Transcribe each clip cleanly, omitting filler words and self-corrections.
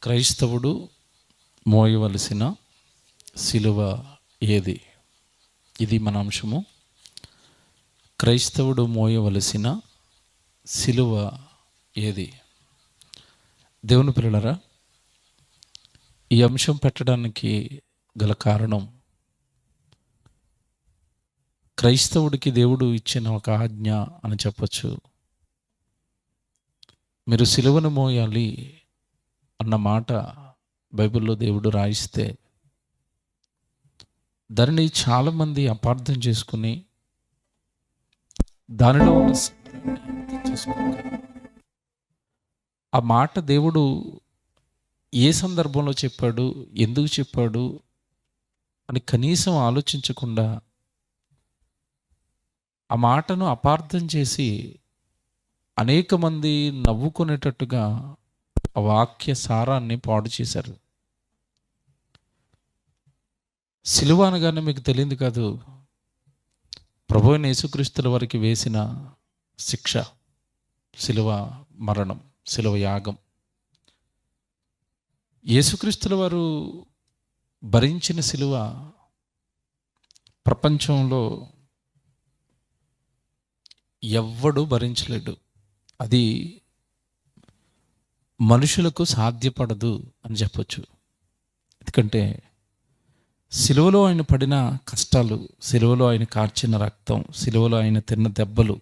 క్రైస్తవుడు మోయవలసిన సిలువ ఏది? ఇది మన అంశము. క్రైస్తవుడు మోయవలసిన సిలువ ఏది? దేవుని పిల్లలారా, ఈ అంశం పెట్టడానికి గల కారణం, క్రైస్తవుడికి దేవుడు ఇచ్చిన ఒక ఆజ్ఞ అని చెప్పచ్చు. మీరు సిలువను మోయాలి అన్న మాట బైబిల్లో దేవుడు రాయిస్తే దానిని చాలామంది అపార్థం చేసుకుని దానిలో ఉన్న ఆ మాట దేవుడు ఏ సందర్భంలో చెప్పాడు, ఎందుకు చెప్పాడు అని కనీసం ఆలోచించకుండా ఆ మాటను అపార్థం చేసి అనేక మంది నవ్వుకునేటట్టుగా ఆ వాక్య సారాన్ని పాడు చేశారు. సిలువ అనగానే మీకు తెలియదు కాదు, ప్రభువైన యేసుక్రీస్తుల వారికి వేసిన శిక్ష, సిలువ మరణం, సిలువ యాగం. యేసుక్రీస్తుల వారు భరించిన సిలువ ప్రపంచంలో ఎవ్వడు భరించలేడు. అది మనుషులకు సాధ్యపడదు అని చెప్పొచ్చు. ఎందుకంటే సిలువలో ఆయన పడిన కష్టాలు, సిలువలో ఆయన కార్చిన రక్తం, సిలువలో ఆయన తిన్న దెబ్బలు,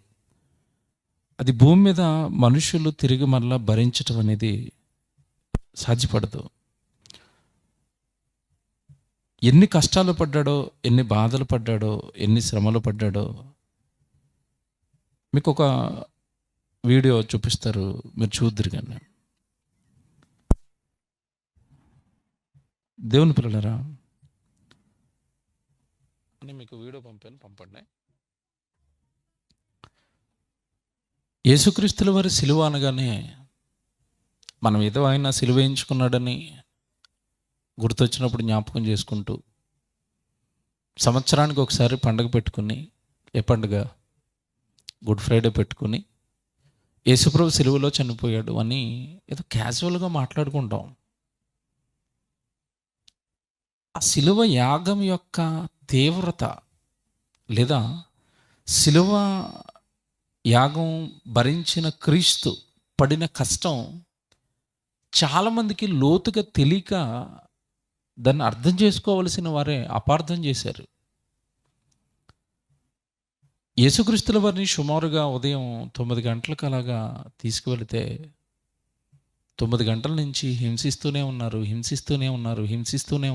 అది భూమి మీద మనుషులు తిరిగి మరలా భరించటం అనేది సాధ్యపడదు. ఎన్ని కష్టాలు పడ్డాడో, ఎన్ని బాధలు పడ్డాడో, ఎన్ని శ్రమలు పడ్డాడో మీకు ఒక వీడియో చూపిస్తారు, మీరు చూద్దరు. కానీ దేవుని పిల్లలారా, అని మీకు వీడియో పంపండి. యేసుక్రీస్తుల వారి సిలువ అనగానే మనం ఏదో ఆయన సిలువ వేయించుకున్నాడని గుర్తొచ్చినప్పుడు జ్ఞాపకం చేసుకుంటూ సంవత్సరానికి ఒకసారి పండగ పెట్టుకుని, ఏ పండుగ? గుడ్ ఫ్రైడే పెట్టుకుని యేసుప్రభు సిలువలో చనిపోయాడు అని ఏదో క్యాజువల్గా మాట్లాడుకుంటాం. ఆ సిలువ యాగం యొక్క తీవ్రత, లేదా సిలువ యాగం భరించిన క్రీస్తు పడిన కష్టం చాలామందికి లోతుగా తెలియక దాన్ని అర్థం చేసుకోవలసిన వారే అపార్థం చేశారు. యేసుక్రీస్తుల వారిని సుమారుగా ఉదయం 9 గంటలకు అలాగా తీసుకువెళితే 9 గంటల నుంచి హింసిస్తూనే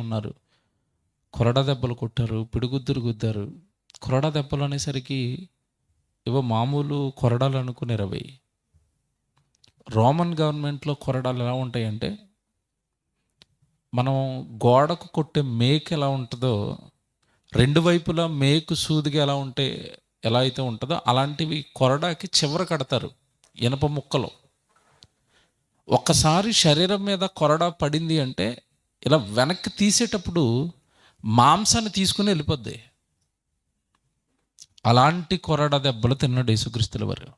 ఉన్నారు. కొరడా దెబ్బలు కొట్టారు, పిడిగుద్దురు గుద్దారు. కొరడా దెబ్బలు అనేసరికి ఏవో మామూలు కొరడాలు అనుకునేరు. అవి రోమన్ గవర్నమెంట్లో కొరడాలు ఎలా ఉంటాయంటే, మనం గోడకు కొట్టే మేకు ఎలా ఉంటుందో, రెండు వైపులా మేకు సూదిగా ఎలా అయితే ఉంటుందో అలాంటివి కొరడాకి చివర కడతారు ఇనప ముక్కలు. ఒక్కసారి శరీరం మీద కొరడా పడింది అంటే ఇలా వెనక్కి తీసేటప్పుడు మాంసాన్ని తీసుకుని వెళ్ళిపోద్ది. అలాంటి కొరడా దెబ్బలు తిన్నాడు యేసుక్రీస్తుల వారు.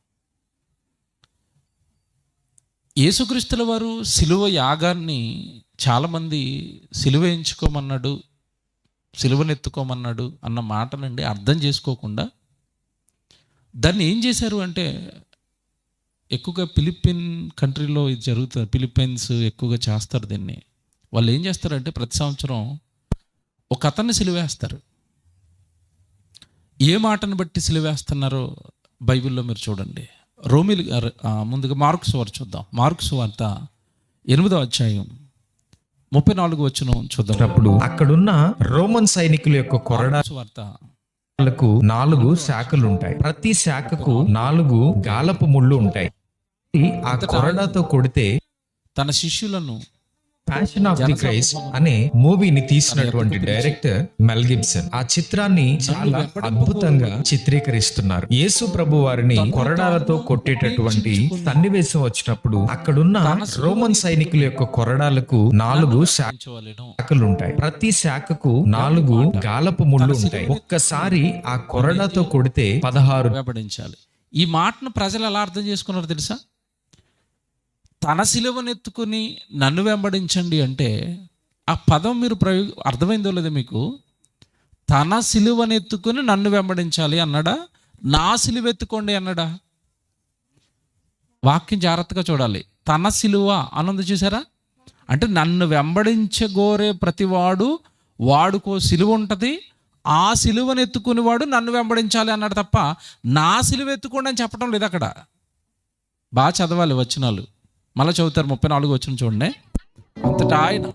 యేసుక్రీస్తుల వారు సిలువ యాగాన్ని చాలామంది సిలువ ఎంచుకోమన్నాడు, సిలువనెత్తుకోమన్నాడు అన్న మాట నుండి అర్థం చేసుకోకుండా దాన్ని ఏం చేశారు అంటే, ఎక్కువగా ఫిలిప్పీన్ కంట్రీలో ఇది జరుగుతుంది. ఫిలిప్పీన్స్ ఎక్కువగా చేస్తారు దీన్ని. వాళ్ళు ఏం చేస్తారంటే ప్రతి సంవత్సరం ఒక అతన్ని సిలువేస్తారు. ఏ మాటను బట్టి సిలువేస్తున్నారో బైబిల్లో మీరు చూడండి. ముందుగా మార్కు సువార్త చూద్దాం. మార్కు సువార్త 8వ అధ్యాయం 34 వచనం చూద్దాం. అప్పుడు అక్కడున్న రోమన్ సైనికుల యొక్క కొరడా సువార్త 4 శాఖలు ఉంటాయి. ప్రతి శాఖకు 4 గాలపు ముళ్ళు ఉంటాయి. ఆ కొరడాతో కొడితే తన శిష్యులను, ప్యాషన్ ఆఫ్ ది క్రైస్ట్ అనే మూవీని తీసినటువంటి డైరెక్టర్ మెల్ గిబ్సన్ ఆ చిత్రాన్ని చాలా అద్భుతంగా చిత్రీకరిస్తున్నారు. యేసు ప్రభు వారిని కొరడాలతో కొట్టేటటువంటి సన్నివేశం వచ్చినప్పుడు అక్కడున్న రోమన్ సైనికుల యొక్క కొరడాలకు 4 శాఖలు ఉంటాయి. ప్రతి శాఖకు 4 గాలపు ముళ్ళు ఉంటాయి. ఒక్కసారి ఆ కొరడాతో కొడితే 16 వెంబడించాలి. ఈ మాటను ప్రజలు ఎలా అర్థం చేసుకున్నారు తెలుసా? తన సిలువనెత్తుకుని నన్ను వెంబడించండి అంటే ఆ పదం మీరు అర్థమైందో లేదో మీకు? తన సిలువనెత్తుకుని నన్ను వెంబడించాలి అన్నాడా, నా సిలువ ఎత్తుకోండి అన్నాడా? వాక్యం జాగ్రత్తగా చూడాలి. తన సిలువ అన్నది చూసారా? అంటే నన్ను వెంబడించగోరే ప్రతివాడు వాడుకో సిలువ ఉంటుంది, ఆ సిలువను ఎత్తుకునేవాడు నన్ను వెంబడించాలి అన్నాడు తప్ప నా సిలువ ఎత్తుకోండి అని చెప్పడం లేదు అక్కడ. బాగా చదవాలి వచనాలు. మళ్ళీ చదువుతారు 34 వచనం చూడండి. అంతటా ఆయన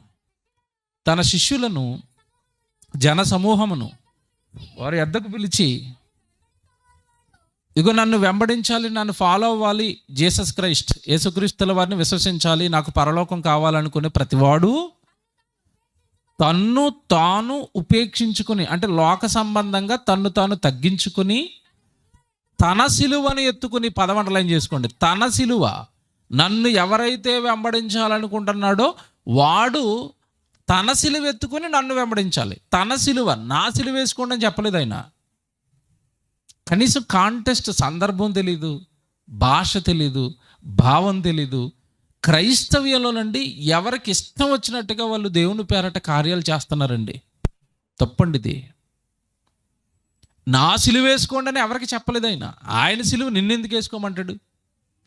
తన శిష్యులను జన సమూహమును వారి యొద్దకు పిలిచి, ఇగో నన్ను వెంబడించాలి, నన్ను ఫాలో అవ్వాలి, జీసస్ క్రైస్ట్ యేసుక్రీస్తుల వారిని విశ్వసించాలి, నాకు పరలోకం కావాలనుకునే ప్రతివాడు తన్ను తాను ఉపేక్షించుకుని, అంటే లోక సంబంధంగా తన్ను తాను తగ్గించుకుని తన సిలువను ఎత్తుకుని, పదమండలం చేసుకోండి, తన సిలువ. నన్ను ఎవరైతే వెంబడించాలనుకుంటున్నాడో వాడు తన సిలువ ఎత్తుకుని నన్ను వెంబడించాలి. తన సిలువ, నా సిలువ వేసుకోండి అని చెప్పలేదు ఆయన. కనీసం కాంటెస్ట్, సందర్భం తెలీదు, భాష తెలీదు, భావం తెలీదు. క్రైస్తవ్యంలో నుండి ఎవరికి ఇష్టం వచ్చినట్టుగా వాళ్ళు దేవుని పేరట కార్యాలు చేస్తున్నారండి. తప్పండి ఇది. నా సిలువ వేసుకోండి అని ఎవరికి చెప్పలేదు ఆయన. ఆయన సిలువ నిన్నెందుకు వేసుకోమంటాడు?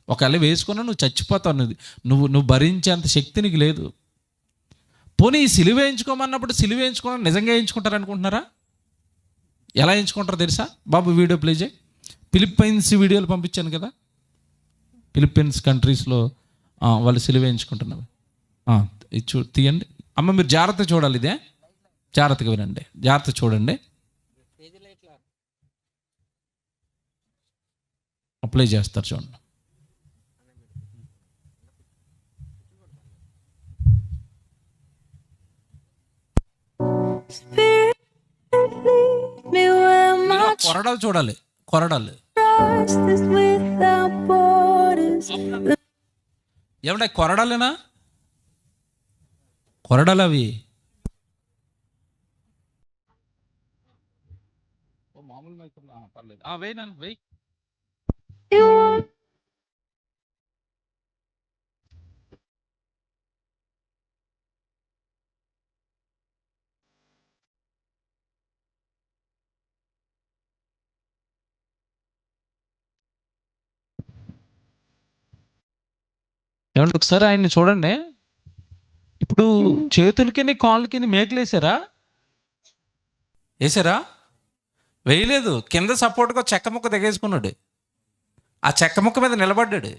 ఒకవేళ వేసుకున్నా నువ్వు చచ్చిపోతావు, నువ్వు భరించేంత శక్తి నీకు లేదు. పోనీ ఈ సిలువ వేయించుకోమన్నప్పుడు సిలువ వేయించుకోవడం నిజంగా వేయించుకుంటారు అనుకుంటున్నారా? ఎలా వేయించుకుంటారో తెలుసా? బాబు వీడియో ప్లే చేయి. ఫిలిప్పైన్స్ వీడియోలు పంపించాను కదా, ఫిలిప్పైన్స్ కంట్రీస్లో వాళ్ళు సిలువ వేయించుకుంటున్నారు. ఇది తీయండి అమ్మ, మీరు జాగ్రత్త చూడాలి, ఇదే జాగ్రత్తగా వినండి, జాగ్రత్త చూడండి. అప్లై చేస్తారు చూడండి. కొరడాలు చూడాలి, కొరడాలు. ఏమంటే కొరడాలేనా? కొరడాలు అవి మామూలు పర్లేదు. వేయి నన్ను వేయి. ఏమంటే ఒకసారి ఆయన్ని చూడండి. ఇప్పుడు చేతులకి కాళ్ళకి మేకలు వేసారా? వేసారా? వేయలేదు. కింద సపోర్ట్గా చెక్క ముక్క దిగేసుకున్నాడు. ఆ చెక్క ముక్క మీద నిలబడ్డాడు.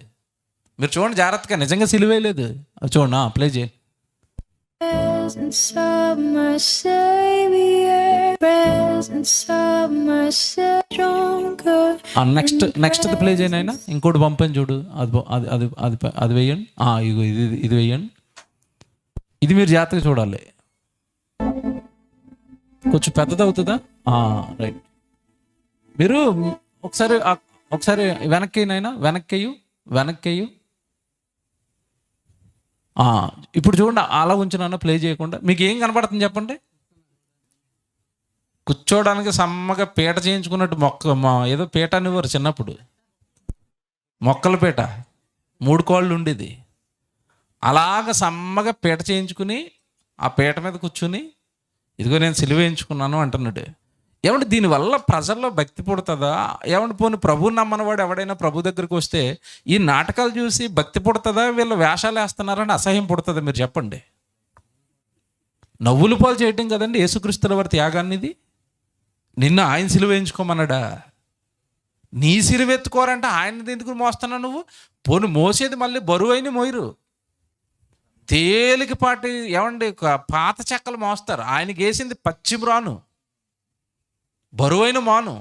మీరు చూడండి జాగ్రత్తగా, నిజంగా సిలువేయలేదు. అది చూడండి, ప్లే చేయండి. నెక్స్ట్ ప్లే చేయండి ఆయన. ఇంకోటి పంపని చూడు, అది అది అది అది వేయండి. ఇగో ఇది వేయండి. ఇది మీరు జాగ్రత్తగా చూడాలి. కొంచెం పెద్దది అవుతుందా? రైట్. మీరు ఒకసారి వెనక్కి నాయనా, వెనక్కేయు. ఇప్పుడు చూడండి, అలా ఉంచినా ప్లే చేయకుండా. మీకు ఏం కనపడుతుంది చెప్పండి? కూర్చోడానికి సమ్మగా పీట చేయించుకున్నట్టు ఏదో పీట అనేవారు చిన్నప్పుడు, మొక్కల పీట 3 కాళ్ళు ఉండేది. అలాగ సమ్మగా పీట చేయించుకుని ఆ పీట మీద కూర్చుని, ఇదిగో నేను సిలువ వేయించుకున్నాను అంటున్నాడు. ఏమంటే దీనివల్ల ప్రజల్లో భక్తి పుడుతుందా? ఏమంటే పోనీ ప్రభువు నమ్మనవాడు ఎవడైనా ప్రభు దగ్గరికి వస్తే ఈ నాటకాలు చూసి భక్తి పుడుతుందా? వీళ్ళు వేషాలు వేస్తున్నారని అసహ్యం పుడుతుందా? మీరు చెప్పండి. నవ్వులు పాలు చేయటం కదండి యేసుక్రీస్తుల వారి త్యాగాన్ని. ఇది నిన్ను ఆయన సిలువ వేయించుకోమన్నాడా? నీ సిలువ ఎత్తుకోరంటే ఆయన ఎందుకు మోస్తున్నావు నువ్వు? పోను మోసేది మళ్ళీ బరువైన మోయరు, తేలికపాటి ఏమండి పాత చెక్కలు మోస్తారు. ఆయనకి వేసింది పచ్చిమ్రాను, బరువైన మాను.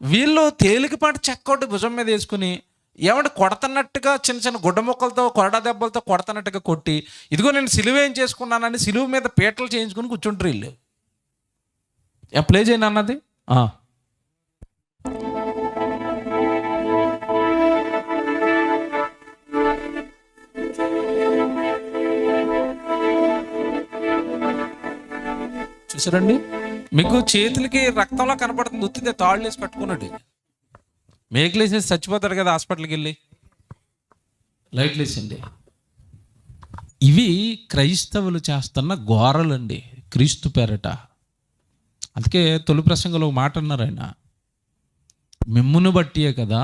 వీళ్ళు తేలికపాటి చెక్కోటి భుజం మీద వేసుకుని ఏమంటే కొడతన్నట్టుగా చిన్న చిన్న గుడ్డ ముక్కలతో, కొరడా దెబ్బలతో కొడతన్నట్టుగా కొట్టి, ఇదిగో నేను సిలువ ఏం చేసుకున్నానని సిలువ మీద పీటలు చేయించుకుని కూర్చుంటారు వీళ్ళు. ప్లే చేయను అన్నది. చూసారండి, మీకు చేతులకి రక్తంలా కనపడుతుంది. ఉత్తితే తాళ్ళు వేసి కట్టుకున్నాడు. మేకలేసేసి చచ్చిపోతాడు కదా హాస్పిటల్కి వెళ్ళి. లైట్లు వేసింది. ఇవి క్రైస్తవులు చేస్తున్న ఘోరలండి క్రీస్తు పేరట. అందుకే తొలి ప్రసంగంలో ఒక మాట అన్నారు ఆయన, మిమ్మును బట్టియే కదా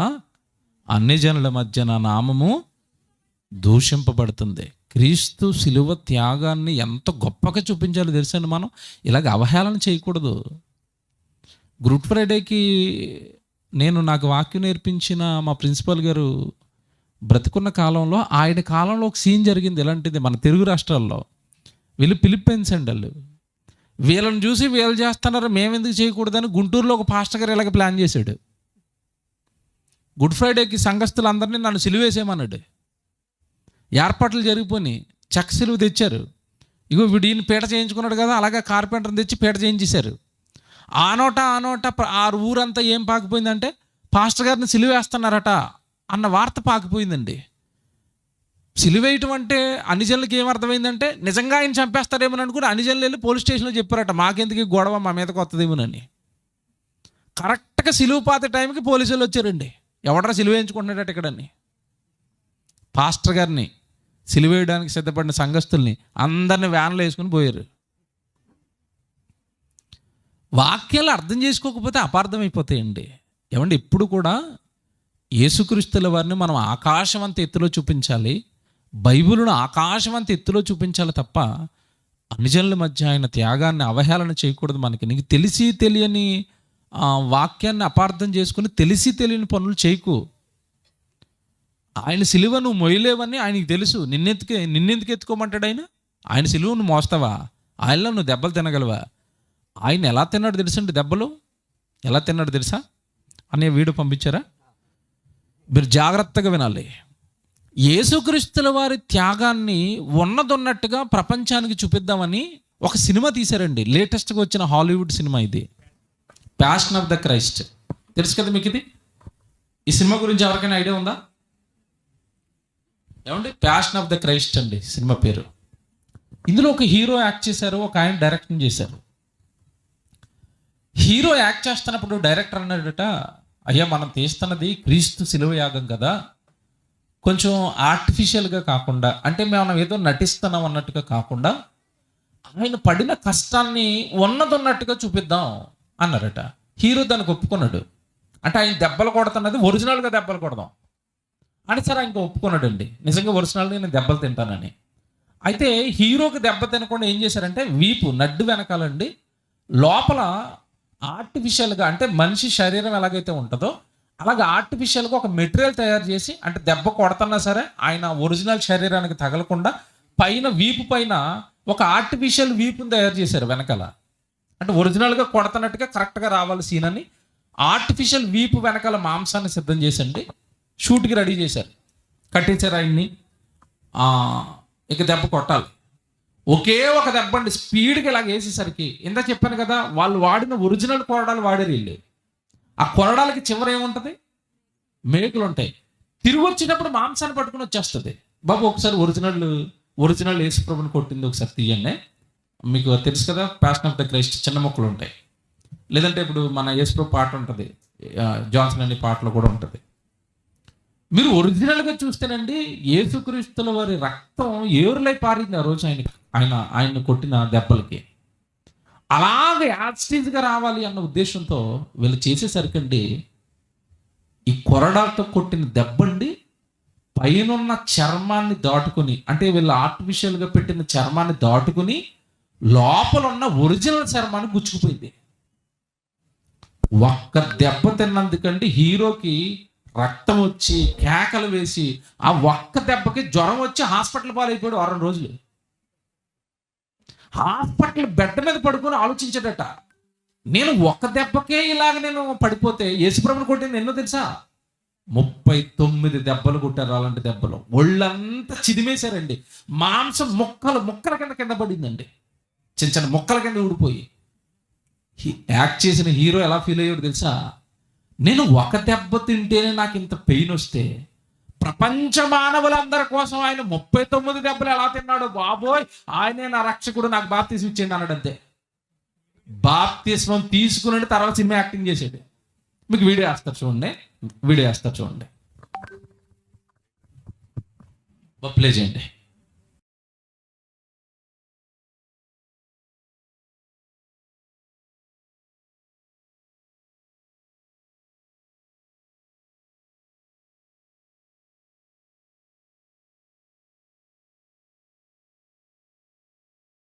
అన్ని జనుల మధ్య నా నామము దూషింపబడుతుంది. క్రీస్తు శిలువ త్యాగాన్ని ఎంత గొప్పగా చూపించాలో తెలుసండి. మనం ఇలాగ అవహేళన చేయకూడదు. గుడ్ ఫ్రైడేకి నాకు వాక్యం నేర్పించిన మా ప్రిన్సిపల్ గారు బ్రతికున్న కాలంలో, ఆయన కాలంలో ఒక సీన్ జరిగింది ఇలాంటిది మన తెలుగు రాష్ట్రాల్లో. వీళ్ళు ఫిలిప్పైన్స్ అండి. వాళ్ళు వీళ్ళని చూసి వీళ్ళు చేస్తున్నారు, మేమెందుకు చేయకూడదని గుంటూరులో ఒక పాస్టర్ గారు ఇలాగ ప్లాన్ చేశాడు. గుడ్ ఫ్రైడేకి సంఘస్థులందరినీ నన్ను సిలువేసేయమన్నాడు. ఏర్పాట్లు జరిగిపోయి చెక్క సిలువ తెచ్చారు. ఇగో వీడు ఈయన పీట చేయించుకున్నాడు కదా, అలాగే కార్పెంటర్ని తెచ్చి పీట చేయించేశారు. ఆ నోట ఆ ఊరంతా ఏం పాకిపోయిందంటే పాస్టర్ గారిని సిలువేస్తున్నారట అన్న వార్త పాకిపోయిందండి. సిలువేయటం అంటే అన్ని జనులకి ఏమర్థమైందంటే నిజంగా ఆయన చంపేస్తారేమో అనుకుని అన్ని జనులు వెళ్ళి పోలీస్ స్టేషన్లో చెప్పారట, మాకెందుకు ఈ గొడవ, మా మీదకి వస్తుందేమోనని. కరెక్ట్గా సిలువ పాత టైంకి పోలీసులు వచ్చారండి. ఎవడరా సిలువేయించుకుంటున్నాడట ఇక్కడని. పాస్టర్ గారిని సిలువేయడానికి సిద్ధపడిన సంఘస్థుల్ని అందరిని వ్యాన్లో వేసుకుని పోయారు. వాక్యాలు అర్థం చేసుకోకపోతే అపార్థం అయిపోతాయండి. ఏమండి, ఇప్పుడు కూడా యేసుక్రీస్తుల వారిని మనం ఆకాశమంత ఎత్తులో చూపించాలి, బైబిలును ఆకాశమంత ఎత్తులో చూపించాలి తప్ప అన్ని జనుల మధ్య ఆయన త్యాగాన్ని అవహేళన చేయకూడదు. నీకు తెలిసి తెలియని వాక్యాన్ని అపార్థం చేసుకుని తెలిసి తెలియని పనులు చేయకు. ఆయన సిలువ నువ్వు మొయ్యలేవని ఆయనకి తెలుసు. నిన్నెందుకు ఎత్తుకోమంటాడు ఆయన? ఆయన సిలువ నువ్వు మోస్తావా? ఆయనలో నువ్వు దెబ్బలు తినగలవా? ఆయన ఎలా తిన్నాడు తెలుసండి, దెబ్బలు ఎలా తిన్నాడు తెలుసా అనే వీడియో పంపించారా? మీరు జాగ్రత్తగా వినాలి. యేసుక్రీస్తుల వారి త్యాగాన్ని ఉన్నదొన్నట్టుగా ప్రపంచానికి చూపిద్దామని ఒక సినిమా తీశారండి. లేటెస్ట్గా వచ్చిన హాలీవుడ్ సినిమా ఇది, ప్యాషన్ ఆఫ్ ద క్రైస్ట్. తెలుసు కదా మీకు ఇది? ఈ సినిమా గురించి ఎవరికైనా ఐడియా ఉందా? ఏమండి, ప్యాషన్ ఆఫ్ ద క్రైస్ట్ అండి సినిమా పేరు. ఇందులో ఒక హీరో యాక్ట్ చేశారు, ఒక ఆయన డైరెక్షన్ చేశారు. హీరో యాక్ట్ చేస్తున్నప్పుడు డైరెక్టర్ అన్నాడట, అయ్యా మనం తీస్తున్నది క్రీస్తు శిలువ యాగం కదా, కొంచెం ఆర్టిఫిషియల్గా కాకుండా, అంటే మనం ఏదో నటిస్తున్నాం అన్నట్టుగా కాకుండా ఆయన పడిన కష్టాన్ని ఉన్నదన్నట్టుగా చూపిద్దాం అన్నారట. హీరో దానికి ఒప్పుకున్నాడు. అంటే ఆయన దెబ్బలు కొడుతున్నది ఒరిజినల్గా దెబ్బలు కొడదాం అని సరే ఆయన ఒప్పుకున్నాడు అండి. నిజంగా ఒరిజినల్గా నేను దెబ్బలు తింటానని. అయితే హీరోకి దెబ్బ తినకుండా ఏం చేశారంటే వీపు నడ్డు వెనకాలండి లోపల ఆర్టిఫిషియల్గా, అంటే మనిషి శరీరం ఎలాగైతే ఉంటుందో అలాగే ఆర్టిఫిషియల్గా ఒక మెటీరియల్ తయారు చేసి, అంటే దెబ్బ కొడుతున్నా సరే ఆయన ఒరిజినల్ శరీరానికి తగలకుండా పైన వీపు పైన ఒక ఆర్టిఫిషియల్ వీపుని తయారు చేశారు వెనకాల. అంటే ఒరిజినల్గా కొడుతున్నట్టుగా కరెక్ట్గా రావాలి సీన్ అని ఆర్టిఫిషియల్ వీపు వెనకాల మాంసాన్ని సిద్ధం చేసండి షూట్కి రెడీ చేశారు. కట్టించారు ఆయన్ని. ఇక దెబ్బ కొట్టాలి. ఒకే ఒక దెబ్బ అండి స్పీడ్గా ఇలాగ వేసేసరికి, ఇందా చెప్పాను కదా వాళ్ళు వాడిన ఒరిజినల్ కొరడాలు వాడారు వీళ్ళు. ఆ కొరడాలకి చివర ఏముంటుంది? మేకులు ఉంటాయి. తిరిగి వచ్చేటప్పుడు మాంసాన్ని పట్టుకుని వచ్చేస్తుంది. బాబు ఒకసారి ఒరిజినల్ యేసుప్రభుని కొట్టింది ఒకసారి తీయండి. మీకు తెలుసు కదా ప్యాషన్ ఆఫ్ ద క్రైస్ట్ చిన్న మొక్కలు ఉంటాయి. లేదంటే ఇప్పుడు మన యేసుప్రభు పాట ఉంటుంది, జాన్సన్ అనే పాటలో కూడా ఉంటుంది. మీరు ఒరిజినల్గా చూస్తేనండి యేసుక్రీస్తుల వారి రక్తం ఏరులై పారింది ఆ రోజు ఆయన కొట్టిన దెబ్బలకి. అలాగే యాక్సిడెంట్గా రావాలి అన్న ఉద్దేశంతో వీళ్ళు చేసేసరికండి ఈ కొరడాతో కొట్టిన దెబ్బండి పైనున్న చర్మాన్ని దాటుకుని, అంటే వీళ్ళు ఆర్టిఫిషియల్గా పెట్టిన చర్మాన్ని దాటుకుని లోపల ఉన్న ఒరిజినల్ చర్మాన్ని గుచ్చుకుపోయింది. ఒక్క దెబ్బ తిన్నందుకండి హీరోకి రక్తం వచ్చి కేకలు వేసి ఆ ఒక్క దెబ్బకి జ్వరం వచ్చి హాస్పిటల్ పాలైపోయాడు 6 రోజులు. హాస్పిటల్ బెడ్ మీద పడుకొని ఆలోచించాడట, నేను ఒక్క దెబ్బకే ఇలాగ నేను పడిపోతే యేసుప్రభుని కొట్టింది ఎన్నో తెలుసా? 39 దెబ్బలు కొట్టారు. అలాంటి దెబ్బలు ఒళ్ళంతా చిదిమేశారండి. మాంసం ముక్కల కింద పడిందండి. చిన్న చిన్న ముక్కల కింద ఊడిపోయి. యాక్ట్ చేసిన హీరో ఎలా ఫీల్ అయ్యాడు తెలుసా? నేను ఒక దెబ్బ తింటేనే నాకు ఇంత పెయిన్ వస్తే ప్రపంచ మానవులందరి కోసం ఆయన 39 దెబ్బలు ఎలా తిన్నాడు బాబోయ్, ఆయనే నా రక్షకుడు, నాకు బాప్తిస్మం ఇచ్చేయండి అన్నాడు. అంతే. బాప్తిస్మం తీసుకుని తర్వాత సినిమా యాక్టింగ్ చేసాడు. మీకు వీడియో వేస్తారు చూడండి. ప్లే చేయండి.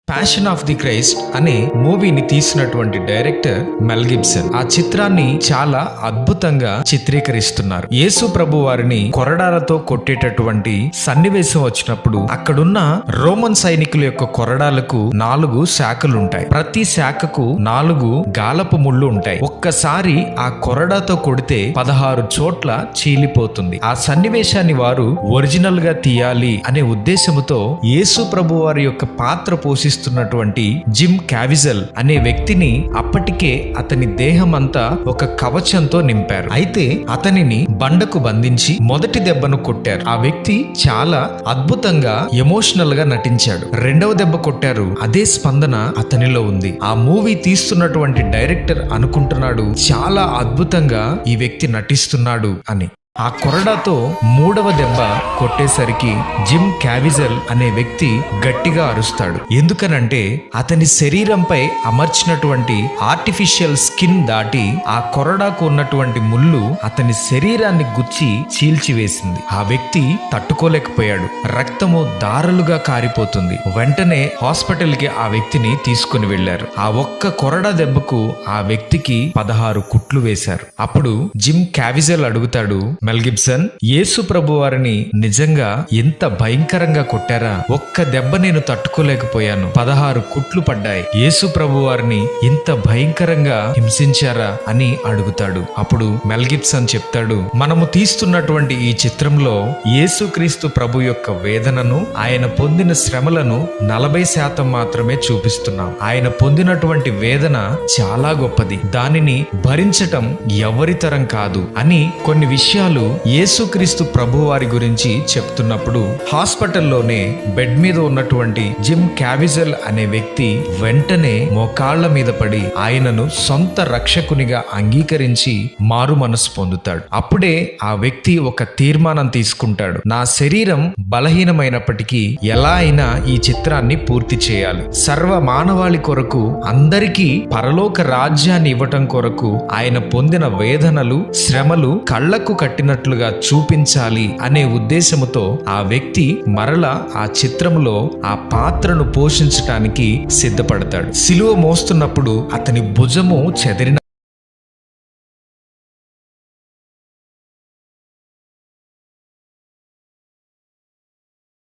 ప్యాషన్ ఆఫ్ ది క్రైస్ట్ అనే మూవీని తీసినటువంటి డైరెక్టర్ మెల్ గిబ్సన్ ఆ చిత్రాన్ని చాలా అద్భుతంగా చిత్రీకరిస్తున్నారు. యేసు ప్రభు వారిని కొరడాలతో కొట్టేటటువంటి సన్నివేశం వచ్చినప్పుడు అక్కడున్న రోమన్ సైనికుల యొక్క కొరడాలకు 4 శాఖలు ఉంటాయి. ప్రతి శాఖకు 4 గాలపు ముళ్ళు ఉంటాయి. ఒక్కసారి ఆ కొరడాతో కొడితే 16 చోట్ల చీలిపోతుంది. ఆ సన్నివేశాన్ని వారు ఒరిజినల్ గా తీయాలి అనే ఉద్దేశముతో యేసు ప్రభు వారి యొక్క పాత్ర పోషిస్తున్నటువంటి జిమ్ క్యావిజల్ అనే వ్యక్తిని అప్పటికే అతని దేహం అంతా ఒక కవచంతో నింపారు. అయితే అతనిని బండకు బంధించి మొదటి దెబ్బను కొట్టారు. ఆ వ్యక్తి చాలా అద్భుతంగా ఎమోషనల్ గా నటించాడు. రెండవ దెబ్బ కొట్టారు, అదే స్పందన అతనిలో ఉంది. ఆ మూవీ తీస్తున్నటువంటి డైరెక్టర్ అనుకుంటున్నాడు చాలా అద్భుతంగా ఈ వ్యక్తి నటిస్తున్నాడు అని. ఆ కొరడాతో 3వ దెబ్బ కొట్టేసరికి జిమ్ క్యావిజల్ అనే వ్యక్తి గట్టిగా అరుస్తాడు. ఎందుకనంటే అతని శరీరంపై అమర్చినటువంటి ఆర్టిఫిషియల్ స్కిన్ దాటి ఆ కొరడాకు ఉన్నటువంటి ముళ్ళు అతని శరీరాన్ని గుచ్చి చీల్చివేసింది. ఆ వ్యక్తి తట్టుకోలేకపోయాడు. రక్తము దారలుగా కారిపోతుంది. వెంటనే హాస్పిటల్ కి ఆ వ్యక్తిని తీసుకుని వెళ్లారు. ఆ ఒక్క కొరడా దెబ్బకు ఆ వ్యక్తికి 16 కుట్లు వేశారు. అప్పుడు జిమ్ క్యావిజల్ అడుగుతాడు, మెల్ గిబ్సన్, యేసు ప్రభు వారిని నిజంగా ఎంత భయంకరంగా కొట్టారా? ఒక్క దెబ్బ నేను తట్టుకోలేకపోయాను. 16 కుట్లు పడ్డాయి. యేసు ప్రభు వారిని ఇంత భయంకరంగా హింసించారా అని అడుగుతాడు. అప్పుడు మెల్ గిబ్సన్ చెప్తాడు, మనము తీస్తున్నటువంటి ఈ చిత్రంలో యేసుక్రీస్తు ప్రభు యొక్క వేదనను, ఆయన పొందిన శ్రమలను 40% మాత్రమే చూపిస్తున్నాం. ఆయన పొందినటువంటి వేదన చాలా గొప్పది. దానిని భరించటం ఎవరితరం కాదు అని కొన్ని విషయాలు యేసుక్రీస్తు ప్రభు వారి గురించి చెప్తున్నప్పుడు హాస్పిటల్లోనే బెడ్ మీద ఉన్నటువంటి జిమ్ క్యావిజల్ అనే వ్యక్తి వెంటనే మోకాళ్ల మీద పడి ఆయనను సొంత రక్షకునిగా అంగీకరించి మారు మనసు పొందుతాడు. అప్పుడే ఆ వ్యక్తి ఒక తీర్మానం తీసుకుంటాడు, నా శరీరం బలహీనమైనప్పటికీ ఎలా అయినా ఈ చిత్రాన్ని పూర్తి చేయాలి. సర్వ మానవాళి కొరకు, అందరికీ పరలోక రాజ్యాన్ని ఇవ్వటం కొరకు ఆయన పొందిన వేదనలు, శ్రమలు కళ్లకు కట్టినట్లుగా చూపించాలి అనే ఉద్దేశముతో ఆ వ్యక్తి మరలా ఆ చిత్రంలో ఆ పాత్రను పోషించటానికి సిద్ధపడతాడు. సిలువ మోస్తున్నప్పుడు అతని భుజము చెదిరిన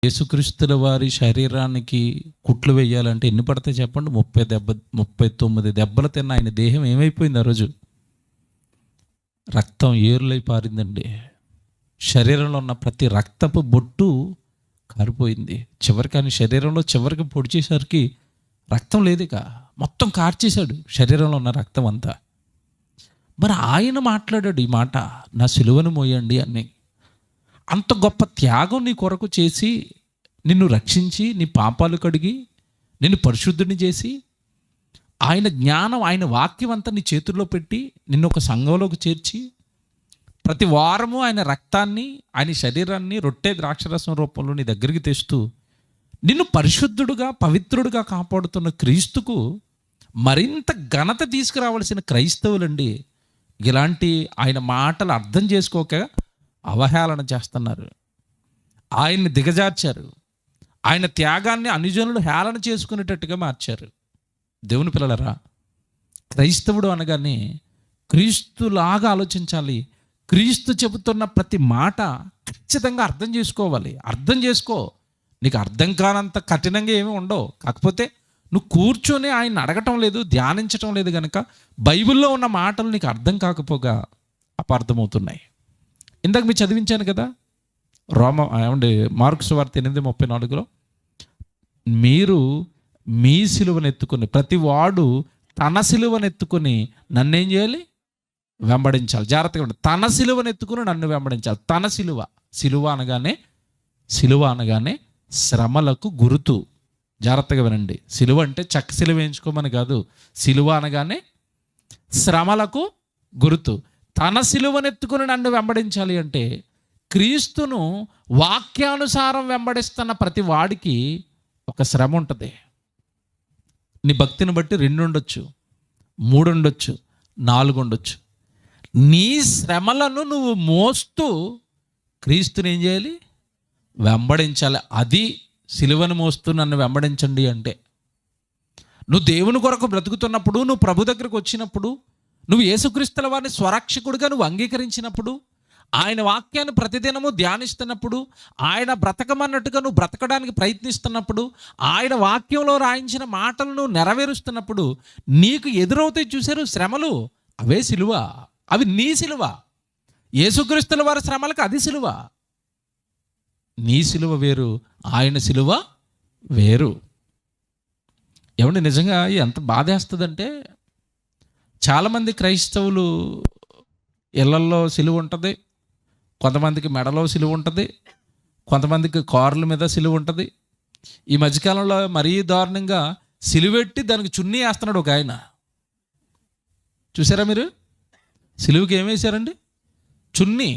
యేసుక్రీస్తుల వారి శరీరానికి కుట్లు వేయాలంటే ఎన్ని పడతాయి చెప్పండి? 39 దెబ్బలు తిన్న ఆయన దేహం ఏమైపోయింది? ఆ రోజు రక్తం ఏరులై పారిందండి. శరీరంలో ఉన్న ప్రతి రక్తపు బొట్టు కారిపోయింది. చివరికి ఆయన శరీరంలో చివరికి పొడిచేసరికి రక్తం లేదు, ఇక మొత్తం కార్చేశాడు శరీరంలో ఉన్న రక్తం అంతా. మరి ఆయన మాట్లాడాడు ఈ మాట, నా సిలువను మోయండి అని. అంత గొప్ప త్యాగం నీ కొరకు చేసి నిన్ను రక్షించి నీ పాపాలు కడిగి నిన్ను పరిశుద్ధుని చేసి ఆయన జ్ఞానం, ఆయన వాక్యం అంతా నీ చేతుల్లో పెట్టి నిన్ను ఒక సంఘంలోకి చేర్చి ప్రతి వారము ఆయన రక్తాన్ని, ఆయన శరీరాన్ని రొట్టె ద్రాక్షరసం రూపంలో నీ దగ్గరికి తెస్తూ నిన్ను పరిశుద్ధుడుగా, పవిత్రుడుగా కాపాడుతున్న క్రీస్తుకు మరింత ఘనత తీసుకురావాల్సిన క్రైస్తవులండి ఇలాంటి ఆయన మాటలు అర్థం చేసుకోక అవహేళన చేస్తున్నారు. ఆయన్ని దిగజార్చారు. ఆయన త్యాగాన్ని అనుజనులు హేళన చేసుకునేటట్టుగా మార్చారు. దేవుని పిల్లలరా, క్రైస్తవుడు అనగానే క్రీస్తులాగా ఆలోచించాలి. క్రీస్తు చెబుతున్న ప్రతి మాట ఖచ్చితంగా అర్థం చేసుకోవాలి. అర్థం చేసుకో. నీకు అర్థం కానంత కఠినంగా ఏమీ ఉండవు. కాకపోతే నువ్వు కూర్చొని ఆయన అడగటం లేదు, ధ్యానించటం లేదు కనుక బైబిల్లో ఉన్న మాటలు నీకు అర్థం కాకపోగా అపార్థమవుతున్నాయి. ఇందాక మీరు చదివించాను కదా, మార్కు సువార్త 8:34 మీరు మీ సిలువనెత్తుకుని, ప్రతి వాడు తన సిలువనెత్తుకుని నన్నేం చేయాలి? వెంబడించాలి. జాగ్రత్తగా ఉండి, తన సిలువనెత్తుకుని నన్ను వెంబడించాలి. తన సిలువ అనగానే శ్రమలకు గుర్తు. జాగ్రత్తగా వినండి. సిలువ అంటే చెక్క సిలువ వేయించుకోమని కాదు. సిలువ అనగానే శ్రమలకు గుర్తు. తన సిలువనెత్తుకుని నన్ను వెంబడించాలి అంటే క్రీస్తును వాక్యానుసారం వెంబడిస్తున్న ప్రతి వాడికి ఒక శ్రమ ఉంటుంది. నీ భక్తిని బట్టి 2 ఉండొచ్చు, 3 ఉండొచ్చు, 4 ఉండొచ్చు. నీ శ్రమలను నువ్వు మోస్తూ క్రీస్తుని ఏం చేయాలి? వెంబడించాలి. అది సిలువను మోస్తూ నన్ను వెంబడించండి అంటే. నువ్వు దేవుని కొరకు బ్రతుకుతున్నప్పుడు, నువ్వు ప్రభు దగ్గరకు వచ్చినప్పుడు, నువ్వు యేసుక్రీస్తుల వారిని స్వరక్షకుడిగా నువ్వు అంగీకరించినప్పుడు, ఆయన వాక్యాన్ని ప్రతిదినము ధ్యానిస్తున్నప్పుడు, ఆయన బ్రతకమన్నట్టుగా నువ్వు బ్రతకడానికి ప్రయత్నిస్తున్నప్పుడు, ఆయన వాక్యంలో రాయించిన మాటలను నెరవేరుస్తున్నప్పుడు నీకు ఎదురవుతాయి. చూశారు శ్రమలు, అవే సిలువ. అవి నీ సిలువ. యేసుక్రీస్తుల వారి శ్రమలకు అది సిలువ. నీ సిలువ వేరు, ఆయన సిలువ వేరు. ఏమంటే నిజంగా ఎంత బాధేస్తుందంటే, చాలామంది క్రైస్తవులు ఇళ్లల్లో సిలువ ఉంటుంది, కొంతమందికి మెడలో సిలువ ఉంటుంది, కొంతమందికి కార్ల మీద సిలువ ఉంటుంది. ఈ మధ్యకాలంలో మరీ దారుణంగా సిలువెట్టి దానికి చున్నీ వేస్తున్నాడు ఒక ఆయన. చూసారా మీరు? సిలువకి ఏం వేశారండి? చున్నీ.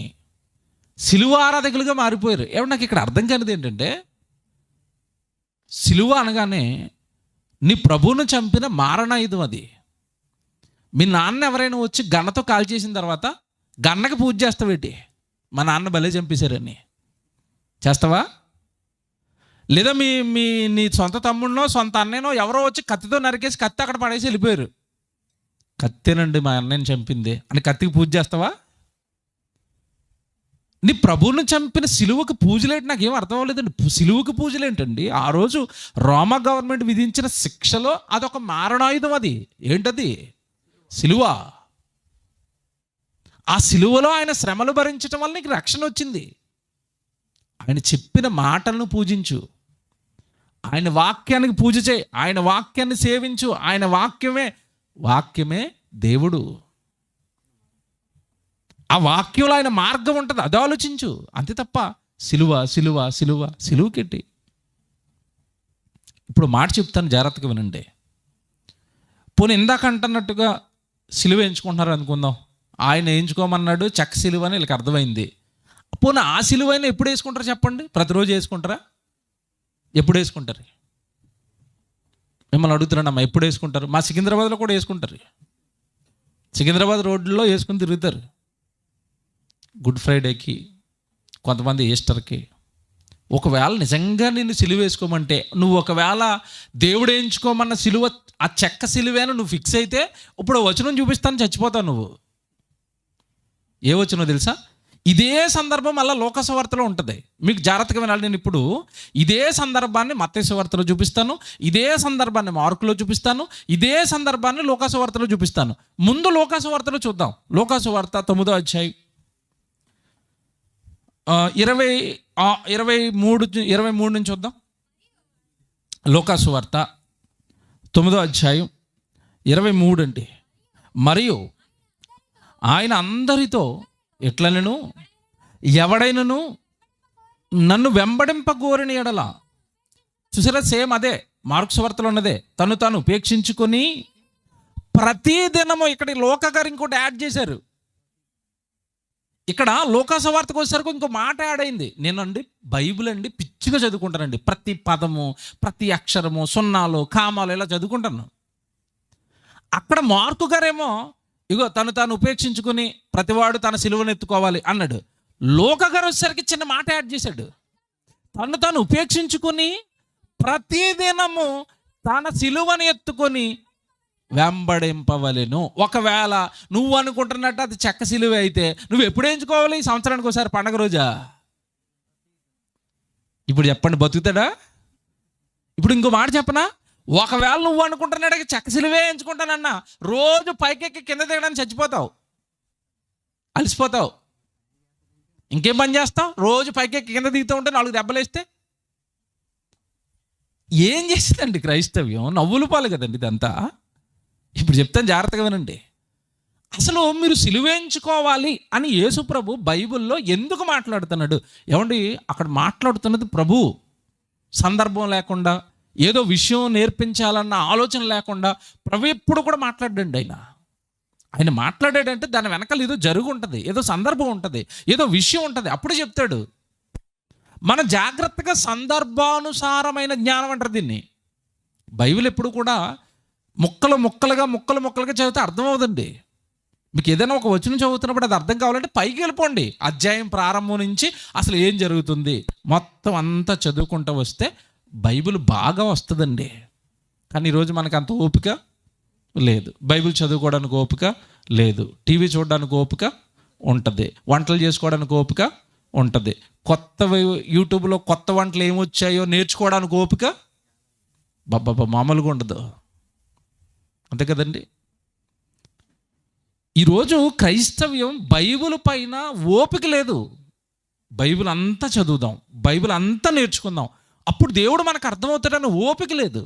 సిలువ ఆరాధకులుగా మారిపోయారు. ఏమన్నా నాకు ఇక్కడ అర్థం కానిది ఏంటంటే, సిలువ అనగానే నీ ప్రభువును చంపిన మారణాయుధం అది. మీ నాన్న ఎవరైనా వచ్చి గన్నతో కాల్ చేసిన తర్వాత గన్నకి పూజ చేస్తావేటి? మా నాన్న భలే చంపేశారని చేస్తావా? లేదా నీ సొంత తమ్ముడినో సొంత అన్నయ్యనో ఎవరో వచ్చి కత్తితో నరికేసి కత్తి అక్కడ పడేసి వెళ్ళిపోయారు. కత్తేనండి మా అన్నయ్యని చంపింది అని కత్తికి పూజ చేస్తావా? నీ ప్రభువును చంపిన సిలువకు పూజలేంటి? నాకేం అర్థం అవ్వలేదండి. సిలువకు పూజలేంటండి? ఆ రోజు రోమా గవర్నమెంట్ విధించిన శిక్షలో అదొక మారణాయుధం. అది ఏంటది? సిలువ. ఆ సిలువలో ఆయన శ్రమలు భరించడం వల్ల నీకు రక్షణ వచ్చింది. ఆయన చెప్పిన మాటలను పూజించు, ఆయన వాక్యానికి పూజ చేయి, ఆయన వాక్యాన్ని సేవించు. ఆయన వాక్యమే దేవుడు. ఆ వాక్యంలో ఆయన మార్గం ఉంటుంది, అది ఆలోచించు. అంతే తప్ప సిలువ సిలువ సిలువ సిలువకెట్టి. ఇప్పుడు మాట చెప్తాను, జాగ్రత్తగా వినండి. పోనీ ఇందాక అంటున్నట్టుగా సిలువ ఎంచుకుంటున్నారు అనుకుందాం. ఆయన వేయించుకోమన్నాడు చెక్క సిలువ అని వీళ్ళకి అర్థమైంది. పోనీ ఆ సిలువ అయినా ఎప్పుడు వేసుకుంటారు చెప్పండి? ప్రతిరోజు వేసుకుంటారా? ఎప్పుడు వేసుకుంటారు? మిమ్మల్ని అడుగుతున్నానమ్మా, ఎప్పుడు వేసుకుంటారు? మా సికింద్రాబాద్లో కూడా వేసుకుంటారు. సికింద్రాబాద్ రోడ్లో వేసుకుని తిరుగుతారు. గుడ్ ఫ్రైడేకి, కొంతమంది ఈస్టర్కి. ఒకవేళ నిజంగా నిన్ను సిలువ వేసుకోమంటే, నువ్వు ఒకవేళ దేవుడు వేయించుకోమన్న సిలువ ఆ చెక్క సిలువేను నువ్వు ఫిక్స్ అయితే, ఇప్పుడు వచనం చూపిస్తాను, చచ్చిపోతావు నువ్వు. ఏ వచనం తెలుసా? ఇదే సందర్భం మళ్ళీ లోక సువార్తలో ఉంటుంది. మీకు జాగ్రత్తగా వినాలి. నేను ఇప్పుడు ఇదే సందర్భాన్ని మత్తయి సువార్తలో చూపిస్తాను, ఇదే సందర్భాన్ని మార్కులో చూపిస్తాను, ఇదే సందర్భాన్ని లోక సువార్తలో చూపిస్తాను. ముందు లోక సువార్తలో చూద్దాం. లోక సువార్త 9వ అధ్యాయం 23 నుంచి చూద్దాం. లోక సువార్త 9వ అధ్యాయం 23 అండి. మరియు ఆయన అందరితో ఎట్లనెను, ఎవడైనను నన్ను వెంబడింపగోరిన ఎడల. చూసారా? సేమ్ అదే మార్కు సువార్తలో ఉన్నదే. తను తాను ఉపేక్షించుకొని ప్రతి దినము. ఇక్కడ లోక గారు ఇంకోటి యాడ్ చేశారు. ఇక్కడ లోకా సువార్తకు వచ్చేసరికి ఇంకో మాట యాడ్ అయింది. నేనండి బైబిల్ అండి పిచ్చిగా చదువుకుంటానండి. ప్రతి పదము, ప్రతి అక్షరము, సున్నాలు, కామాలు ఇలా చదువుకుంటాను. అక్కడ మార్కు గారేమో ఇగో తను తాను ఉపేక్షించుకుని ప్రతివాడు తన సిలువను ఎత్తుకోవాలి అన్నాడు. లోక గారు వచ్చేసరికి చిన్న మాట యాడ్ చేశాడు. తను తాను ఉపేక్షించుకుని ప్రతిదినము తన సిలువను ఎత్తుకొని వెంబడింపవలెను. ఒకవేళ నువ్వు అనుకుంటున్నట్టు అది చెక్క సిలువ అయితే నువ్వు ఎప్పుడు ఎంచుకోవాలి? సంవత్సరానికి ఒకసారి పండగ రోజా? ఇప్పుడు చెప్పండి, బతుకుతాడా? ఇప్పుడు ఇంకో మాట చెప్పనా? ఒకవేళ నువ్వు అనుకుంటున్నాడు చెక్క సిలువే ఎంచుకుంటానన్నా, రోజు పైకెక్కి కింద దిగడానికి చచ్చిపోతావు, అలసిపోతావు. ఇంకేం పని చేస్తావు? రోజు పైకెక్కి కింద దిగుతూ ఉంటే 4 దెబ్బలేస్తే ఏం చేసిందండి క్రైస్తవ్యం? నవ్వులు పాలు కదండి ఇదంతా. ఇప్పుడు చెప్తాను, జాగ్రత్తగా వినండి. అసలు మీరు సిలువేయించుకోవాలి అని యేసు ప్రభు బైబిల్లో ఎందుకు మాట్లాడుతున్నాడు? ఏమండి, అక్కడ మాట్లాడుతున్నది ప్రభు. సందర్భం లేకుండా, ఏదో విషయం నేర్పించాలన్న ఆలోచన లేకుండా ప్రభు ఎప్పుడు కూడా మాట్లాడండి. ఆయన ఆయన మాట్లాడాడంటే దాని వెనకాల ఏదో జరుగు ఉంటుంది, ఏదో సందర్భం ఉంటుంది, ఏదో విషయం ఉంటుంది, అప్పుడు చెప్తాడు. మన జాగ్రత్తగా సందర్భానుసారమైన జ్ఞానం అంటారు దీన్ని. బైబిల్ ఎప్పుడు కూడా ముక్కలుగా చదివితే అర్థం అవుతుంది. మీకు ఏదైనా ఒక వచనం చదువుతున్నప్పుడు అది అర్థం కావాలంటే పైకి వెళ్ళిపోండి, అధ్యాయం ప్రారంభం నుంచి అసలు ఏం జరుగుతుంది మొత్తం అంతా చదువుకుంటూ వస్తే బైబిల్ బాగా వస్తుందండి. కానీ ఈరోజు మనకు అంత ఓపిక లేదు, బైబిల్ చదువుకోవడానికి ఓపిక లేదు, టీవీ చూడడానికి ఓపిక ఉంటుంది, వంటలు చేసుకోవడానికి ఓపిక ఉంటుంది, కొత్త యూట్యూబ్లో కొత్త వంటలు ఏమొచ్చాయో నేర్చుకోవడానికి ఓపిక బాబా మామూలుగా ఉండదు, అంతే కదండి. ఈరోజు క్రైస్తవ్యం బైబిల్ పైన ఓపిక లేదు. బైబిల్ అంతా చదువుదాం, బైబిల్ అంతా నేర్చుకుందాం, అప్పుడు దేవుడు మనకు అర్థమవుతాడని ఓపిక లేదు.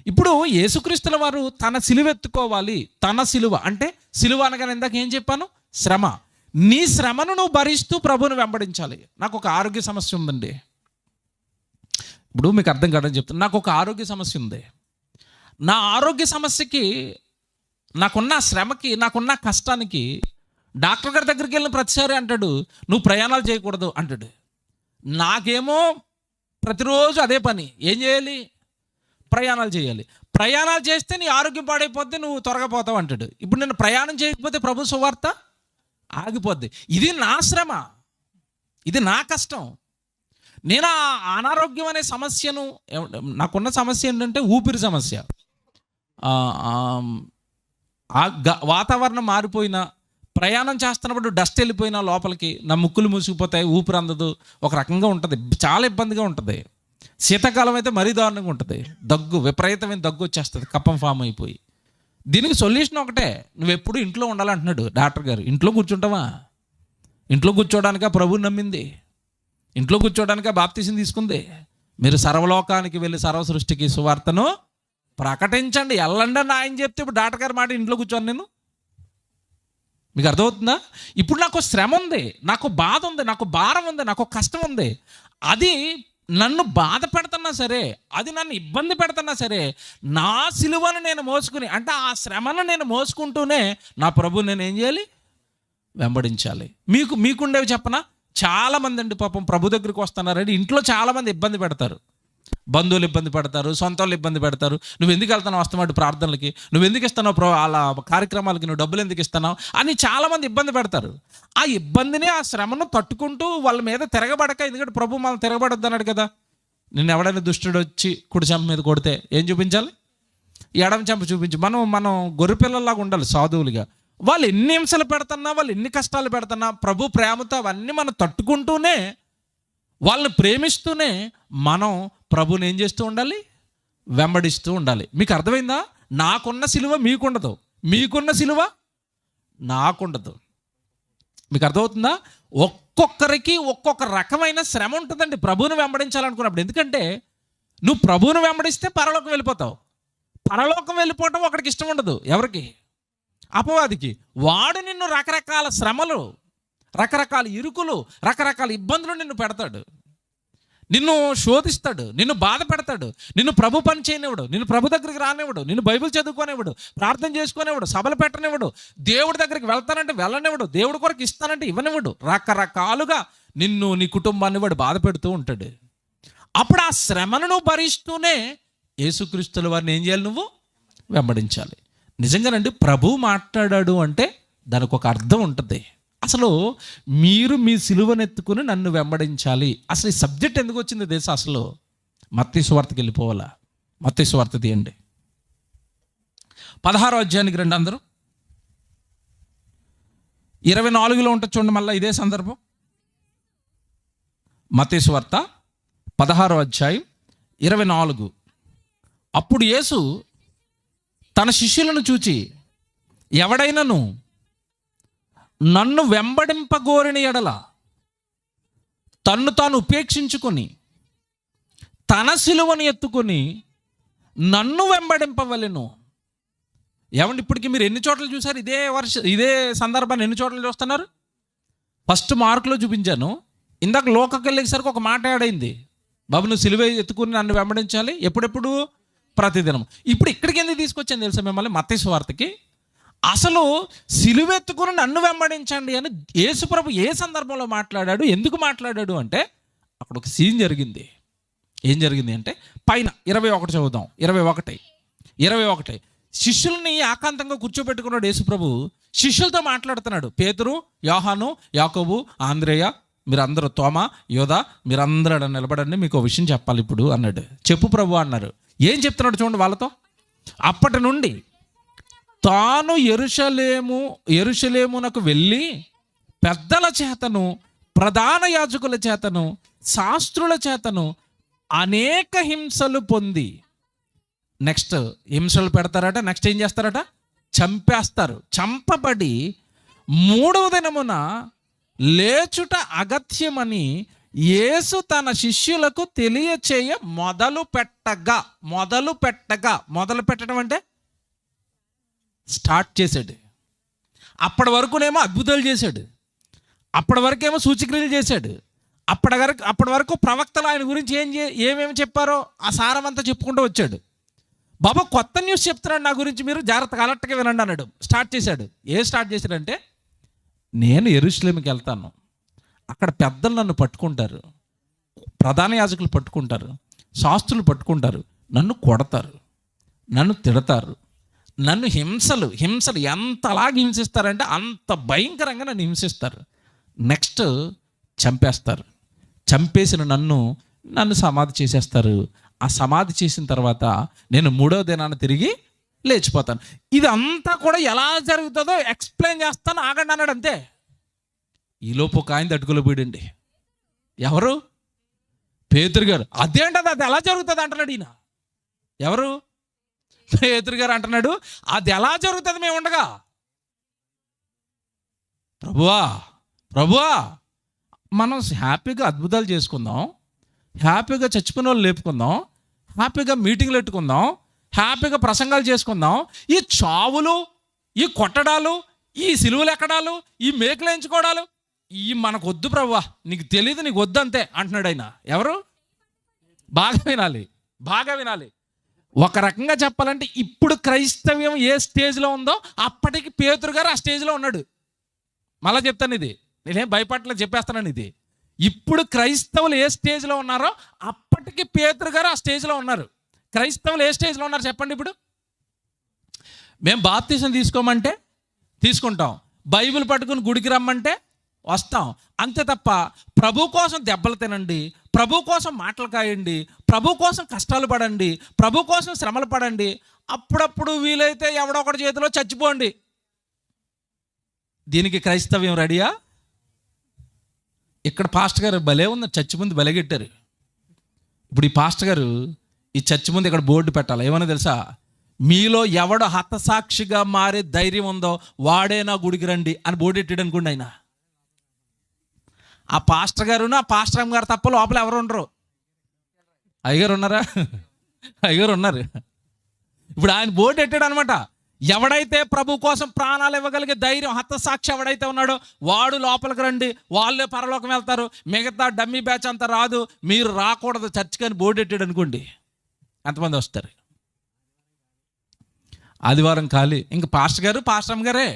ఇప్పుడు యేసుక్రీస్తుల వారు తన సిలువ ఎత్తుకోవాలి. తన సిలువ అంటే సిలువ అనగానే ఇందాక ఏం చెప్పాను? శ్రమ. నీ శ్రమను నువ్వు భరిస్తూ ప్రభువును వెంబడించాలి. నాకు ఒక ఆరోగ్య సమస్య ఉందండి. ఇప్పుడు మీకు అర్థం కాదని చెప్తాను. నాకు ఒక ఆరోగ్య సమస్య ఉంది. నా ఆరోగ్య సమస్యకి, నాకున్న శ్రమకి, నాకున్న కష్టానికి డాక్టర్ గారి దగ్గరికి వెళ్ళిన ప్రతిసారి అంటాడు నువ్వు ప్రయాణాలు చేయకూడదు అంటాడు. నాకేమో ప్రతిరోజు అదే పని. ఏం చేయాలి? ప్రయాణాలు చేయాలి. ప్రయాణాలు చేస్తే నీ ఆరోగ్యం పాడైపోద్ది, నువ్వు త్వరగా పోతావు అంటాడు. ఇప్పుడు నేను ప్రయాణం చేయకపోతే ప్రభు సువార్త ఆగిపోద్ది. ఇది నా శ్రమ, ఇది నా కష్టం. నేను ఆ అనారోగ్యం అనే సమస్యను, నాకున్న సమస్య ఏంటంటే ఊపిరి సమస్య. వాతావరణం మారిపోయినా, ప్రయాణం చేస్తున్నప్పుడు డస్ట్ వెళ్ళిపోయినా లోపలికి నా ముక్కులు మూసుకుపోతాయి, ఊపిరి అందదు, ఒక రకంగా ఉంటుంది, చాలా ఇబ్బందిగా ఉంటుంది. శీతాకాలం అయితే మరీ దారుణంగా ఉంటుంది, దగ్గు, విపరీతమైన దగ్గు వచ్చేస్తుంది, కప్పం ఫామ్ అయిపోయి. దీనికి సొల్యూషన్ ఒకటే, నువ్వు ఎప్పుడు ఇంట్లో ఉండాలంటున్నాడు డాక్టర్ గారు. ఇంట్లో కూర్చుంటావా? ఇంట్లో కూర్చోవడానికా ప్రభువు నమ్మింది? ఇంట్లో కూర్చోవడానికా బాప్తీసం తీసుకుంది? మీరు సర్వలోకానికి వెళ్ళి సర్వ సృష్టికి సువార్తను ప్రకటించండి, వెళ్ళండి అని ఆయన చెప్తే ఇప్పుడు డాక్టర్ గారి మాట ఇంట్లో కూర్చోను నేను? మీకు అర్థమవుతుందా? ఇప్పుడు నాకు శ్రమ ఉంది, నాకు బాధ ఉంది, నాకు భారం ఉంది, నాకు కష్టం ఉంది. అది నన్ను బాధ పెడుతున్నా సరే, అది నన్ను ఇబ్బంది పెడుతున్నా సరే, నా సిలువను నేను మోసుకుని, అంటే ఆ శ్రమను నేను మోసుకుంటూనే నా ప్రభువు నేను ఏం చేయాలి? వెంబడించాలి. మీకుండేవి చెప్పనా? చాలామంది అండి పాపం ప్రభు దగ్గరికి వస్తున్నారండి, ఇంట్లో చాలామంది ఇబ్బంది పెడతారు. బంధువులు ఇబ్బంది పెడతారు, సొంత వాళ్ళు ఇబ్బంది పెడతారు. నువ్వు ఎందుకు వెళ్తున్నావు వస్తామంటే ప్రార్థనలకి, నువ్వు ఎందుకు ఇస్తున్నావు అలా కార్యక్రమాలకి, నువ్వు డబ్బులు ఎందుకు ఇస్తున్నావు అని చాలామంది ఇబ్బంది పెడతారు. ఆ ఇబ్బందిని, ఆ శ్రమను తట్టుకుంటూ వాళ్ళ మీద తిరగబడక, ఎందుకంటే ప్రభు మనం తిరగబడద్దు అన్నాడు కదా. నిన్ను ఎవడైనా దుష్టుడు వచ్చి కుడి చెంప మీద కొడితే ఏం చూపించాలి? ఎడమ చెంప చూపించి. మనం గొర్రెపిల్లల్లాగా ఉండాలి, సాధువులుగా. వాళ్ళు ఎన్ని హింసలు పెడుతున్నా, వాళ్ళు ఎన్ని కష్టాలు పెడుతున్నా, ప్రభు ప్రేమతో అవన్నీ మనం తట్టుకుంటూనే, వాళ్ళని ప్రేమిస్తూనే మనం ప్రభుని ఏం చేస్తూ ఉండాలి? వెంబడిస్తూ ఉండాలి. మీకు అర్థమైందా? నాకున్న సిలువ మీకుండదు, మీకున్న సిలువ నాకుండదు. మీకు అర్థమవుతుందా? ఒక్కొక్కరికి ఒక్కొక్క రకమైన శ్రమ ఉంటుందండి ప్రభువుని వెంబడించాలనుకున్నప్పుడు. ఎందుకంటే నువ్వు ప్రభువుని వెంబడిస్తే పరలోకం వెళ్ళిపోతావు. పరలోకం వెళ్ళిపోవటం ఒకడికి ఇష్టం ఉండదు. ఎవరికి? అపవాదికి. వాడు నిన్ను రకరకాల శ్రమలు, రకరకాల ఇరుకులు, రకరకాల ఇబ్బందులు నిన్ను పెడతాడు, నిన్ను శోధిస్తాడు, నిన్ను బాధ పెడతాడు, నిన్ను ప్రభు పని చేయనివ్వడు, నిన్ను ప్రభు దగ్గరికి రానివ్వడు, నిన్ను బైబిల్ చదువుకోనివ్వడు, ప్రార్థన చేసుకునేవాడు, సభలు పెట్టనివ్వడు, దేవుడి దగ్గరికి వెళ్తానంటే వెళ్ళనివ్వడు, దేవుడి కొరకు ఇస్తానంటే ఇవ్వనివ్వడు. రకరకాలుగా నిన్ను, నీ కుటుంబాన్ని వాడు బాధ పెడుతూ ఉంటాడు. అప్పుడు ఆ శ్రమను నువ్వు భరిస్తూనే యేసుక్రీస్తుల వారిని ఏం చేయాలి? నువ్వు వెంబడించాలి. నిజంగానండి, ప్రభు మాట్లాడాడు అంటే దానికి ఒక అర్థం ఉంటుంది. అసలు మీరు మీ సిలువనెత్తుకుని నన్ను వెంబడించాలి. అసలు ఈ సబ్జెక్ట్ ఎందుకు వచ్చింది తెలుసా? అసలు మత్తయి సువార్తకి వెళ్ళిపోవాలా? మత్తయి సువార్త తీయండి, 16వ అధ్యాయానికి రండి అందరూ. 24లో ఉంటుంది చూడండి, మళ్ళీ ఇదే సందర్భం. మత్తయి సువార్త 16వ అధ్యాయం 24. అప్పుడు యేసు తన శిష్యులను చూచి, ఎవడైనను నన్ను వెంబడింపగోరిన ఎడల తన్ను తాను ఉపేక్షించుకొని తన సిలువను ఎత్తుకొని నన్ను వెంబడింపవలెను. ఏమండి, ఇప్పటికీ మీరు ఎన్ని చోట్ల చూసారు ఇదే సందర్భాన్ని? ఎన్ని చోట్ల చూస్తున్నారు? ఫస్ట్ మార్కులో చూపించాను. ఇందాక లోకకి వెళ్ళేసరికి ఒక మాట యాడైంది. బాబు నువ్వు సిలువ ఎత్తుకుని నన్ను వెంబడించాలి. ఎప్పుడెప్పుడు? ప్రతిదినం. ఇప్పుడు ఇక్కడికి ఎందుకు తీసుకొచ్చాను తెలుసా మిమ్మల్ని? మత్తయి సువార్తకి. అసలు సిలువెత్తుకుని నన్ను వెంబడించండి అని యేసుప్రభు ఏ సందర్భంలో మాట్లాడాడు, ఎందుకు మాట్లాడాడు అంటే అక్కడ ఒక సీన్ జరిగింది. ఏం జరిగింది అంటే పైన 21 చదువుదాం. 21 శిష్యుల్ని ఏకాంతంగా కూర్చోబెట్టుకున్నాడు యేసుప్రభు. శిష్యులతో మాట్లాడుతున్నాడు. పేతురు, యోహాను, యాకోబు, ఆంద్రేయ, మీరందరూ, తోమా, యోధా, మీరందరూ అక్కడ నిలబడండి, మీకు ఒక విషయం చెప్పాలి ఇప్పుడు అన్నాడు. చెప్పు ప్రభు అన్నారు. ఏం చెప్తున్నాడు చూడండి వాళ్ళతో. అప్పటి నుండి తాను యెరూషలేమునకు వెళ్ళి పెద్దల చేతను, ప్రధాన యాజకుల చేతను, శాస్త్రుల చేతను అనేక హింసలు పొంది, నెక్స్ట్ హింసలు పెడతారట, నెక్స్ట్ ఏం చేస్తారట, చంపేస్తారు. చంపబడి 3వ దినమున లేచుట అగత్యమని యేసు తన శిష్యులకు తెలియచేయ మొదలు పెట్టడం అంటే స్టార్ట్ చేశాడు. అప్పటి వరకునేమో అద్భుతాలు చేశాడు, అప్పటి వరకేమో సూచక్రియలు చేశాడు, అప్పటి వరకు ప్రవక్తలు ఆయన గురించి ఏమేమి చెప్పారో ఆ సారమంతా చెప్పుకుంటూ వచ్చాడు. బాబా కొత్త న్యూస్ చెప్తున్నాడు నా గురించి, మీరు జాగ్రత్తగా అలర్ట్గా వినండి అన్నాడు. స్టార్ట్ చేశాడు. స్టార్ట్ చేశాడంటే నేను యెరూషలేముకి వెళ్తాను, అక్కడ పెద్దలు నన్ను పట్టుకుంటారు, ప్రధాన యాజకులు పట్టుకుంటారు, శాస్త్రులు పట్టుకుంటారు, నన్ను కొడతారు, నన్ను తిడతారు, నన్ను హింసలు ఎంతలాగా హింసిస్తారంటే అంత భయంకరంగా నన్ను హింసిస్తారు. నెక్స్ట్ చంపేస్తారు. చంపేసిన నన్ను సమాధి చేసేస్తారు. ఆ సమాధి చేసిన తర్వాత నేను 3వ దినాన తిరిగి లేచిపోతాను. ఇదంతా కూడా ఎలా జరుగుతుందో ఎక్స్ప్లెయిన్ చేస్తాను, ఆగండి అన్నాడు. అంతే. ఈలోపు ఒక ఆయన తట్టుకులో పోయాడండి. ఎవరు? పేతురు గారు. అదేంటది, అది ఎలా జరుగుతుంది అంటున్నాడు ఈయన. ఎవరు? పేతురు గారు అంటున్నాడు, అది ఎలా జరుగుతుంది మేము ఉండగా. ప్రభువా మనం హ్యాపీగా అద్భుతాలు చేసుకుందాం, హ్యాపీగా చచ్చిపోయిన వాళ్ళు లేపుకుందాం, హ్యాపీగా మీటింగ్లు పెట్టుకుందాం, హ్యాపీగా ప్రసంగాలు చేసుకుందాం. ఈ చావులు, ఈ కొట్టడాలు, ఈ సిలువలు ఎక్కడాలు, ఈ మేకులు ఎంచుకోవడాలు ఈ మనకు వద్దు ప్రభువా, నీకు తెలియదు, నీకు వద్దు అంతే అంటున్నాడు ఆయన. ఎవరు? బాగా వినాలి. ఒక రకంగా చెప్పాలంటే ఇప్పుడు క్రైస్తవ్యం ఏ స్టేజ్లో ఉందో అప్పటికి పేతురు గారు ఆ స్టేజ్లో ఉన్నాడు. మళ్ళా చెప్తాను, ఇది నేనేం భయపడలేదు, చెప్పేస్తాను. ఇది ఇప్పుడు క్రైస్తవులు ఏ స్టేజ్లో ఉన్నారో అప్పటికి పేతురు గారు ఆ స్టేజ్లో ఉన్నారు. క్రైస్తవులు ఏ స్టేజ్లో ఉన్నారు చెప్పండి. ఇప్పుడు మేము బాప్తీసం తీసుకోమంటే తీసుకుంటాం, బైబిల్ పట్టుకుని గుడికి రమ్మంటే వస్తాం, అంతే తప్ప ప్రభు కోసం దెబ్బలు తినండి, ప్రభు కోసం మాటలు కాయండి, ప్రభు కోసం కష్టాలు పడండి, ప్రభు కోసం శ్రమలు పడండి, అప్పుడప్పుడు వీలైతే ఎవడో ఒకటి చేతిలో చచ్చిపోండి, దీనికి క్రైస్తవ్యం రెడీయా? ఇక్కడ పాస్టర్ గారు భలే ఉంది, చర్చి ముందు బలగెట్టారు. ఇప్పుడు ఈ పాస్టర్ గారు ఈ చర్చి ముందు ఇక్కడ బోర్డు పెట్టాలి. ఏమన్నా తెలుసా? మీలో ఎవడు హతసాక్షిగా మారే ధైర్యం ఉందో వాడే నా గుడికి రండి అని బోర్డు ఎట్టాడు అనుకోండి. ఆయన ఆ పాస్టర్ గారు, ఆ పాస్టర్ అమ్మ గారు తప్ప లోపల ఎవరు ఉండరు. అయ్యగారు ఉన్నారా? అయ్యగారు ఉన్నారు. ఇప్పుడు ఆయన బోర్డు ఎట్టాడు అనమాట. ఎవడైతే ప్రభు కోసం ప్రాణాలు ఇవ్వగలిగే ధైర్యం, హతసాక్షి ఎవడైతే ఉన్నాడో వాడు లోపలికి రండి, వాళ్ళే పరలోకం వెళ్తారు, మిగతా డమ్మీ బ్యాచ్ అంతా రాదు, మీరు రాకూడదు చర్చికి అని బోర్డు ఎట్టాడు అనుకోండి. ఎంతమంది వస్తారు? ఆదివారం ఖాళీ. ఇంక పాస్టర్ గారు, పాస్టర్ అమ్మ గారే,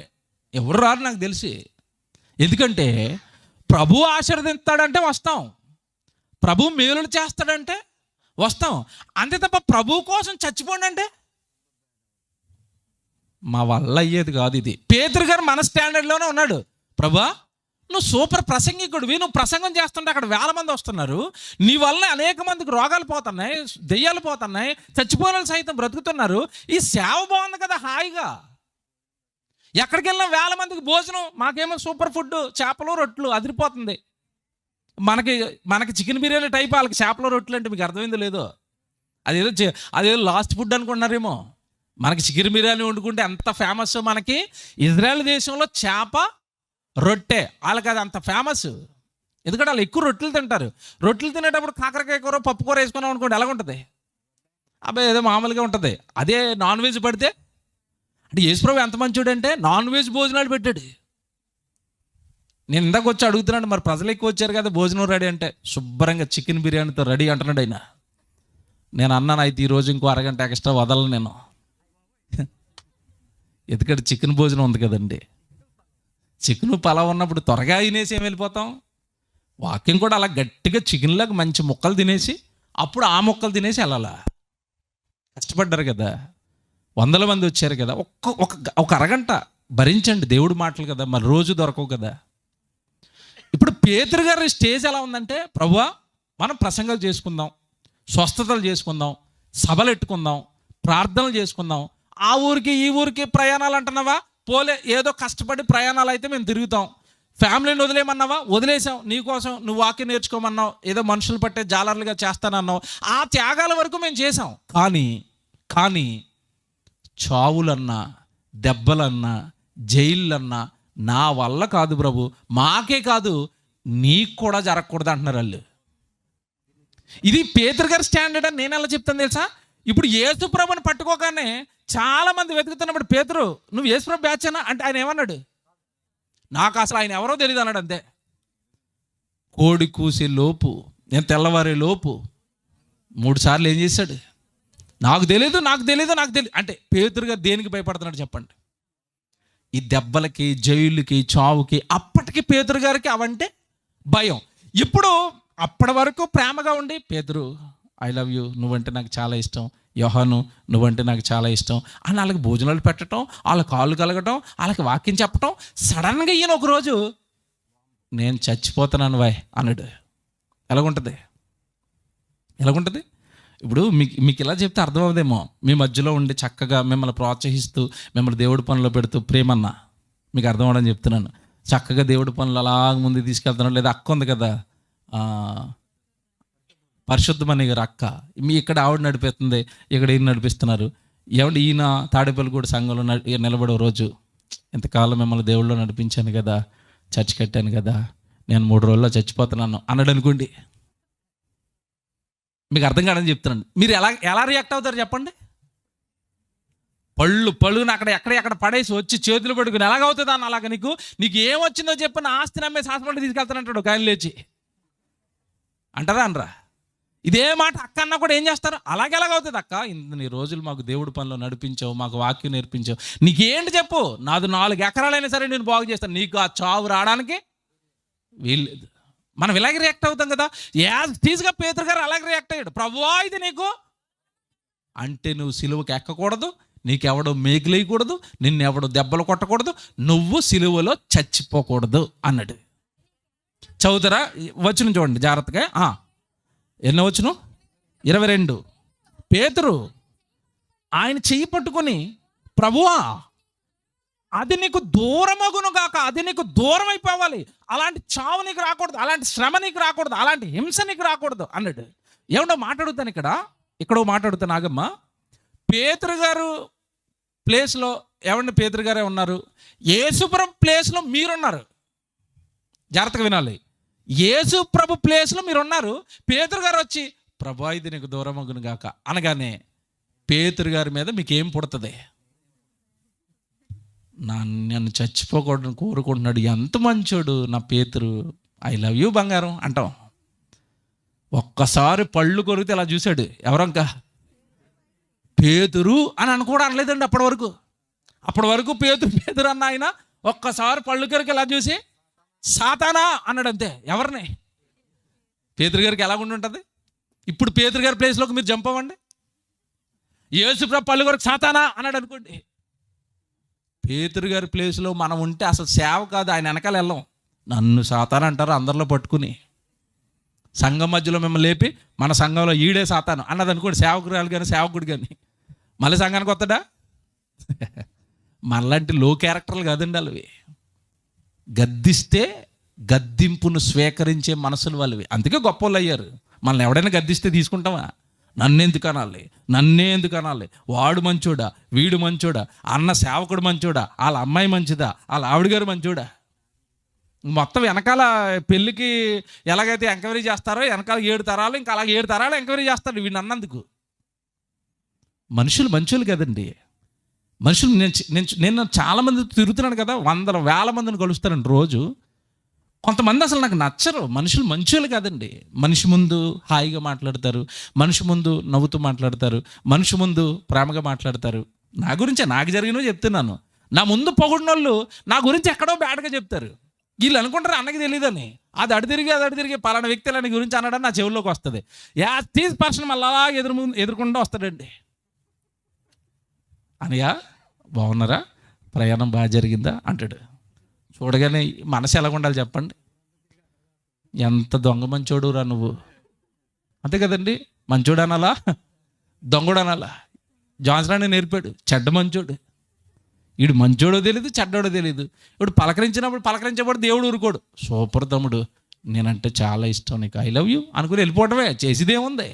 ఎవరు రారు నాకు తెలిసి. ఎందుకంటే ప్రభు ఆశీర్వదిస్తాడంటే వస్తాం, ప్రభు మేలులు చేస్తాడంటే వస్తాం, అంతే తప్ప ప్రభు కోసం చచ్చిపోండి అంటే మా వల్ల అయ్యేది కాదు. ఇది పేతురు గారు మన స్టాండర్డ్లోనే ఉన్నాడు. ప్రభువా నువ్వు సూపర్ ప్రసంగికుడివి, నువ్వు ప్రసంగం చేస్తుంటే అక్కడ 1000 మంది వస్తున్నారు, నీ వల్ల అనేక మందికి రోగాలు పోతున్నాయి, దెయ్యాలు పోతున్నాయి, చచ్చిపోయిన వాళ్ళు సైతం బ్రతుకుతున్నారు, ఈ సేవ బాగుంది కదా హాయిగా, ఎక్కడికి వెళ్ళినా 1000 మందికి భోజనం, మాకేమో సూపర్ ఫుడ్, చేపలు రొట్టెలు అదిరిపోతుంది. మనకి చికెన్ బిర్యానీ టైప్, వాళ్ళకి చేపలు రొట్టెలు అంటే మీకు అర్థమైందో లేదో, అదేదో లాస్ట్ ఫుడ్ అనుకుంటున్నారేమో. మనకి చికెన్ బిర్యానీ వండుకుంటే ఎంత ఫేమస్, మనకి ఇజ్రాయెల్ దేశంలో చేప రొట్టె వాళ్ళకి అది అంత ఫేమస్. ఎందుకంటే వాళ్ళు ఎక్కువ రొట్టెలు తింటారు. రొట్టెలు తినేటప్పుడు కాకరకాయ కూర, పప్పు కూర వేసుకున్నాం అనుకోండి, ఎలాగుంటుంది? అబ్బాయి ఏదో మామూలుగా ఉంటుంది. అదే నాన్ వెజ్ పడితే, అంటే యేసుప్రభు ఎంత మంచోడు అంటే నాన్ వెజ్ భోజనాలు పెట్టాడు. నేను ఇందాక వచ్చి అడుగుతున్నాడు, మరి ప్రజలు ఎక్కువ వచ్చారు కదా భోజనం రెడీ అంటే, శుభ్రంగా చికెన్ బిర్యానీతో రెడీ అంటున్నాడు ఆయన. నేను అన్నాను, అయితే ఈరోజు ఇంకో అరగంట ఎక్స్ట్రా వదలను నేను. ఎందుకంటే చికెన్ భోజనం ఉంది కదండి. చికెన్ పలావ్ ఉన్నప్పుడు త్వరగా తినేసి ఏం వెళ్ళిపోతాం. వాక్యం కూడా అలా గట్టిగా చికెన్లాగా మంచి ముక్కలు తినేసి అప్పుడు ఆ ముక్కలు తినేసి వెళ్ళాలా. కష్టపడ్డారు కదా, 100 మంది వచ్చారు కదా, ఒక అరగంట భరించండి దేవుడి మాటలు కదా, మరి రోజు దొరకవు కదా. ఇప్పుడు పేతురు గారి స్టేజ్ ఎలా ఉందంటే, ప్రభువా మనం ప్రసంగాలు చేసుకుందాం, స్వస్థతలు చేసుకుందాం, సభలు ఎట్టుకుందాం, ప్రార్థనలు చేసుకుందాం, ఆ ఊరికి ఈ ఊరికి ప్రయాణాలు అంటున్నావా, పోలే ఏదో కష్టపడి ప్రయాణాలు అయితే మేము తిరుగుతాం. ఫ్యామిలీని వదిలేయమన్నావా, వదిలేసాం, నీకోసం నువ్వు వాక్యం నేర్చుకోమన్నావు, ఏదో మనుషులు పట్టే జాలర్లుగా చేస్తానన్నావు, ఆ త్యాగాల వరకు మేము చేసాం. కానీ చావులన్నా దెబ్బలన్నా జైళ్ళన్నా నా వల్ల కాదు ప్రభు, మాకే కాదు నీకు కూడా జరగకూడదు అంటున్నారు వాళ్ళు. ఇది పేతురు గారి స్టాండర్డ్ అని నేను ఎలా చెప్తాను తెలుసా. ఇప్పుడు యేసు ప్రభుని పట్టుకోగానే చాలా మంది వెతుకుతున్నప్పుడు, పేతురు నువ్వు యేసు ప్రభు బ్యాచ్ అన్నా అంటే ఆయన ఏమన్నాడు, నాకు అసలు ఆయన ఎవరో తెలియదు అన్నాడు అంతే. కోడి కూసే లోపు, నేను తెల్లవారే లోపు 3 సార్లు ఏం చేశాడు, నాకు తెలియదు అంటే పేతురు గారు దేనికి భయపడుతున్నాడు చెప్పండి. ఈ దెబ్బలకి జైలుకి చావుకి. అప్పటికి పేతురు గారికి అవంటే భయం. ఇప్పుడు అప్పటి వరకు ప్రేమగా ఉండి, పేతురు ఐ లవ్ యూ, నువ్వంటే నాకు చాలా ఇష్టం, యోహాను నువ్వంటే నాకు చాలా ఇష్టం అని వాళ్ళకి భోజనాలు పెట్టడం, వాళ్ళ కాళ్ళు కలగటం, వాళ్ళకి వాక్యం చెప్పటం. సడన్గా ఈయన ఒకరోజు నేను చచ్చిపోతున్నాను వాయ్ అన్నాడు. ఎలాగుంటుంది? ఇప్పుడు మీకు ఇలా చెప్తే అర్థం అవుదేమో. మీ మధ్యలో ఉండి చక్కగా మిమ్మల్ని ప్రోత్సహిస్తూ మిమ్మల్ని దేవుడి పనిలో పెడుతూ ప్రేమన్నా మీకు అర్థం అవడం చెప్తున్నాను. చక్కగా దేవుడి పనులు అలా ముందుకు తీసుకెళ్తున్నాడు. లేదా అక్క ఉంది కదా, పరిశుద్ధమణి గారు అక్క, మీ ఇక్కడ ఆవిడ నడిపిస్తుంది, ఇక్కడ ఈయన నడిపిస్తున్నారు. ఈయన తాడేపల్లిగూడ సంఘంలో నిలబడే రోజు, ఇంతకాలం మిమ్మల్ని దేవుళ్ళలో నడిపించాను కదా, చర్చి కట్టాను కదా, నేను 3 రోజుల్లో చచ్చిపోతున్నాను అన్నాడు అనుకోండి. మీకు అర్థం కాదని చెప్తున్నాను. మీరు ఎలా రియాక్ట్ అవుతారు చెప్పండి. పళ్ళుని ఎక్కడ పడేసి వచ్చి చేతులు పట్టుకుని ఎలాగవుతుంది అన్న, అలాగ నీకు ఏమొచ్చిందో చెప్పిన ఆస్తిని అమ్మేసి హాస్పిటల్ తీసుకెళ్తానంటాడు గాలి లేచి అంటారా అనరా? ఇదే మాట అక్క అన్న కూడా ఏం చేస్తారు, ఎలాగవుతుంది అక్క, ఇన్ని రోజులు మాకు దేవుడి పనిలో నడిపించావు, మాకు వాక్యం నేర్పించావు, నీకేంటి చెప్పు, నాది 4 ఎకరాలైనా సరే నేను బాగు చేస్తాను, నీకు ఆ చావు రావడానికి వీల్లేదు. మనం ఇలాగే రియాక్ట్ అవుతాం కదా. యాజ్ టీజ్గా పేతురు గారు అలాగే రియాక్ట్ అయ్యాడు. ప్రభువా ఇది నీకు అంటే నువ్వు సిలువకి ఎక్కకూడదు, నీకెవడో మేకులేయకూడదు, నిన్నెవడో దెబ్బలు కొట్టకూడదు, నువ్వు సిలువలో చచ్చిపోకూడదు అన్నాడు. చదువుతారా వచనం చూడండి జాగ్రత్తగా. ఎన్నో వచనం 22. పేతురు ఆయన చెయ్యి పట్టుకొని, ప్రభువా అది నీకు దూరమగును గాక, అది నీకు దూరం అయిపోవాలి, అలాంటి చావు నీకు రాకూడదు, అలాంటి శ్రమ నీకు రాకూడదు, అలాంటి హింస నీకు రాకూడదు అన్నాడు. ఏమన్నా మాట్లాడుతాను ఇక్కడో మాట్లాడుతాను ఆగమ్మ. పేతురు గారు ప్లేస్లో ఏమండి పేతురు గారే ఉన్నారు, యేసుప్రభు ప్లేస్లో మీరున్నారు. జాగ్రత్తగా వినాలి. యేసుప్రభు ప్లేస్లో మీరున్నారు. పేతురు గారు వచ్చి ప్రభు ఇది నీకు దూరమగును గాక అనగానే పేతురు గారి మీద మీకేం పుడుతుంది? నన్ను చచ్చిపోకూడదని కోరుకుంటున్నాడు, ఎంత మంచోడు నా పేతురు, ఐ లవ్ యూ బంగారం అంటాం. ఒక్కసారి పళ్ళు కొరికితే ఇలా చూశాడు. ఎవరంకా పేతురు అని కూడా అనలేదండి అప్పటి వరకు పేతురు అన్న ఆయన ఒక్కసారి పళ్ళు కొరికి ఇలా చూసి సాతానా అన్నాడు అంతే. ఎవరిని? పేతురు గారికి ఎలాగుండి ఉంటుంది? ఇప్పుడు పేతురు గారి ప్లేస్లోకి మీరు జంప్ అవ్వండి. యేసుప్రభు పళ్ళు కొరకు సాతానా అన్నాడు అనుకోండి. పేతురు గారి ప్లేస్లో మనం ఉంటే అసలు సేవ కాదు, ఆయన వెనకాల వెళ్ళం. నన్ను సాతాను అంటారు అందరిలో పట్టుకుని, సంఘం మధ్యలో మిమ్మల్ని లేపి మన సంఘంలో ఈడే సాతాను అన్నది అనుకోండి, సేవకురాలు కానీ సేవకుడు కానీ మళ్ళీ సంఘానికి వస్తాడా? మనలాంటి లో క్యారెక్టర్లు కాదండి వాళ్ళవి. గద్దిస్తే గద్దింపును స్వీకరించే మనసులు వాళ్ళవి. అందుకే గొప్ప వాళ్ళు అయ్యారు. మనల్ని ఎవడైనా గద్దిస్తే తీసుకుంటామా? నన్నే ఎందుకు అనాలి, వాడు మంచోడా వీడు మంచోడా, అన్న సేవకుడు మంచోడా, వాళ్ళ అమ్మాయి మంచిదా, వాళ్ళ ఆవిడ గారు మంచోడా, మొత్తం వెనకాల పెళ్ళికి ఎలాగైతే ఎంక్వైరీ చేస్తారో వెనకాల 7 తరాలు ఇంకా అలాగే 7 తరాలు ఎంక్వైరీ చేస్తారు వీడిని అన్నందుకు. మనుషులు మంచోళ్ళు కదండి. మనుషులు నేను చాలామంది తిరుగుతున్నాను కదా, 100,000 మందిని కలుస్తానండి రోజు. కొంతమంది అసలు నాకు నచ్చరు. మనుషులు మంచోళ్ళు కాదండి. మనిషి ముందు హాయిగా మాట్లాడతారు, మనిషి ముందు నవ్వుతూ మాట్లాడతారు, మనిషి ముందు ప్రేమగా మాట్లాడతారు. నా గురించే, నాకు జరిగినవి చెప్తున్నాను. నా ముందు పొగిడినోళ్ళు నా గురించి ఎక్కడో బ్యాడ్గా చెప్తారు. వీళ్ళు అనుకుంటారు అన్నకి తెలియదని. అది అడు తిరిగి పలానా వ్యక్తి అలా నీ గురించి అన్నాడని నా చెవుల్లోకి వస్తుంది. యాజ్ పర్సన్ మళ్ళీ అలా ఎదుర్కొంటూ వస్తాడండి. అనయ్య బాగున్నారా, ప్రయాణం బాగా జరిగిందా అంటాడు. చూడగానే మనసు ఎలాగ ఉండాలి చెప్పండి? ఎంత దొంగ మంచోడు రా నువ్వు, అంతే కదండి. మంచోడు అనాలా, దొంగడు అనాలా? జాన్సన్ నేర్పాడు చెడ్డ మంచోడు. వీడు మంచోడో తెలియదు, చెడ్డోడో తెలియదు. ఇప్పుడు పలకరించేవాడు దేవుడు ఊరుకోడు. సూపర్ తమ్ముడు, నేనంటే చాలా ఇష్టం నీకు, ఐ లవ్ యూ అనుకుని వెళ్ళిపోవటమే. చేసేదేముంది,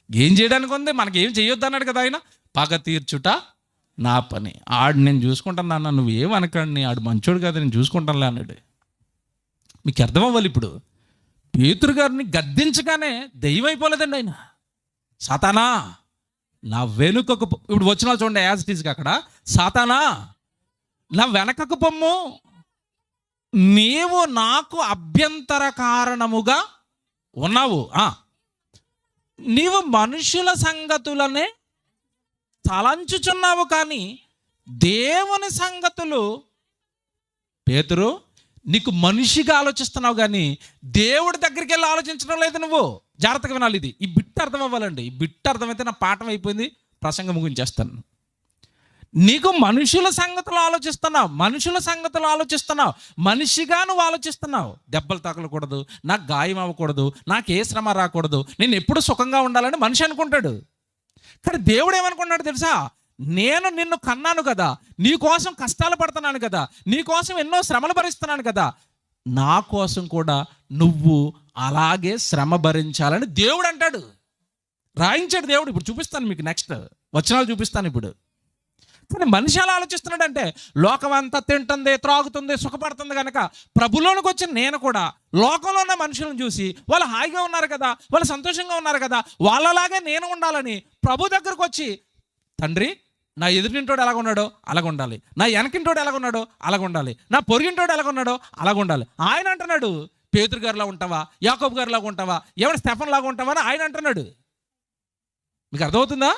ఏం చేయడానికి ఉంది? మనకేం చేయొద్దు అన్నాడు కదా ఆయన. పగ తీర్చుట నా పని, ఆడు నేను చూసుకుంటాను అన్న, నువ్వు ఏమనకండి, ఆడు మంచోడు కదా నేను చూసుకుంటానులే అన్నాడు. మీకు అర్థం అవ్వాలి. ఇప్పుడు పేతురు గారిని గద్దించగానే దెయ్యం అయిపోలేదండి ఆయన. సాతానా నా వెనుకకు, ఇప్పుడు వచ్చిన చూడండి యాజ్ ఇట్ ఈస్గా అక్కడ, సాతానా నా వెనకకు పొమ్ము, నీవు నాకు అభ్యంతర కారణముగా ఉన్నావు. నీవు మనుషుల సంగతులనే తలంచుచున్నావు, కానీ దేవుని సంగతులు, పేతురు నీకు మనిషిగా ఆలోచిస్తున్నావు కానీ దేవుడి దగ్గరికి వెళ్ళి ఆలోచించడం లేదు. నువ్వు జాగ్రత్తగా వినాలి. ఇది ఈ బిట్టు అర్థం అవ్వాలండి. ఈ బిట్టు అర్థమైతే నా పాఠం అయిపోయింది, ప్రసంగం ముగించేస్తాను. నీకు మనుషుల సంగతులు ఆలోచిస్తున్నావు, మనిషిగా నువ్వు ఆలోచిస్తున్నావు. దెబ్బలు తగలకూడదు, నాకు గాయం అవ్వకూడదు, నాకు ఏ శ్రమ రాకూడదు, నేను ఎప్పుడు సుఖంగా ఉండాలని మనిషి అనుకుంటాడు. కానీ దేవుడు ఏమనుకున్నాడు తెలుసా? నేను నిన్ను కన్నాను కదా, నీ కోసం కష్టాలు పడుతున్నాను కదా, నీ కోసం ఎన్నో శ్రమలు భరిస్తున్నాను కదా, నా కోసం కూడా నువ్వు అలాగే శ్రమ భరించాలని దేవుడు అంటాడు. రాయించాడు దేవుడు. ఇప్పుడు చూపిస్తాను మీకు, నెక్స్ట్ వచనాలు చూపిస్తాను ఇప్పుడు. కానీ మనిషి అలా ఆలోచిస్తున్నాడంటే, లోకం అంతా తింటుంది, త్రాగుతుంది, సుఖపడుతుంది కనుక ప్రభులోనికి వచ్చిన నేను కూడా లోకంలో ఉన్న మనుషులను చూసి వాళ్ళు హాయిగా ఉన్నారు కదా, వాళ్ళు సంతోషంగా ఉన్నారు కదా, వాళ్ళలాగే నేను ఉండాలని ప్రభు దగ్గరకు వచ్చి, తండ్రి నా ఎదురింటోడు ఎలాగ ఉన్నాడో అలాగ ఉండాలి, నా వెనకింటోడు ఎలాగ ఉన్నాడో అలాగ ఉండాలి, నా పొరిగింటోడు ఎలాగ ఉన్నాడో అలాగ ఉండాలి. ఆయన అంటున్నాడు, పేతురు గారిలా ఉంటావా, యాకోబు గారిలాగా ఉంటావా, ఎవరు స్టెఫన్ లాగా ఉంటావా అని ఆయన అంటున్నాడు. మీకు అర్థమవుతుందా?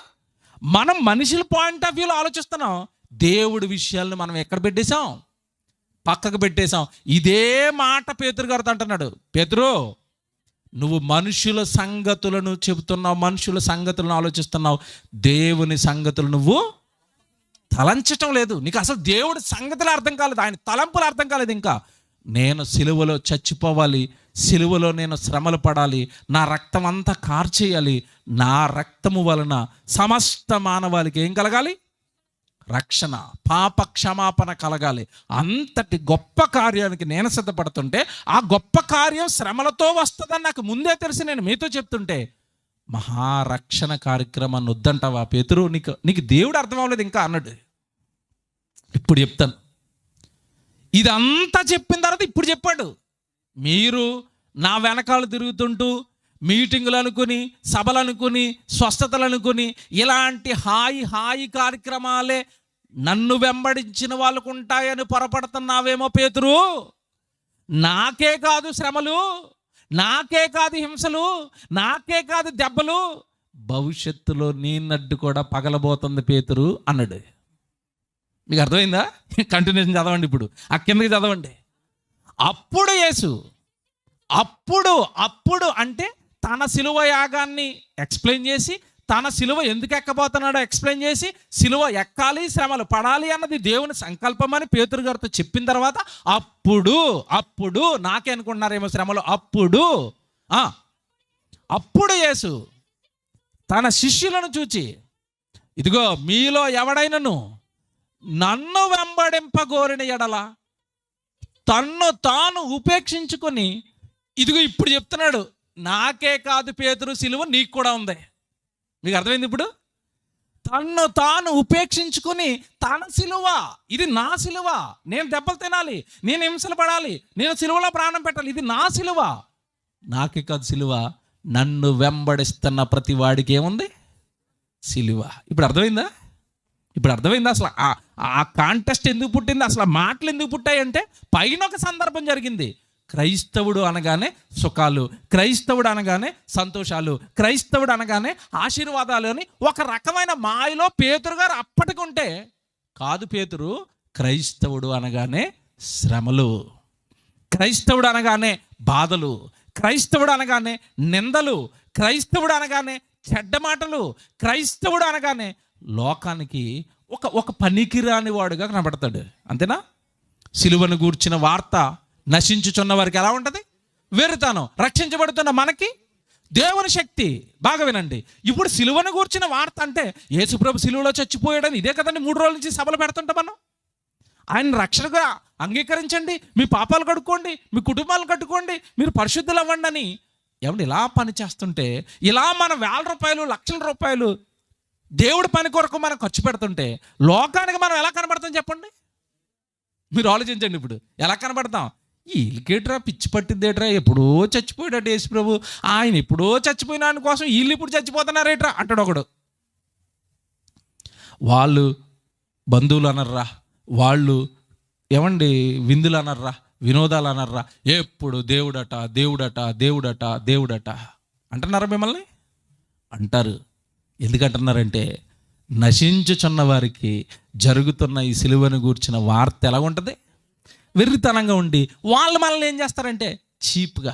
మనం మనుషుల పాయింట్ ఆఫ్ వ్యూలో ఆలోచిస్తున్నాం, దేవుడి విషయాలను మనం ఎక్కడ పెట్టేశాం? పక్కకు పెట్టేశాం. ఇదే మాట పేతురు గారితో అంటున్నాడు, పేతురు నువ్వు మనుషుల సంగతులను చెబుతున్నావు, మనుషుల సంగతులను ఆలోచిస్తున్నావు, దేవుని సంగతులు నువ్వు తలంచటం లేదు. నీకు అసలు దేవుడి సంగతులు అర్థం కాలేదు, ఆయన తలంపులు అర్థం కాలేదు. ఇంకా నేను సిలువలో చచ్చిపోవాలి, సిలువలో నేను శ్రమలు పడాలి, నా రక్తం అంతా కార్చేయాలి, నా రక్తము వలన సమస్త మానవాళికి ఏం కలగాలి? రక్షణ, పాప క్షమాపణ కలగాలి. అంతటి గొప్ప కార్యానికి నేను సిద్ధపడుతుంటే, ఆ గొప్ప కార్యం శ్రమలతో వస్తుందని నాకు ముందే తెలిసి నేను మీతో చెప్తుంటే, మహారక్షణ కార్యక్రమాన్ని వద్దంటావా పేతురు? నీకు దేవుడు అర్థం అవ్వలేదు ఇంకా అన్నాడు. ఇప్పుడు చెప్తాను. ఇదంతా చెప్పిన తర్వాత ఇప్పుడు చెప్పాడు, మీరు నా వెనకాల తిరుగుతుంటూ మీటింగులు అనుకుని, సభలు అనుకుని, స్వస్థతలు అనుకుని, ఇలాంటి హాయి కార్యక్రమాలే నన్ను వెంబడించిన వాళ్ళకు ఉంటాయని పొరపడుతున్నావేమో పేతురు. నాకే కాదు శ్రమలు, నాకే కాదు హింసలు, నాకే కాదు దెబ్బలు, భవిష్యత్తులో నీ నడ్డు కూడా పగలబోతుంది పేతురు అన్నాడు. మీకు అర్థమైందా? కంటిన్యూషన్ చదవండి. ఇప్పుడు ఆ కిందకి చదవండి. అప్పుడు యేసు, అప్పుడు అంటే తన సిలువ యాగాన్ని ఎక్స్ప్లెయిన్ చేసి, తన సిలువ ఎందుకు ఎక్కబోతున్నాడో ఎక్స్ప్లెయిన్ చేసి, సిలువ ఎక్కాలి, శ్రమలు పడాలి అన్నది దేవుని సంకల్పం అని పేతురు గారితో చెప్పిన తర్వాత, అప్పుడు నాకే అనుకుంటున్నారేమో శ్రమలు, అప్పుడు యేసు తన శిష్యులను చూచి, ఇదిగో మీలో ఎవడైనను నన్ను వెంబడింపగోరిన ఎడల తన్ను తాను ఉపేక్షించుకొని, ఇదిగో ఇప్పుడు చెప్తున్నాడు, నాకే కాదు పేతురు సిలువ నీకు కూడా ఉంది. మీకు అర్థమైంది? ఇప్పుడు తన్ను తాను ఉపేక్షించుకుని, తన సిలువ, ఇది నా సిలువ, నేను దెబ్బలు తినాలి, నేను హింసలు పడాలి, నేను సిలువలో ప్రాణం పెట్టాలి, ఇది నా సిలువ, నాకే కాదు సిలువ, నన్ను వెంబడిస్తున్న ప్రతి వాడికి ఏముంది? సిలువ. ఇప్పుడు అర్థమైందా? అసలు ఆ కాంటెస్ట్ ఎందుకు పుట్టింది, అసలు ఆ మాటలు ఎందుకు పుట్టాయంటే, పైన ఒక సందర్భం జరిగింది. క్రైస్తవుడు అనగానే సుఖాలు, క్రైస్తవుడు అనగానే సంతోషాలు, క్రైస్తవుడు అనగానే ఆశీర్వాదాలు అని ఒక రకమైన మాయలో పేతురు గారు అప్పటికుంటే, కాదు పేతురు, క్రైస్తవుడు అనగానే శ్రమలు, క్రైస్తవుడు అనగానే బాధలు, క్రైస్తవుడు అనగానే నిందలు, క్రైస్తవుడు అనగానే చెడ్డ మాటలు, క్రైస్తవుడు అనగానే లోకానికి ఒక పనికిరాని వాడుగా కనబడతాడు. అంతేనా? సిలువను గూర్చిన వార్త నశించుచున్న వారికి ఎలా ఉంటుంది? వెర్రితనం. రక్షించబడుతున్న మనకి దేవుని శక్తి. బాగా వినండి. ఇప్పుడు సిలువను గూర్చిన వార్త అంటే యేసుప్రభు సిలువలో చచ్చిపోయాడని ఇదే కదండి 3 రోజుల నుంచి సభలు పెడుతుంటాం మనం. ఆయన రక్షణగా అంగీకరించండి, మీ పాపాలు కడుక్కోండి, మీ కుటుంబాలు కట్టుకోండి, మీరు పరిశుద్ధులు అవ్వండి అని ఏమంటే ఇలా పని చేస్తుంటే, ఇలా మన వేల రూపాయలు లక్షల రూపాయలు దేవుడి పని కొరకు మనం ఖర్చు పెడుతుంటే లోకానికి మనం ఎలా కనబడతాం చెప్పండి? మీరు ఆలోచించండి. ఇప్పుడు ఎలా కనబడతాం? వీళ్ళకేట్రా పిచ్చి పట్టిద్దేట్రా, ఎప్పుడో చచ్చిపోయాడు యేసు ప్రభు, ఆయన ఎప్పుడో చచ్చిపోయిన ఆయన కోసం వీళ్ళు ఇప్పుడు చచ్చిపోతున్నారేట్రా అంటాడు ఒకడు. వాళ్ళు బంధువులు అనర్రా, వాళ్ళు ఏమండి విందులు అనర్రా, వినోదాలు అనర్రా, ఎప్పుడు దేవుడట దేవుడట దేవుడట దేవుడట అంటున్నారా మిమ్మల్ని? అంటారు. ఎందుకంటున్నారంటే నశించుచున్న వారికి జరుగుతున్న ఈ సిలువను గూర్చిన వార్త ఎలా ఉంటుంది? వెర్రితనంగా ఉండి వాళ్ళు మనల్ని ఏం చేస్తారంటే చీప్గా,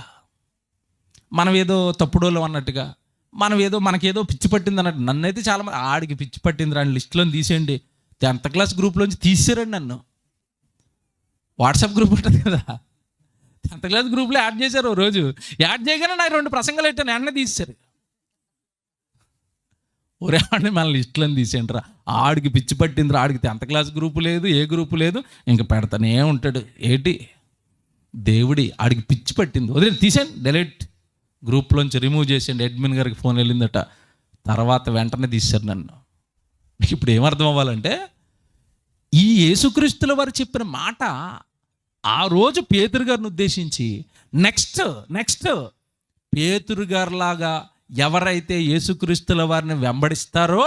మనం ఏదో తప్పుడోళ్ళు అన్నట్టుగా, మనం ఏదో మనకేదో పిచ్చి పట్టింది అన్నట్టు. నన్నైతే చాలామంది ఆడికి పిచ్చి పట్టింది రాని లిస్టులో తీసేయండి, 10th క్లాస్ గ్రూప్లోంచి తీసేరండి నన్ను. వాట్సాప్ గ్రూప్ ఉంటుంది కదా, 10th క్లాస్ గ్రూప్లో యాడ్ చేశారు. రోజు యాడ్ చేయగానే నాకు 2 ప్రసంగాలు పెట్టాను, వెంటనే తీసేశారు. ఒరే ఆడిని మన లిస్టులో తీసేయండిరా, ఆడికి పిచ్చి పట్టిందిరా, ఆడికి 10th క్లాస్ గ్రూపు లేదు, ఏ గ్రూపు లేదు, ఇంక పెడతానే ఉంటాడు. ఏంటి దేవుడి ఆడికి పిచ్చి పట్టింది, వదిలే తీసేయండి, డెలీట్, గ్రూప్లోంచి రిమూవ్ చేసేయండి. అడ్మిన్ గారికి ఫోన్ వెళ్ళిందట, తర్వాత వెంటనే తీశారు నన్ను. ఇప్పుడు ఏమర్థం అవ్వాలంటే ఈ యేసుక్రీస్తుల వారు చెప్పిన మాట ఆ రోజు పేతురు గారిని ఉద్దేశించి నెక్స్ట్ పేతురు గారిలాగా ఎవరైతే యేసుక్రీస్తుల వారిని వెంబడిస్తారో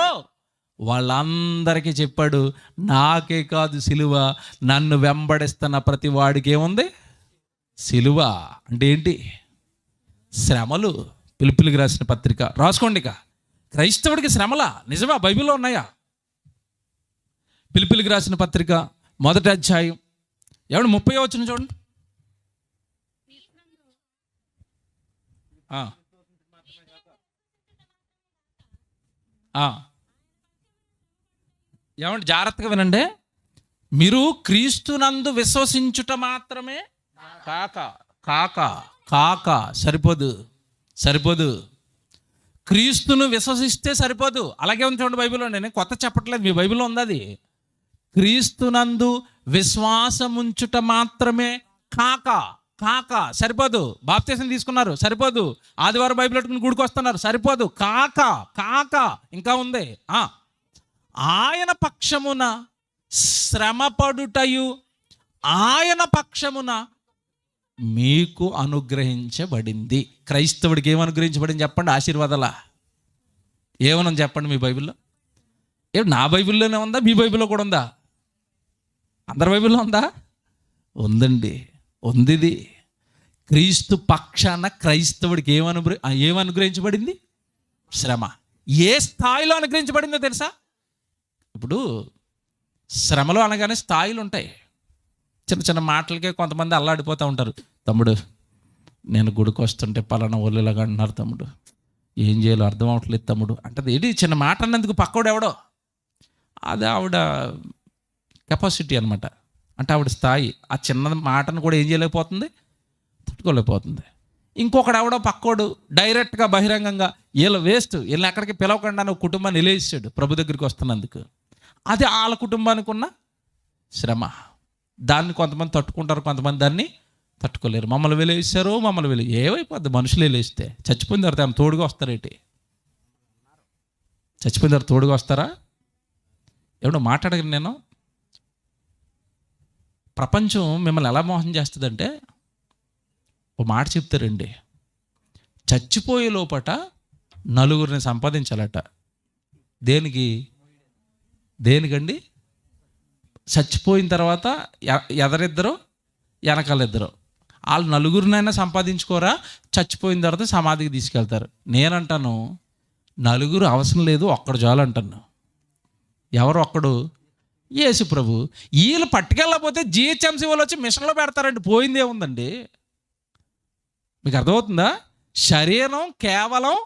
వాళ్ళందరికీ చెప్పాడు, నాకే కాదు సిలువ, నన్ను వెంబడిస్తున్న ప్రతి వాడికి ఏముంది? సిలువ. అంటే ఏంటి? శ్రమలు. పిలుపులకు రాసిన పత్రిక రాసుకోండి. ఇక క్రైస్తవుడికి శ్రమలా? నిజమా? బైబిల్లో ఉన్నాయా? పిలుపులకు రాసిన పత్రిక 1వ అధ్యాయం 30వ వచనం చూడండి. ఏమంటే జాగ్రత్తగా వినండి. మీరు క్రీస్తునందు విశ్వసించుట మాత్రమే కాక సరిపోదు. క్రీస్తును విశ్వసిస్తే సరిపోదు. అలాగే ఉంది చూడండి బైబిల్లో. నేను కొత్త చెప్పట్లేదు, మీ బైబిల్లో ఉంది అది. క్రీస్తునందు విశ్వాసముంచుట మాత్రమే కాక సరిపోదు. బాప్తిసం తీసుకున్నారు సరిపోదు. ఆదివారం బైబిల్ పెట్టుకుని గుడికి వస్తున్నారు సరిపోదు. కాక ఇంకా ఉంది. ఆయన పక్షమున శ్రమపడుటయు ఆయన పక్షమున మీకు అనుగ్రహించబడింది. క్రైస్తవుడికి ఏం అనుగ్రహించబడింది చెప్పండి? ఆశీర్వాదాలా? ఏమని చెప్పండి మీ బైబిల్లో? నా బైబిల్లోనే ఉందా? మీ బైబిల్లో కూడా ఉందా? అందరి బైబిల్లో ఉందా? ఉందండి, ఉంది. ఇది క్రీస్తు పక్షాన క్రైస్తవుడికి ఏం అనుగ్రహించబడింది? శ్రమ. ఏ స్థాయిలో అనుగ్రహించబడిందో తెలుసా? ఇప్పుడు శ్రమలో అనగానే స్థాయిలు ఉంటాయి. చిన్న చిన్న మాటలకే కొంతమంది అల్లాడిపోతూ ఉంటారు. తమ్ముడు, నేను గుడికి వస్తుంటే పలానా ఒళ్ళులాగా అంటున్నారు తమ్ముడు, ఏం చేయాలో అర్థం అవట్లేదు తమ్ముడు అంటది. ఏంటి చిన్న మాట అన్నందుకు పక్కోడు ఎవడో, అది ఆవిడ కెపాసిటీ అనమాట. అంటే ఆవిడ స్థాయి. ఆ చిన్న మాటను కూడా ఏం చేయలేకపోతుంది, తట్టుకోలేకపోతుంది. ఇంకొకడు ఎవడో పక్కోడు డైరెక్ట్గా బహిరంగంగా వీళ్ళు వేస్ట్, వీళ్ళని ఎక్కడికి పిలవకుండా నువ్వు కుటుంబాన్ని నిలేసాడు ప్రభు దగ్గరికి వస్తున్నందుకు. అది వాళ్ళ కుటుంబానికి ఉన్న శ్రమ. దాన్ని కొంతమంది తట్టుకుంటారు, కొంతమంది దాన్ని తట్టుకోలేరు. మమ్మల్ని వెలేసారు, ఏమైపోద్ది మనుషులు వెలేస్తే? చచ్చిపోయిన తర్వాత ఆమె తోడుగా వస్తారేంటి? చచ్చిపోయిన తర్వాత తోడుగా వస్తారా? ఎవడో మాట్లాడగలను నేను. ప్రపంచం మిమ్మల్ని ఎలా మోసం చేస్తుందంటే, ఓ మాట చెప్తారండి, చచ్చిపోయే లోపట నలుగురిని సంపాదించాలట. దేనికండి? చచ్చిపోయిన తర్వాత ఎదరిద్దరు వెనకాలిద్దరు, వాళ్ళు నలుగురినైనా సంపాదించుకోరా, చచ్చిపోయిన తర్వాత సమాధికి తీసుకెళ్తారు. నేనంటాను నలుగురు అవసరం లేదు, ఒక్కడు చాలు అంటాను. ఎవరు ఒక్కడు? యేసు ప్రభు. వీళ్ళు పట్టుకెళ్ళకపోతే జిహెచ్ఎంసీ వాళ్ళు వచ్చి మిషన్లో పెడతారండి, పోయిందే ఉందండి. మీకు అర్థమవుతుందా? శరీరం కేవలం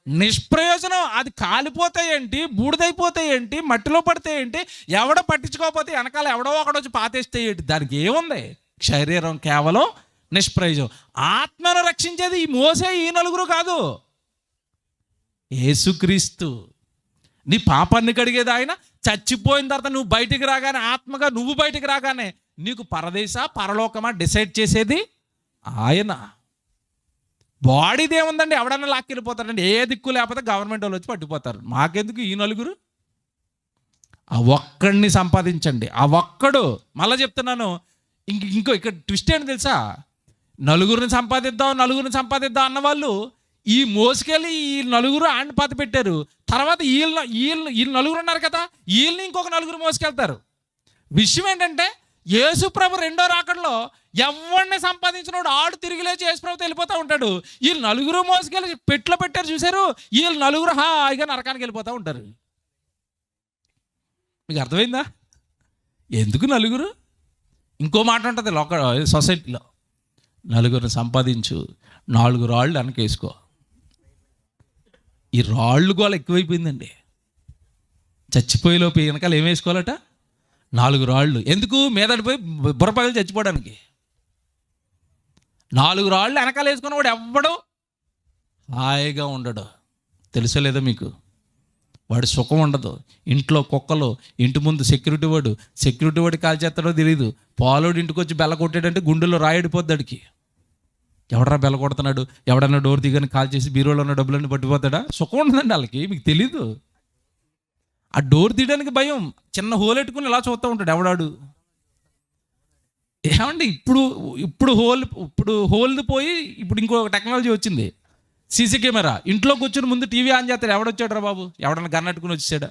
నిష్ప్రయోజనం. అది కాలిపోతాయేంటి, బూడిదైపోతాయేంటి, మట్టిలో పడితేయేంటి, ఎవడో పట్టించుకోకపోతే వెనకాల ఎవడో ఒకడు వచ్చి పాతేస్తే ఏంటి, దానికి ఏముంది? శరీరం కేవలం నిష్ప్రయోజనం. ఆత్మను రక్షించేది ఈ మోసే ఈ నలుగురు కాదు, యేసుక్రీస్తు. నీ పాపాన్ని కడిగేది ఆయన. చచ్చిపోయిన తర్వాత నువ్వు బయటికి రాగానే, ఆత్మగా నువ్వు బయటికి రాగానే నీకు పరదేశ పరలోకమా డిసైడ్ చేసేది ఆయన. బాడీది ఏముందండి, ఎవడన్నా లాక్కెళ్ళిపోతారండి. ఏ దిక్కు లేకపోతే గవర్నమెంట్ వాళ్ళు వచ్చి పట్టిపోతారు. మాకెందుకు ఈ నలుగురు? ఆ ఒక్కడిని సంపాదించండి. ఆ ఒక్కడు, మళ్ళీ చెప్తున్నాను, ఇంకో ఇక్కడ ట్విస్ట్ ఏంటి తెలుసా? నలుగురిని సంపాదిద్దాం అన్న వాళ్ళు ఈ మోసుకెళ్ళి ఈ నలుగురు ఆయన పాత పెట్టారు. తర్వాత వీళ్ళు నలుగురు ఉన్నారు కదా, వీళ్ళని ఇంకొక నలుగురు మోసుకెళ్తారు. విషయం ఏంటంటే, యేసు ప్రభు రెండో రాకడలో ఎవరిని సంపాదించినోడు ఆడు తిరిగి లేచి యేసు ప్రభుతో వెళ్ళిపోతూ ఉంటాడు. వీళ్ళు నలుగురు మోసుకెళ్ళి పెట్లో పెట్టారు చూశారు, వీళ్ళు నలుగురు హాయిగా నరకానికి వెళ్ళిపోతూ ఉంటారు. మీకు అర్థమైందా? ఎందుకు నలుగురు? ఇంకో మాట ఉంటుంది సొసైటీలో, నలుగురిని సంపాదించు, 4 రాళ్ళు వెనకేసుకో. ఈ రాళ్ళు గోల ఎక్కువైపోయిందండి. చచ్చిపోయేలోపు వెనకాల ఏం వేసుకోవాలట? 4 రాళ్ళు. ఎందుకు? మీదడిపోయి బుర్రపగలు చచ్చిపోవడానికి. 4 రాళ్ళు వెనకాల వేసుకున్న వాడు ఎవ్వడు హాయిగా ఉండడు. తెలుసో లేదో మీకు? వాడి సుఖం ఉండదు. ఇంట్లో కుక్కలు, ఇంటి ముందు సెక్యూరిటీ వాడు కాల్ చేస్తాడో తెలియదు. పాలోడు ఇంటికి వచ్చి బెల్ల కొట్టాడంటే గుండెలో రాయడిపోద్దాడికి. ఎవడరా బెల్ల కొడుతున్నాడు, ఎవడన్నా డోర్ దిగని కాల్ చేసి బీరోలో ఉన్న డబ్బులన్నీ పట్టిపోతాడా? సుఖం ఉండదండి వాళ్ళకి, మీకు తెలీదు. ఆ డోర్ తీయడానికి భయం. చిన్న హోల్ పెట్టుకుని ఇలా చూస్తూ ఉంటాడు ఎవడాడు. ఏమండి, ఇప్పుడు హోల్ది పోయి ఇప్పుడు ఇంకో టెక్నాలజీ వచ్చింది, సీసీ కెమెరా. ఇంట్లో కూర్చొని ముందు టీవీ ఆన్ చేస్తాడు. ఎవడొచ్చాడు రా బాబు, ఎవడన్నా గన్నట్టుకుని వచ్చాడా?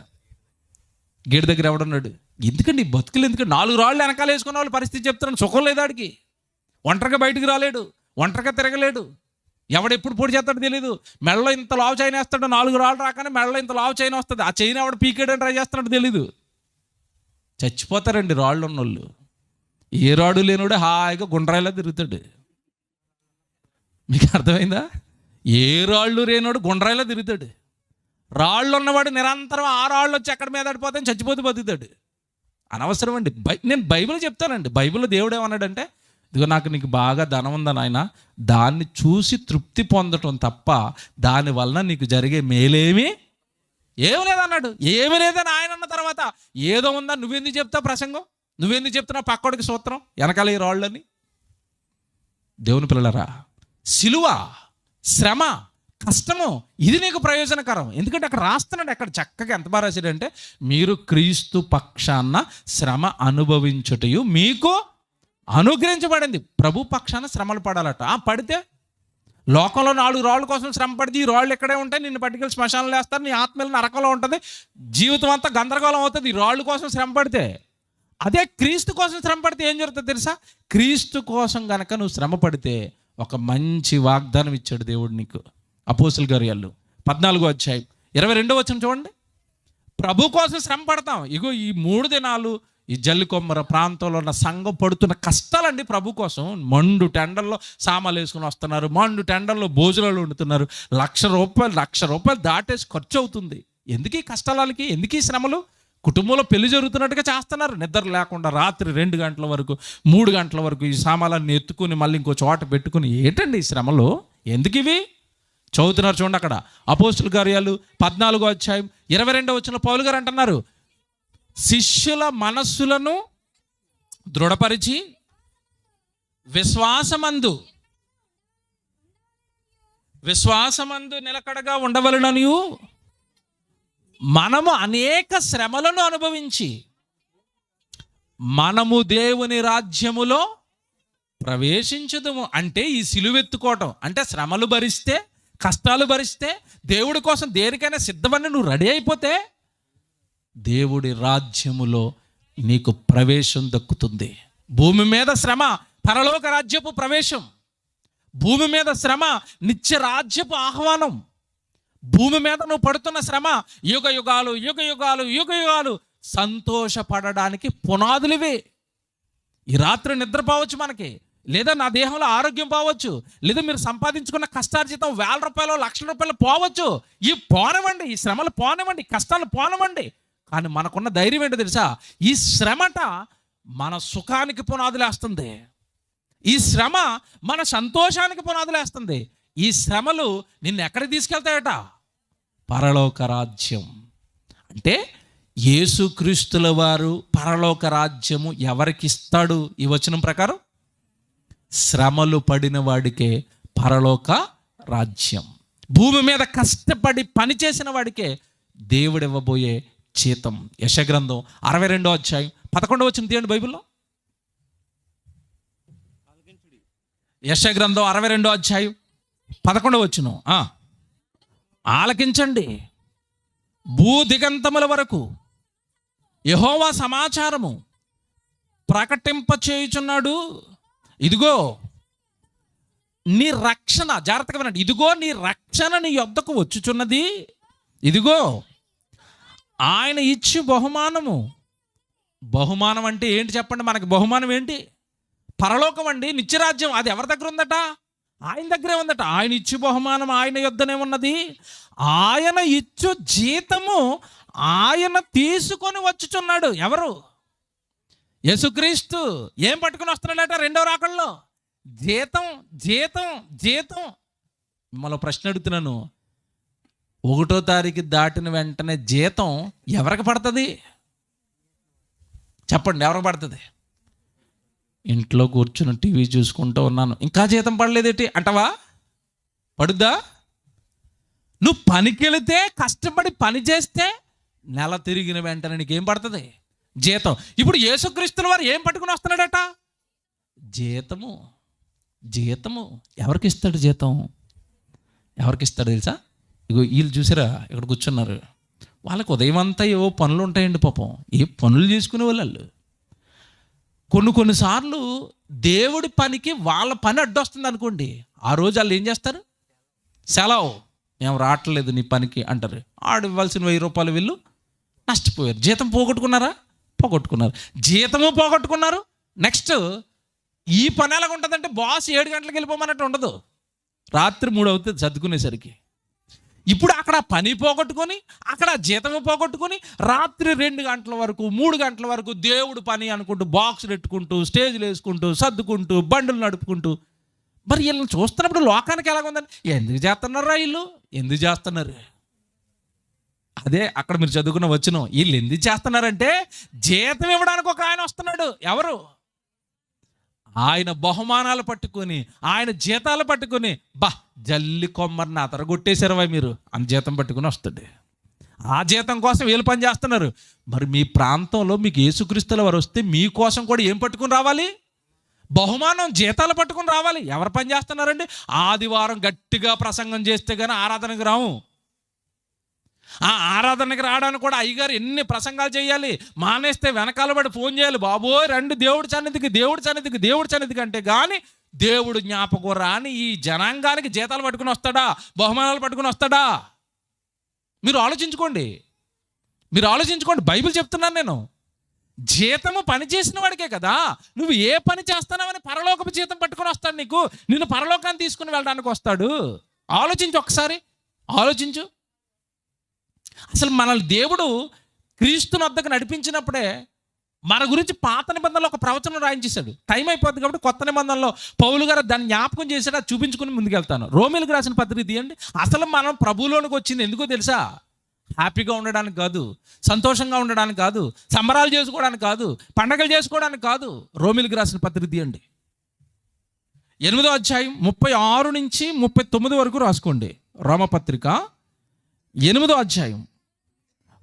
గేట్ దగ్గర ఎవడన్నాడు? ఎందుకండి బతుకులు? ఎందుకంటే 4 రాళ్ళు వెనకాల వేసుకున్న వాళ్ళ పరిస్థితి చెప్తున్నాను. సుఖం లేదు ఆడికి. ఒంటరిగా బయటికి రాలేడు, ఒంటరిగా తిరగలేడు. ఎవడెప్పుడు పొడి చేస్తాడో తెలియదు. మెడలో ఇంత లావు చైన్ వేస్తాడు, 4 రాళ్ళు రాగానే మెడలో ఇంత లావు చైన్ వస్తుంది. ఆ చైన్ ఎవడ పీకేయడానికి ట్రై చేస్తున్నాడు తెలీదు. చచ్చిపోతారండి రాళ్ళు ఉన్నోళ్ళు. ఏ రాడు లేనివాడు హాయిగా గుండ్రాయిలా తిరుగుతాడు. మీకు అర్థమైందా? ఏ రాళ్ళు లేనివాడు గుండ్రాయిలా తిరుగుతాడు. రాళ్ళు ఉన్నవాడు నిరంతరం ఆ రాళ్ళు వచ్చి ఎక్కడ మీద పడిపోతే చచ్చిపోతే బతుకుతాడు. అనవసరం అండి. నేను బైబిల్ చెప్తానండి. బైబిల్లో దేవుడు ఏమన్నాడంటే, ఇదిగో నీకు బాగా ధనం ఉందని ఆయన, దాన్ని చూసి తృప్తి పొందటం తప్ప దాని వలన నీకు జరిగే మేలేమీ ఏమి లేదన్నాడు. ఏమి లేదని ఆయన అన్న తర్వాత ఏదో ఉందా? నువ్వెందుకు చెప్తావు ప్రసంగం? నువ్వెందుకు చెప్తున్నావు పక్కోడికి సూత్రం వెనకాల ఈ రాళ్ళని? దేవుని పిల్లలరా, సిలువ, శ్రమ, కష్టము ఇది నీకు ప్రయోజనకరం. ఎందుకంటే అక్కడ రాస్తున్నాడు, అక్కడ చక్కగా ఎంత బాగా రాశాడంటే, మీరు క్రీస్తు పక్షాన శ్రమ అనుభవించుటయు మీకు అనుగ్రహించబడింది. ప్రభు పక్షాన శ్రమలు పడాలట. పడితే లోకంలో 4 రాళ్ళ కోసం శ్రమ పడితే ఈ రాళ్ళు ఎక్కడే ఉంటాయి, నిన్ను పట్టుకెళ్ళి శ్మశానంలో వేస్తారు, నీ ఆత్మలు నరకంలో ఉంటుంది, జీవితం అంతా గందరగోళం అవుతుంది ఈ రాళ్ళు కోసం శ్రమ పడితే. అదే క్రీస్తు కోసం శ్రమ పడితే ఏం జరుగుతుంది తెలుసా? క్రీస్తు కోసం గనక నువ్వు శ్రమ పడితే ఒక మంచి వాగ్దానం ఇచ్చాడు దేవుడు నీకు. అపోస్తుల కార్యాలు 14వ అధ్యాయం 22వ వచనం చూడండి. ప్రభు కోసం శ్రమ పడతాం. ఇగో ఈ 3 దినాలు ఈ జల్లికొమ్మర ప్రాంతంలో ఉన్న సంఘం పడుతున్న కష్టాలండి ప్రభు కోసం. మండు టెండర్లో సామాన్లు వేసుకుని వస్తున్నారు, మండు టెండర్లో భోజనాలు వండుతున్నారు. లక్ష రూపాయలు దాటేసి ఖర్చు అవుతుంది. ఎందుకు ఈ కష్టాలకి, ఎందుకు ఈ శ్రమలు? కుటుంబంలో పెళ్లి జరుగుతున్నట్టుగా చేస్తున్నారు, నిద్ర లేకుండా రాత్రి 2 గంటల వరకు 3 గంటల వరకు ఈ సామాన్లన్నీ ఎత్తుకుని మళ్ళీ ఇంకో చోట పెట్టుకుని. ఏంటండి ఈ శ్రమలు? ఎందుకు ఇవి? చదువుతున్నారు చూడండి అక్కడ. అపోస్తుల కార్యాలు 14వ అధ్యాయం 22వ వచనంలో పౌలు గారు అంటున్నారు, శిష్యుల మనస్సులను దృఢపరిచి విశ్వాసమందు నిలకడగా ఉండవలెననియు మనము అనేక శ్రమలను అనుభవించి మనము దేవుని రాజ్యములో ప్రవేశించదము. అంటే ఈ సిలువెత్తుకోవటం అంటే శ్రమలు భరిస్తే, కష్టాలు భరిస్తే, దేవుడి కోసం దేనికైనా సిద్ధమని నువ్వు రెడీ అయిపోతే దేవుడి రాజ్యములో నీకు ప్రవేశం దక్కుతుంది. భూమి మీద శ్రమ పరలోక రాజ్యపు ప్రవేశం, భూమి మీద శ్రమ నిత్య రాజ్యపు ఆహ్వానం. భూమి మీద నువ్వు పడుతున్న శ్రమ యుగ యుగాలు సంతోషపడడానికి పునాదులు ఇవే. ఈ రాత్రి నిద్రపోవచ్చు మనకి, లేదా నా దేహంలో ఆరోగ్యం పోవచ్చు, లేదా మీరు సంపాదించుకున్న కష్టార్జితం 1000 రూపాయలు 1,00,000 రూపాయలు పోవచ్చు. ఈ పోనివ్వండి, ఈ శ్రమలు పోనివ్వండి, కష్టాలు పోనివ్వండి. కానీ మనకున్న ధైర్యం ఏంటో తెలుసా? ఈ శ్రమట మన సుఖానికి పునాదులేస్తుంది. ఈ శ్రమ మన సంతోషానికి పునాదులేస్తుంది. ఈ శ్రమలు నిన్ను ఎక్కడికి తీసుకెళ్తాయట? పరలోక రాజ్యం. అంటే యేసుక్రీస్తుల వారు పరలోక రాజ్యము ఎవరికి ఇస్తాడు? ఈ వచనం ప్రకారం శ్రమలు పడిన వాడికే పరలోక రాజ్యం. భూమి మీద కష్టపడి పనిచేసిన వాడికే దేవుడు ఇవ్వబోయే జీతం. యెషయా గ్రంథం 62వ అధ్యాయం 11వ వచనం తీయండి బైబిల్లో. యెషయా గ్రంథం 62వ అధ్యాయం 11వ వచనం. ఆలకించండి, భూ దిగంతముల వరకు యెహోవా సమాచారము ప్రకటింప చేయుచున్నాడు. ఇదిగో నీ రక్షణ, జాగ్రత్తగా వినండి, ఇదిగో నీ రక్షణ నీ యొద్దకు వచ్చుచున్నది. ఇదిగో ఆయన ఇచ్చి బహుమానము. బహుమానం అంటే ఏంటి చెప్పండి? మనకి బహుమానం ఏంటి? పరలోకం అండి, నిత్యరాజ్యం. అది ఎవరి దగ్గర ఉందట? ఆయన దగ్గరే ఉందట. ఆయన ఇచ్చు బహుమానం ఆయన యొద్దనే ఉన్నది. ఆయన ఇచ్చు జీతము ఆయన తీసుకొని వచ్చుచున్నాడు. ఎవరు? యేసుక్రీస్తు. ఏం పట్టుకుని వస్తున్నాడట? 2వ రాకడలో జీతం, జీతం, జీతం. మిమ్మల్ని ప్రశ్న అడుగుతున్నాను, 1వ తారీఖు దాటిన వెంటనే జీతం ఎవరికి పడుతుంది? చెప్పండి, ఎవరికి పడుతుంది? ఇంట్లో కూర్చుని టీవీ చూసుకుంటూ ఉన్నాను, ఇంకా జీతం పడలేదేంటి అంటావా? పడుద్దా? నువ్వు పనికి వెళితే, కష్టపడి పని చేస్తే నెల తిరిగిన వెంటనే నీకేం పడుతుంది? జీతం. ఇప్పుడు యేసుక్రీస్తుల వారు ఏం పట్టుకుని వస్తున్నాడట? జీతము. జీతము ఎవరికి ఇస్తాడు? జీతం ఎవరికి ఇస్తాడు తెలుసా? ఇగో వీళ్ళు చూసారా, ఇక్కడ కూర్చున్నారు. వాళ్ళకి ఉదయం అంతా ఏవో పనులు ఉంటాయండి పాపం. ఏ పనులు చేసుకునే వాళ్ళు. కొన్నిసార్లు దేవుడి పనికి వాళ్ళ పని అడ్డొస్తుంది అనుకోండి, ఆ రోజు వాళ్ళు ఏం చేస్తారు? సెలవు, మేము రావట్లేదు నీ పనికి అంటారు. ఆడు ఇవ్వాల్సిన 1000 రూపాయలు వీళ్ళు నష్టపోయారు. జీతం పోగొట్టుకున్నారా? పోగొట్టుకున్నారు. జీతము పోగొట్టుకున్నారు. నెక్స్ట్ ఈ పని ఎలాగ ఉంటుందంటే, బాస్ 7 గంటలకు వెళ్ళిపోమన్నట్టు ఉండదు. రాత్రి 3 అవుతుంది సర్దుకునేసరికి. ఇప్పుడు అక్కడ పని పోగొట్టుకొని, అక్కడ జీతము పోగొట్టుకొని, రాత్రి 2 గంటల వరకు 3 గంటల వరకు దేవుడు పని అనుకుంటూ, బాక్సులు పెట్టుకుంటూ, స్టేజ్లు వేసుకుంటూ, సర్దుకుంటూ, బండులు నడుపుకుంటూ. మరి వీళ్ళని చూస్తున్నప్పుడు లోకానికి ఎలాగుందని, ఎందుకు చేస్తున్నారా వీళ్ళు? ఎందుకు చేస్తున్నారు? అదే అక్కడ మీరు చదువుకున్న వచనం. వీళ్ళు ఎందుకు చేస్తున్నారంటే, జీతం ఇవ్వడానికి ఒక ఆయన వస్తున్నాడు. ఎవరు? ఆయన బహుమానాలు పట్టుకొని, ఆయన జీతాలు పట్టుకొని, జల్లి కొమ్మరిని అతరగొట్టేశారు మీరు అని జీతం పట్టుకుని వస్తాడు. ఆ జీతం కోసం వీళ్ళు పని చేస్తున్నారు. మరి మీ ప్రాంతంలో మీకు యేసుక్రీస్తుల వారు వస్తే మీకోసం కూడా ఏం పట్టుకుని రావాలి? బహుమానం, జీతాలు పట్టుకుని రావాలి. ఎవరు పని చేస్తున్నారండి? ఆదివారం గట్టిగా ప్రసంగం చేస్తే కానీ ఆరాధనకు రాము. ఆ ఆరాధనకి రావడానికి కూడా అయ్యగారు ఎన్ని ప్రసంగాలు చేయాలి, మానేస్తే వెనకాల పడి ఫోన్ చేయాలి, బాబోయ్ రండి దేవుడి సన్నిధికి, దేవుడి సన్నిధికి, దేవుడి సన్నిధికి అంటే కానీ దేవుడు జ్ఞాపకం రాని ఈ జనాంగానికి జీతాలు పట్టుకుని వస్తాడా? బహుమానాలు పట్టుకుని వస్తాడా? మీరు ఆలోచించుకోండి, మీరు ఆలోచించుకోండి. బైబిల్ చెప్తున్నాను నేను. జీతము పని చేసిన వాడికే కదా. నువ్వు ఏ పని చేస్తానవని పరలోకపు జీతం పట్టుకొని వస్తాడు. నీకు నిన్ను పరలోకాన్ని తీసుకుని వెళ్ళడానికి వస్తాడు. ఆలోచించు, ఒకసారి ఆలోచించు. అసలు మనల్ని దేవుడు క్రీస్తు వద్దకు నడిపించినప్పుడే మన గురించి పాత నిబంధనలో ఒక ప్రవచనం రాయించేశాడు. టైం అయిపోతుంది కాబట్టి కొత్త నిబంధనలో పౌలు గారు దాన్ని జ్ఞాపకం చేశాడు. అది చూపించుకుని ముందుకెళ్తాను. రోమీలకు రాసిన పత్రిక తీయండి. అసలు మనం ప్రభువులోనికి వచ్చింది ఎందుకో తెలుసా? హ్యాపీగా ఉండడానికి కాదు, సంతోషంగా ఉండడానికి కాదు, సంబరాలు చేసుకోవడానికి కాదు, పండగలు చేసుకోవడానికి కాదు. రోమీలకు రాసిన పత్రిక తీయండి, 8వ అధ్యాయం 36 నుంచి 39 వరకు రాసుకోండి. రోమపత్రిక 8వ అధ్యాయం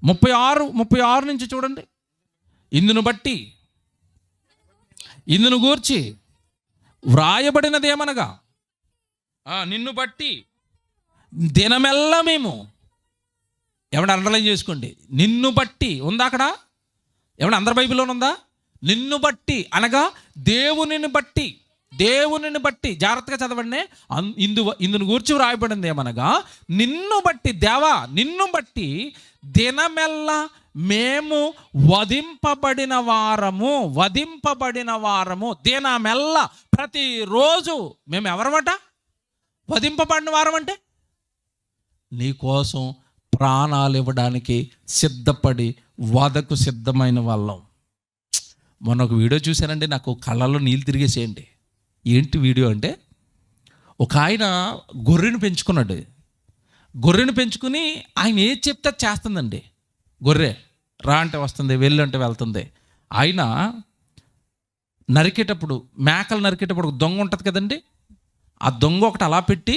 36 నుంచి చూడండి. ఇందును గూర్చి వ్రాయబడినదేమనగా, నిన్ను బట్టి దినమెల్లా మేము, ఏమన్నా అండర్లైన్ చేసుకోండి, నిన్ను బట్టి ఉందా అక్కడ? ఏమన్నా అందరి బైబిల్లోనే ఉందా? నిన్ను బట్టి అనగా దేవునిని బట్టి, దేవునిని బట్టి. జాగ్రత్తగా చదవండి. ఇందును గూర్చి వ్రాయబడింది ఏమనగా, నిన్ను బట్టి, దేవా నిన్ను బట్టి దినమెల్లా మేము వధింపబడిన వారము దినమెల్ల ప్రతిరోజు మేము ఎవరమట? వధింపబడిన వారం అంటే నీకోసం ప్రాణాలు ఇవ్వడానికి సిద్ధపడి వధకు సిద్ధమైన వాళ్ళం. మొన్న ఒక వీడియో చూశానండి, నాకు కళ్ళల్లో నీళ్ళు తిరిగేసేయండి. ఏంటి వీడియో అంటే, ఒక ఆయన గొర్రెను పెంచుకున్నాడు. గొర్రెను పెంచుకుని ఆయన ఏది చెప్తే అది చేస్తుందండి. గొర్రె రా అంటే వస్తుంది, వెళ్ళు అంటే వెళ్తుంది. ఆయన నరికేటప్పుడు, మేకలు నరికేటప్పుడు ఒక దొంగ ఉంటుంది కదండి, ఆ దొంగ ఒకటి అలా పెట్టి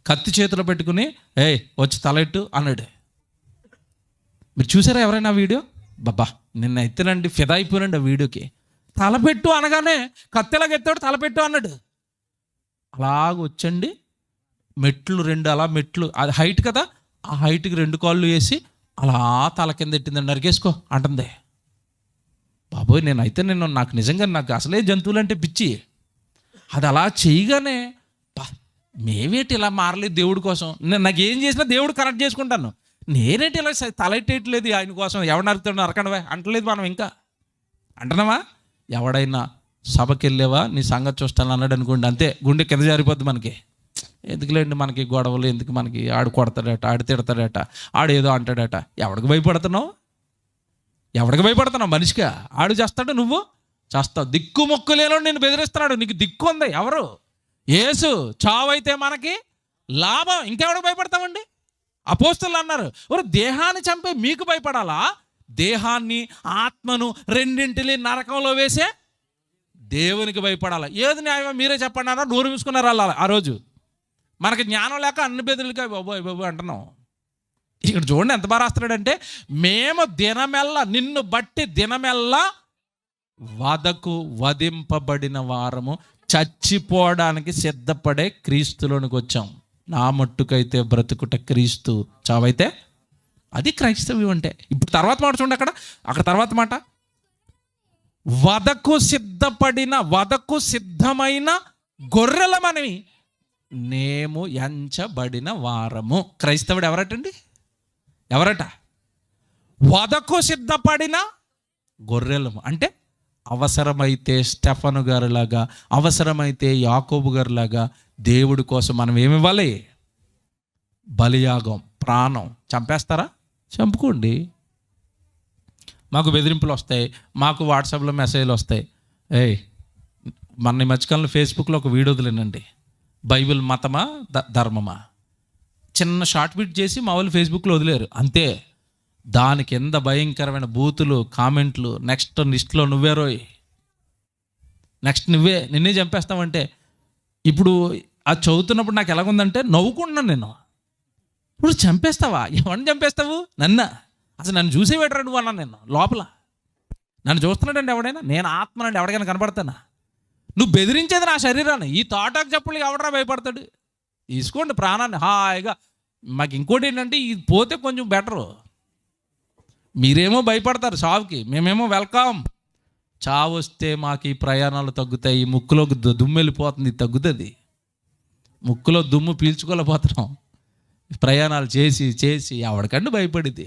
కత్తి చేతిలో పెట్టుకుని ఏయ్ వచ్చి తలెట్టు అన్నాడు. మీరు చూసారా ఎవరైనా ఆ వీడియో? బాబా నిన్న ఎత్తినండి, ఫిదా అయిపోయినండి ఆ వీడియోకి. తలపెట్టు అనగానే కత్తెలాగా ఎత్తాడు, తలపెట్టు అన్నాడు. అలాగ వచ్చండి, మెట్లు 2 అలా మెట్లు, అది హైట్ కదా, ఆ హైట్కి 2 కాళ్ళు వేసి అలా తల కింద ఎట్టిందండి. నరికేసుకో అంటుంది. బాబోయ్ నాకు నిజంగా నాకు అసలే జంతువులంటే పిచ్చి. అది అలా చేయగానే మేమేంటి ఇలా మారలేదు దేవుడి కోసం, నేను నాకు ఏం చేసినా దేవుడు కరెక్ట్ చేసుకుంటాను, నేనేంటి ఇలా తలెట్టేయట్లేదు ఆయన కోసం, ఎవడు నరుకుతాడు నరకండివా అంటలేదు మనం. ఇంకా అంటున్నావా? ఎవడైనా సభకి వెళ్ళేవా నీ సంగతి చూస్తాను అన్నాడు అనుకోండి, అంతే గుండె కింద జారిపోద్ది మనకి. ఎందుకులేండి మనకి గొడవలు ఎందుకు, మనకి ఆడు కొడతాడట, ఆడు తిడతాడట, ఆడేదో అంటాడట. ఎవడికి భయపడుతున్నావు? మనిషిగా? ఆడు చేస్తాడు, నువ్వు చేస్తావు. దిక్కు మొక్కు లేనోడు నేను బెదిరిస్తున్నాడు, నీకు దిక్కు ఉంది. ఎవరు? యేసు. చావైతే మనకి లాభం, ఇంకెవడికి భయపడతామండి? అపోస్తలులు అన్నారు, ఒరు దేహాన్ని చంపే మీకు భయపడాలా, దేహాన్ని ఆత్మను రెండింటిని నరకంలో వేసే దేవునికి భయపడాలా. ఏది న్యాయమో మీరే చెప్పండి అన్నారు. నోరు మూసుకున్నారు అలా. ఆ రోజు మనకి జ్ఞానం లేక అన్ని బెదిరికాయ బాబోయ్ అంటున్నాం. ఇక్కడ చూడండి ఎంత బాగా రాస్తున్నాడంటే, మేము నిన్ను బట్టి దినమెల్లా వధింపబడిన వారము, చచ్చిపోవడానికి సిద్ధపడే క్రీస్తులోనికి వచ్చాం. నా మట్టుకైతే బ్రతుకుట క్రీస్తు, చావైతే అది క్రైస్తవ్యం అంటే. ఇప్పుడు తర్వాత మాట చూడండి, అక్కడ తర్వాత మాట, వధకు సిద్ధమైన గొర్రెలమని మేము ఎంచబడిన వారము. క్రైస్తవుడు ఎవరట? వధకు సిద్ధపడిన గొర్రెలము అంటే అవసరమైతే స్టెఫను గారిలాగా, అవసరమైతే యాకోబు గారిలాగా దేవుడి కోసం మనం ఏమి ఇవ్వాలి? బలియాగం, ప్రాణం. చంపేస్తారా? చంపుకోండి. మాకు బెదిరింపులు వస్తాయి, మాకు వాట్సాప్లో మెసేజ్లు వస్తాయి. మన మధ్యకాలంలో ఫేస్బుక్లో ఒక వీడియో వదిలేనండి, బైబిల్ మతమా ధర్మమా, చిన్న షార్ట్ బిట్ చేసి మా వాళ్ళు ఫేస్బుక్లో వదిలేరు అంతే. దాని కింద భయంకరమైన బూతులు, కామెంట్లు, నెక్స్ట్ లిస్ట్లో నువ్వే రోయ్, నెక్స్ట్ నిన్నే చంపేస్తామంటే. ఇప్పుడు అది చదువుతున్నప్పుడు నాకు ఎలాగుందంటే నవ్వుకుంటున్నాను నేను. ఇప్పుడు చంపేస్తావా? ఎవరిని చంపేస్తావు? అసలు నన్ను చూసేవేటరా నువ్వు అన్నాను నేను లోపల. నన్ను చూస్తున్నాడండి ఎవడైనా? నేను ఆత్మనండి, ఎవరికైనా కనపడతానా? నువ్వు బెదిరించేది నా శరీరాన్ని. ఈ తాటాకు చెప్పులు ఎవడరా భయపడతాడు? తీసుకోండి ప్రాణాన్ని హాయిగా. మాకు ఇంకోటి ఏంటంటే, ఇది పోతే కొంచెం బెటరు. మీరేమో భయపడతారు చావుకి, మేమేమో వెల్కమ్. చావు వస్తే మాకు ఈ ప్రయాణాలు తగ్గుతాయి, ముక్కులోకి దుమ్ము వెళ్ళిపోతుంది, తగ్గుతుంది. ముక్కులో దుమ్ము పీల్చుకోలేకపోతున్నాం ప్రయాణాలు చేసి చేసి. ఎవడికండి భయపడితే?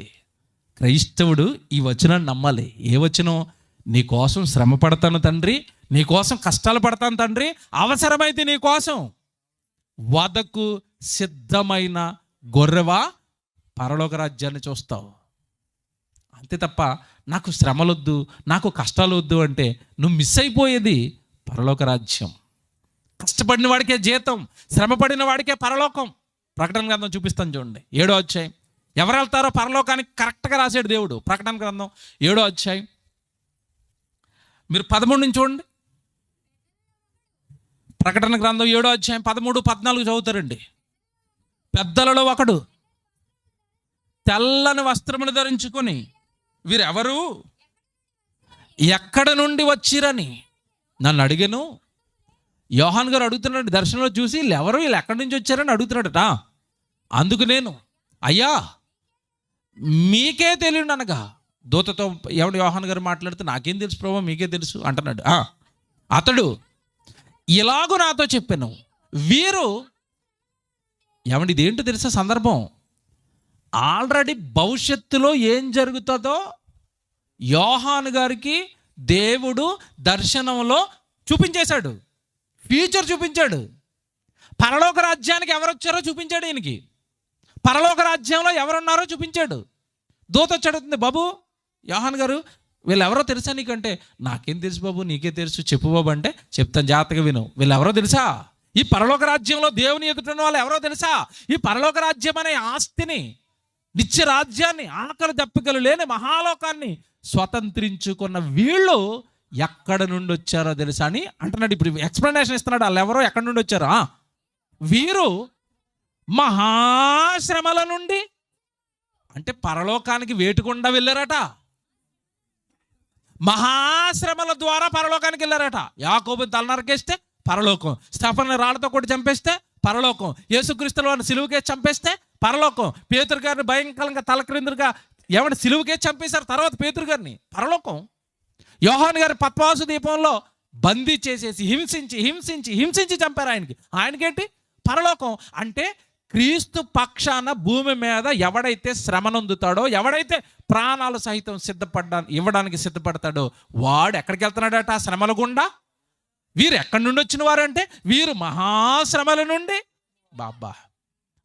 క్రైస్తవుడు ఈ వచనాన్ని నమ్మాలి. ఏ వచనం? నీ కోసం శ్రమ పడతాను తండ్రి, నీ కోసం కష్టాలు పడతాను తండ్రి, అవసరమైతే నీ కోసం వధకు సిద్ధమైన గొర్రెవా పరలోక రాజ్యాన్ని చూస్తావు. అంతే తప్ప నాకు శ్రమలొద్దు, నాకు కష్టాలు వద్దు అంటే నువ్వు మిస్ అయిపోయేది పరలోక రాజ్యం. కష్టపడిన వాడికే జీతం, శ్రమపడిన వాడికే పరలోకం. ప్రకటన గ్రంథం చూపిస్తాను చూడండి, 7వ అధ్యాయం. ఎవరు వెళ్తారో పరలోకానికి కరెక్ట్గా రాశాడు దేవుడు. ప్రకటన గ్రంథం 7వ అధ్యాయం మీరు 13 నుంచి చూడండి. ప్రకటన గ్రంథం 7వ అధ్యాయం 13, 14 చదువుతారండి. పెద్దలలో ఒకడు తెల్లని వస్త్రమును ధరించుకొని, వీరెవరు, ఎక్కడ నుండి వచ్చిరని నన్ను అడిగాను. యోహాన్ గారు అడుగుతున్నాడు దర్శనంలో చూసి, వీళ్ళు ఎక్కడి నుంచి వచ్చారని అడుగుతున్నాడట. అందుకు నేను, అయ్యా మీకే తెలియదు అనగా, దూతతో ఎవడు యోహాన్ గారు మాట్లాడితే, నాకేం తెలుసు ప్రభు, మీకే తెలుసు అంటున్నాడు. అతడు ఇలాగూ నాతో చెప్పాను, వీరు ఏమండి ఇదేంటో తెలుసా సందర్భం, ఆల్రెడీ భవిష్యత్తులో ఏం జరుగుతుందో యోహాను గారికి దేవుడు దర్శనంలో చూపించేశాడు, ఫ్యూచర్ చూపించాడు. పరలోక రాజ్యానికి ఎవరు వచ్చారో చూపించాడు ఈయనకి. పరలోక రాజ్యంలో ఎవరున్నారో చూపించాడు. దూత వచ్చి అడుగుతుంది, బాబు యోహాను గారు వీళ్ళు ఎవరో తెలుసా నీకంటే, నాకేం తెలుసు బాబు, నీకే తెలుసు, చెప్పు బాబు అంటే, చెప్తాను జాగ్రత్తగా విను. వీళ్ళు ఎవరో తెలుసా? ఈ పరలోక రాజ్యంలో దేవుని ఎదుటిన్న వాళ్ళు ఎవరో తెలుసా? ఈ పరలోక రాజ్యం అనే ఆస్తిని, నిత్య రాజ్యాన్ని, ఆకలి దప్పికలు లేని మహాలోకాన్ని స్వతంత్రించుకున్న వీళ్ళు ఎక్కడ నుండి వచ్చారో తెలుసా అని అంటున్నాడు. ఇప్పుడు ఎక్స్ప్లెనేషన్ ఇస్తున్నాడు, వాళ్ళు ఎవరో ఎక్కడి నుండి వచ్చారో. వీరు మహాశ్రమల నుండి, అంటే పరలోకానికి వేటుకుండా వెళ్ళారట. మహాశ్రమల ద్వారా పరలోకానికి వెళ్ళారట. యాకోబుని తల నరికేస్తే పరలోకం, స్టెఫనుని రాళ్లతో కొట్టి చంపేస్తే పరలోకం, యేసుక్రీస్తుల వారిని సిలువకేసి చంపేస్తే పరలోకం, పేతురు గారిని భయంకరంగా తలక్రిందులుగా ఎవరిని సిలువకేసి చంపేశారు తర్వాత పేతురు గారిని, పరలోకం. యోహాను గారి పద్మాసు దీపంలో బందీ చేసేసి హింసించి హింసించి హింసించి చంపారు ఆయనకేంటి పరలోకం. అంటే క్రీస్తు పక్షాన భూమి మీద ఎవడైతే శ్రమనొందుతాడో, ఎవడైతే ప్రాణాలు సహితం ఇవ్వడానికి సిద్ధపడతాడో వాడు ఎక్కడికి వెళ్తున్నాడట? శ్రమల గుండా. వీరు ఎక్కడి నుండి వచ్చిన వారు అంటే, వీరు మహాశ్రమల నుండి. బాబా,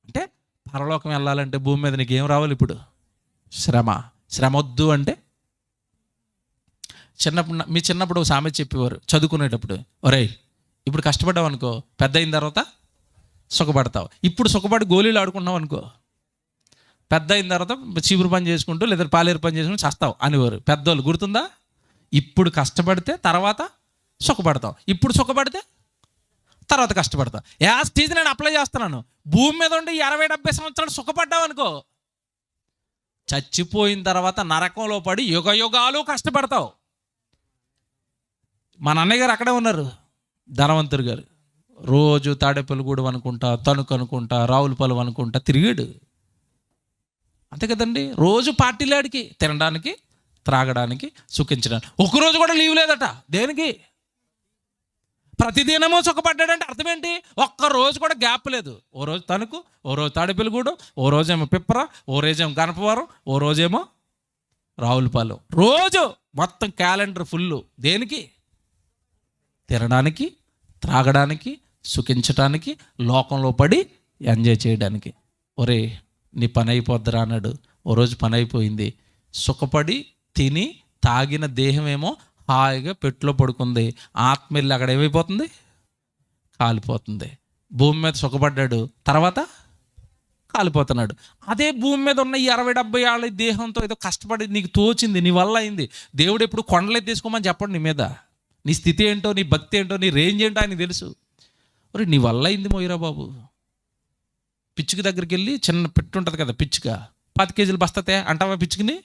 అంటే పరలోకం వెళ్ళాలంటే భూమి మీద నీకు ఏం రావాలి? ఇప్పుడు శ్రమ వద్దు అంటే. మీ చిన్నప్పుడు సామెత చెప్పేవారు చదువుకునేటప్పుడు, ఒరేయ్ ఇప్పుడు కష్టపడ్డావు అనుకో, పెద్ద అయిన తర్వాత సుఖపడతావు. ఇప్పుడు సుఖపడి గోళీలు ఆడుకుంటున్నావు అనుకో, పెద్ద అయిన తర్వాత చీపురు పని చేసుకుంటూ లేదా పాలేరు పని చేసుకుంటూ చస్తావు అనేవారు పెద్దోళ్ళు, గుర్తుందా? ఇప్పుడు కష్టపడితే తర్వాత సుఖపడతావు, ఇప్పుడు సుఖపడితే తర్వాత కష్టపడతావు. ఏ స్టేజ్ నేను అప్లై చేస్తున్నాను. భూమి మీద ఉండి 60-70 సంవత్సరాలు సుఖపడ్డావు అనుకో, చచ్చిపోయిన తర్వాత నరకంలో పడి యుగాలు కష్టపడతావు. మా అన్నయ్య గారు అక్కడే ఉన్నారు, ధనవంతురు గారు. రోజు తాడేపల్లిగూడెం అనుకుంటా, తణుకు అనుకుంటా, రావులపాలెం అనుకుంటా తిరిగాడు. అంతే కదండి. రోజు పార్టీలాడికి, తినడానికి, త్రాగడానికి, సుఖించడానికి. ఒకరోజు కూడా లీవ్ లేదట. దేనికి? ప్రతిదినమూ సుఖపడ్డాడంటే అర్థం ఏంటి? ఒక్కరోజు కూడా గ్యాప్ లేదు. ఓ రోజు తణుకు, ఓ రోజు తాడేపల్లిగూడెం, ఓ రోజేమో పిప్పర, ఓ రోజేమో గణపవరం, ఓ రోజేమో రావులపాలెం. రోజు మొత్తం క్యాలెండర్ ఫుల్. దేనికి? తినడానికి, త్రాగడానికి, సుఖించడానికి, లోకంలో పడి ఎంజాయ్ చేయడానికి. ఒరే నీ పని అయిపోద్దిరా అన్నాడు. ఓ రోజు పని అయిపోయింది. సుఖపడి తిని తాగిన దేహమేమో హాయిగా పెట్టులో పడుకుంది. ఆత్మ వెళ్ళి అక్కడ ఏమైపోతుంది? కాలిపోతుంది. భూమి మీద సుఖపడ్డాడు, తర్వాత కాలిపోతున్నాడు. అదే భూమి మీద ఉన్న ఈ 60-70 ఏళ్ళ దేహంతో ఏదో కష్టపడి నీకు తోచింది, నీ వల్ల అయింది. దేవుడు ఎప్పుడు కొండలే తీసుకోమని చెప్పండి. నీ మీద నీ స్థితి ఏంటో, నీ భక్తి ఏంటో, నీ రేంజ్ ఏంటో ఆయనకు తెలుసు. ఒరే నీ వల్ల అయింది మోయిరా బాబు. పిచ్చుకి దగ్గరికి వెళ్ళి, చిన్న పిట్టు ఉంటుంది కదా పిచ్చుక, 10 కేజీలు బస్తాతే అంటావా పిచ్చుకిని?